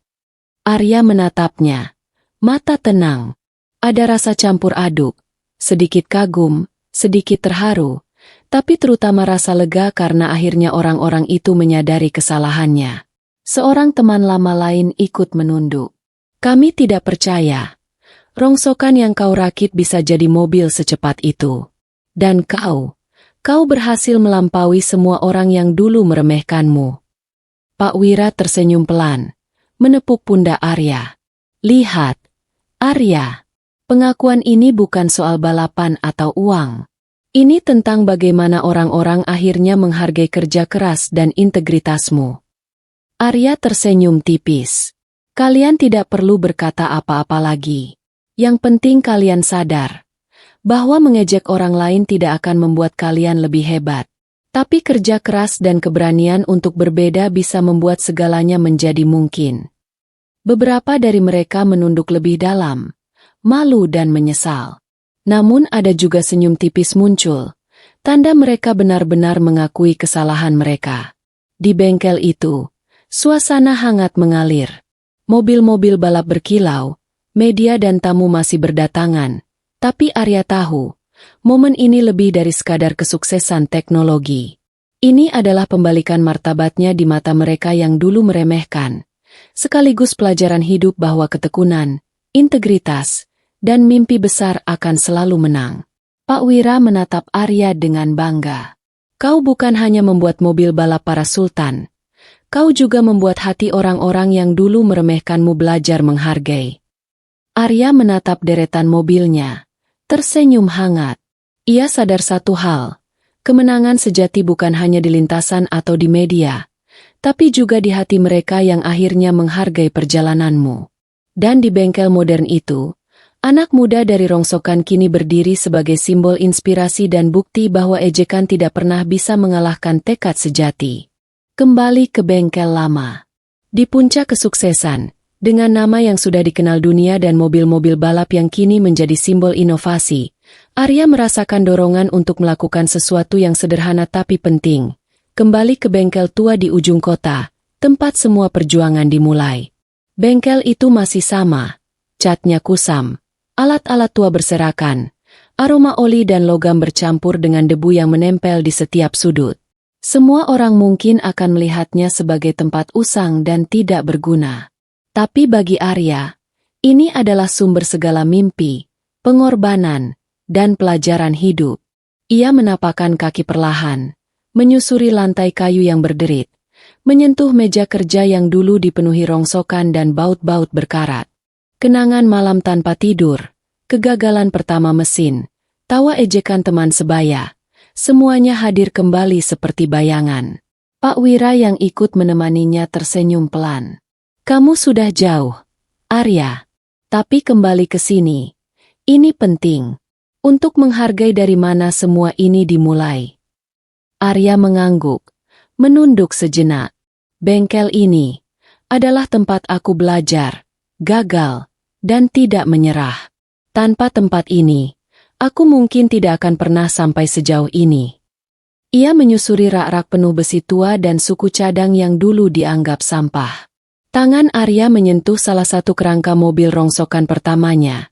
Arya menatapnya, mata tenang. Ada rasa campur aduk, sedikit kagum, sedikit terharu, tapi terutama rasa lega karena akhirnya orang-orang itu menyadari kesalahannya. Seorang teman lama lain ikut menunduk. Kami tidak percaya. Rongsokan yang kau rakit bisa jadi mobil secepat itu. Dan kau berhasil melampaui semua orang yang dulu meremehkanmu. Pak Wira tersenyum pelan, menepuk pundak Arya. Lihat, Arya. Pengakuan ini bukan soal balapan atau uang. Ini tentang bagaimana orang-orang akhirnya menghargai kerja keras dan integritasmu. Arya tersenyum tipis. Kalian tidak perlu berkata apa-apa lagi. Yang penting kalian sadar bahwa mengejek orang lain tidak akan membuat kalian lebih hebat. Tapi kerja keras dan keberanian untuk berbeda bisa membuat segalanya menjadi mungkin. Beberapa dari mereka menunduk lebih dalam, malu dan menyesal. Namun ada juga senyum tipis muncul, tanda mereka benar-benar mengakui kesalahan mereka. Di bengkel itu, suasana hangat mengalir. Mobil-mobil balap berkilau, media dan tamu masih berdatangan, tapi Arya tahu, momen ini lebih dari sekadar kesuksesan teknologi. Ini adalah pembalikan martabatnya di mata mereka yang dulu meremehkan, sekaligus pelajaran hidup bahwa ketekunan, integritas, dan mimpi besar akan selalu menang. Pak Wira menatap Arya dengan bangga. Kau bukan hanya membuat mobil balap para sultan, Kau juga membuat hati orang-orang yang dulu meremehkanmu belajar menghargai. Arya menatap deretan mobilnya, tersenyum hangat. Ia sadar satu hal, kemenangan sejati bukan hanya di lintasan atau di media, tapi juga di hati mereka yang akhirnya menghargai perjalananmu. Dan di bengkel modern itu, anak muda dari rongsokan kini berdiri sebagai simbol inspirasi dan bukti bahwa ejekan tidak pernah bisa mengalahkan tekad sejati. Kembali ke bengkel lama. Di puncak kesuksesan, dengan nama yang sudah dikenal dunia dan mobil-mobil balap yang kini menjadi simbol inovasi, Arya merasakan dorongan untuk melakukan sesuatu yang sederhana tapi penting. Kembali ke bengkel tua di ujung kota, tempat semua perjuangan dimulai. Bengkel itu masih sama, catnya kusam, alat-alat tua berserakan, aroma oli dan logam bercampur dengan debu yang menempel di setiap sudut. Semua orang mungkin akan melihatnya sebagai tempat usang dan tidak berguna. Tapi bagi Arya, ini adalah sumber segala mimpi, pengorbanan, dan pelajaran hidup. Ia menapakkan kaki perlahan, menyusuri lantai kayu yang berderit, menyentuh meja kerja yang dulu dipenuhi rongsokan dan baut-baut berkarat. Kenangan malam tanpa tidur, kegagalan pertama mesin, tawa ejekan teman sebaya, semuanya hadir kembali seperti bayangan. Pak Wira yang ikut menemaninya tersenyum pelan. Kamu sudah jauh, Arya. Tapi kembali ke sini. Ini penting. Untuk menghargai dari mana semua ini dimulai. Arya mengangguk, menunduk sejenak. Bengkel ini adalah tempat aku belajar, gagal, dan tidak menyerah. Tanpa tempat ini, aku mungkin tidak akan pernah sampai sejauh ini. Ia menyusuri rak-rak penuh besi tua dan suku cadang yang dulu dianggap sampah. Tangan Arya menyentuh salah satu kerangka mobil rongsokan pertamanya,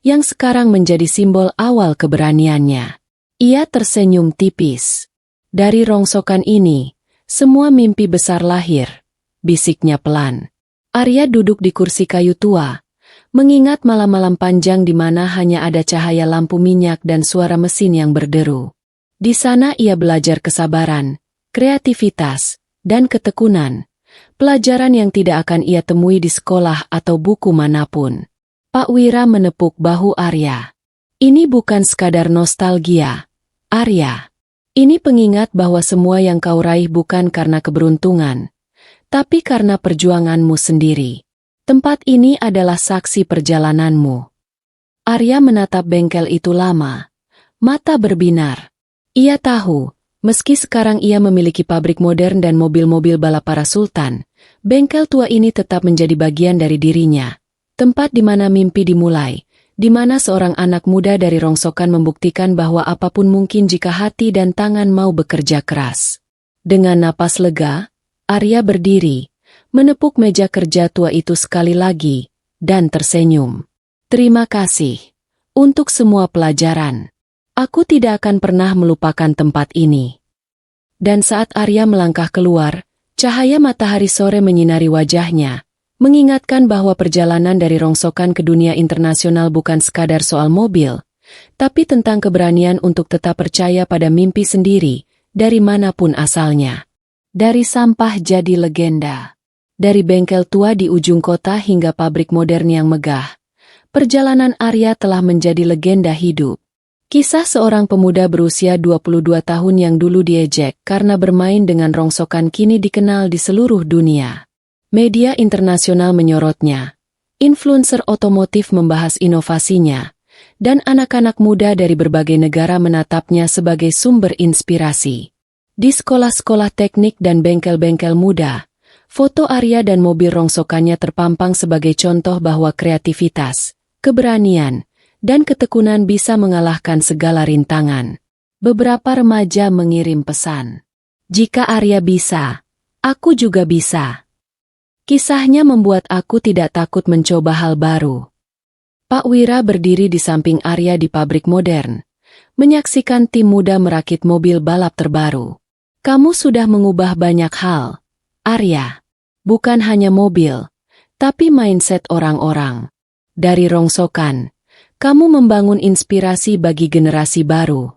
yang sekarang menjadi simbol awal keberaniannya. Ia tersenyum tipis. Dari rongsokan ini, semua mimpi besar lahir, bisiknya pelan. Arya duduk di kursi kayu tua, mengingat malam-malam panjang di mana hanya ada cahaya lampu minyak dan suara mesin yang berderu. Di sana ia belajar kesabaran, kreativitas, dan ketekunan, pelajaran yang tidak akan ia temui di sekolah atau buku manapun. Pak Wira menepuk bahu Arya. Ini bukan sekadar nostalgia, Arya. Ini pengingat bahwa semua yang kau raih bukan karena keberuntungan, tapi karena perjuanganmu sendiri. Tempat ini adalah saksi perjalananmu. Arya menatap bengkel itu lama, mata berbinar. Ia tahu, meski sekarang ia memiliki pabrik modern dan mobil-mobil balap para sultan, bengkel tua ini tetap menjadi bagian dari dirinya. Tempat di mana mimpi dimulai, di mana seorang anak muda dari rongsokan membuktikan bahwa apapun mungkin jika hati dan tangan mau bekerja keras. Dengan napas lega, Arya berdiri, menepuk meja kerja tua itu sekali lagi, dan tersenyum. Terima kasih untuk semua pelajaran. Aku tidak akan pernah melupakan tempat ini. Dan saat Arya melangkah keluar, cahaya matahari sore menyinari wajahnya, mengingatkan bahwa perjalanan dari rongsokan ke dunia internasional bukan sekadar soal mobil, tapi tentang keberanian untuk tetap percaya pada mimpi sendiri, dari manapun asalnya. Dari sampah jadi legenda. Dari bengkel tua di ujung kota hingga pabrik modern yang megah, perjalanan Arya telah menjadi legenda hidup. Kisah seorang pemuda berusia 22 tahun yang dulu diejek karena bermain dengan rongsokan kini dikenal di seluruh dunia. Media internasional menyorotnya, influencer otomotif membahas inovasinya, dan anak-anak muda dari berbagai negara menatapnya sebagai sumber inspirasi. Di sekolah-sekolah teknik dan bengkel-bengkel muda, foto Arya dan mobil rongsokannya terpampang sebagai contoh bahwa kreativitas, keberanian, dan ketekunan bisa mengalahkan segala rintangan. Beberapa remaja mengirim pesan. Jika Arya bisa, aku juga bisa. Kisahnya membuat aku tidak takut mencoba hal baru. Pak Wira berdiri di samping Arya di pabrik modern, menyaksikan tim muda merakit mobil balap terbaru. Kamu sudah mengubah banyak hal, Arya. Bukan hanya mobil, tapi mindset orang-orang. Dari rongsokan, kamu membangun inspirasi bagi generasi baru.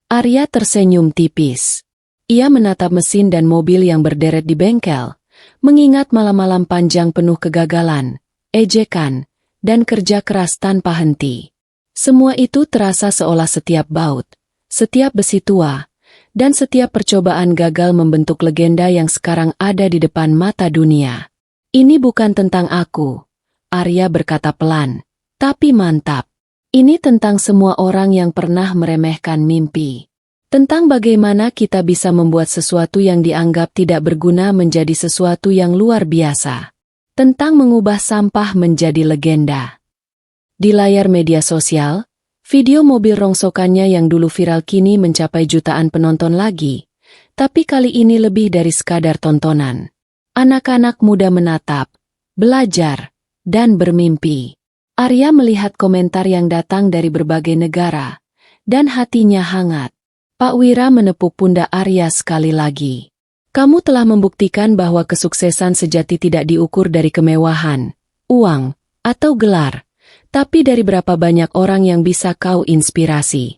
Arya tersenyum tipis. Ia menatap mesin dan mobil yang berderet di bengkel, mengingat malam-malam panjang penuh kegagalan, ejekan, dan kerja keras tanpa henti. Semua itu terasa seolah setiap baut, setiap besi tua, dan setiap percobaan gagal membentuk legenda yang sekarang ada di depan mata dunia. Ini bukan tentang aku, Arya berkata pelan, tapi mantap. Ini tentang semua orang yang pernah meremehkan mimpi. Tentang bagaimana kita bisa membuat sesuatu yang dianggap tidak berguna menjadi sesuatu yang luar biasa. Tentang mengubah sampah menjadi legenda. Di layar media sosial, video mobil rongsokannya yang dulu viral kini mencapai jutaan penonton lagi. Tapi kali ini lebih dari sekadar tontonan. Anak-anak muda menatap, belajar, dan bermimpi. Arya melihat komentar yang datang dari berbagai negara, dan hatinya hangat. Pak Wira menepuk pundak Arya sekali lagi. Kamu telah membuktikan bahwa kesuksesan sejati tidak diukur dari kemewahan, uang, atau gelar, tapi dari berapa banyak orang yang bisa kau inspirasi.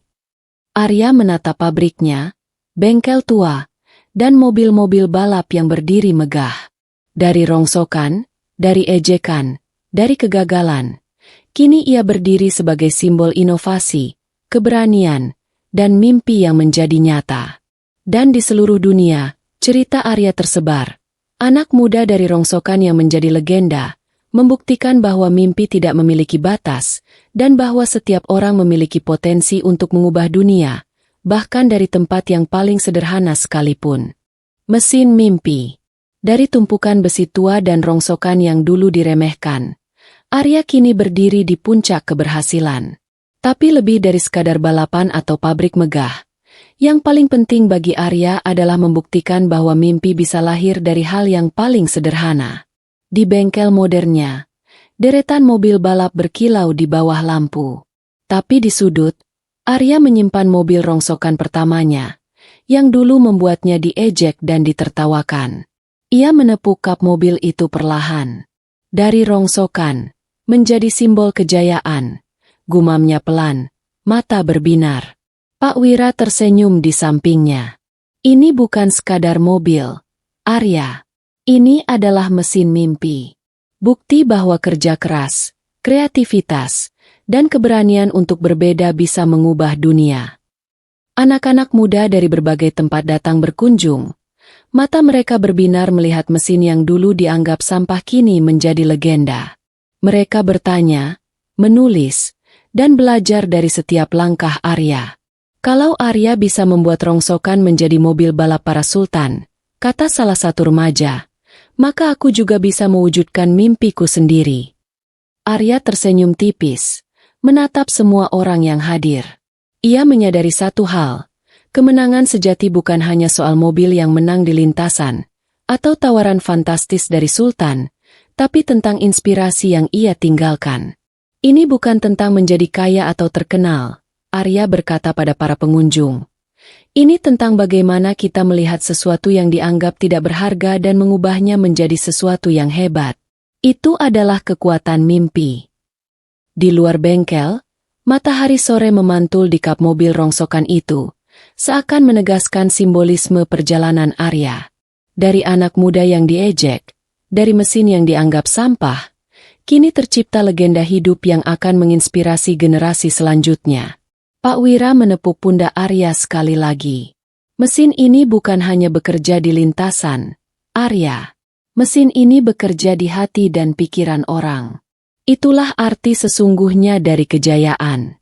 Arya menatap pabriknya, bengkel tua, dan mobil-mobil balap yang berdiri megah. Dari rongsokan, dari ejekan, dari kegagalan, kini ia berdiri sebagai simbol inovasi, keberanian, dan mimpi yang menjadi nyata. Dan di seluruh dunia, cerita Arya tersebar. Anak muda dari rongsokan yang menjadi legenda, membuktikan bahwa mimpi tidak memiliki batas, dan bahwa setiap orang memiliki potensi untuk mengubah dunia, bahkan dari tempat yang paling sederhana sekalipun. Mesin mimpi. Dari tumpukan besi tua dan rongsokan yang dulu diremehkan, Arya kini berdiri di puncak keberhasilan. Tapi lebih dari sekadar balapan atau pabrik megah, yang paling penting bagi Arya adalah membuktikan bahwa mimpi bisa lahir dari hal yang paling sederhana. Di bengkel modernnya, deretan mobil balap berkilau di bawah lampu. Tapi di sudut, Arya menyimpan mobil rongsokan pertamanya, yang dulu membuatnya diejek dan ditertawakan. Ia menepuk kap mobil itu perlahan. Dari rongsokan, menjadi simbol kejayaan. Gumamnya pelan, mata berbinar. Pak Wira tersenyum di sampingnya. Ini bukan sekadar mobil, Arya. Ini adalah mesin mimpi. Bukti bahwa kerja keras, kreativitas, dan keberanian untuk berbeda bisa mengubah dunia. Anak-anak muda dari berbagai tempat datang berkunjung. Mata mereka berbinar melihat mesin yang dulu dianggap sampah kini menjadi legenda. Mereka bertanya, menulis, dan belajar dari setiap langkah Arya. Kalau Arya bisa membuat rongsokan menjadi mobil balap para sultan, kata salah satu remaja, maka aku juga bisa mewujudkan mimpiku sendiri. Arya tersenyum tipis, menatap semua orang yang hadir. Ia menyadari satu hal. Kemenangan sejati bukan hanya soal mobil yang menang di lintasan, atau tawaran fantastis dari sultan, tapi tentang inspirasi yang ia tinggalkan. Ini bukan tentang menjadi kaya atau terkenal, Arya berkata pada para pengunjung. Ini tentang bagaimana kita melihat sesuatu yang dianggap tidak berharga dan mengubahnya menjadi sesuatu yang hebat. Itu adalah kekuatan mimpi. Di luar bengkel, matahari sore memantul di kap mobil rongsokan itu, seakan menegaskan simbolisme perjalanan Arya. Dari anak muda yang diejek, dari mesin yang dianggap sampah, kini tercipta legenda hidup yang akan menginspirasi generasi selanjutnya. Pak Wira menepuk pundak Arya sekali lagi. Mesin ini bukan hanya bekerja di lintasan, Arya. Mesin ini bekerja di hati dan pikiran orang. Itulah arti sesungguhnya dari kejayaan.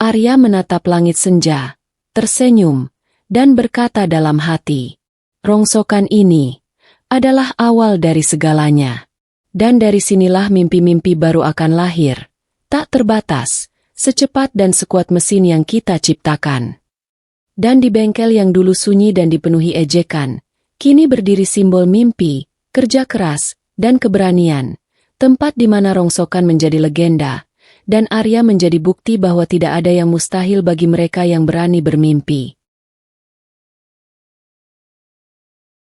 Arya menatap langit senja, tersenyum, dan berkata dalam hati, rongsokan ini adalah awal dari segalanya. Dan dari sinilah mimpi-mimpi baru akan lahir, tak terbatas, secepat dan sekuat mesin yang kita ciptakan. Dan di bengkel yang dulu sunyi dan dipenuhi ejekan, kini berdiri simbol mimpi, kerja keras, dan keberanian, tempat di mana rongsokan menjadi legenda, dan Arya menjadi bukti bahwa tidak ada yang mustahil bagi mereka yang berani bermimpi.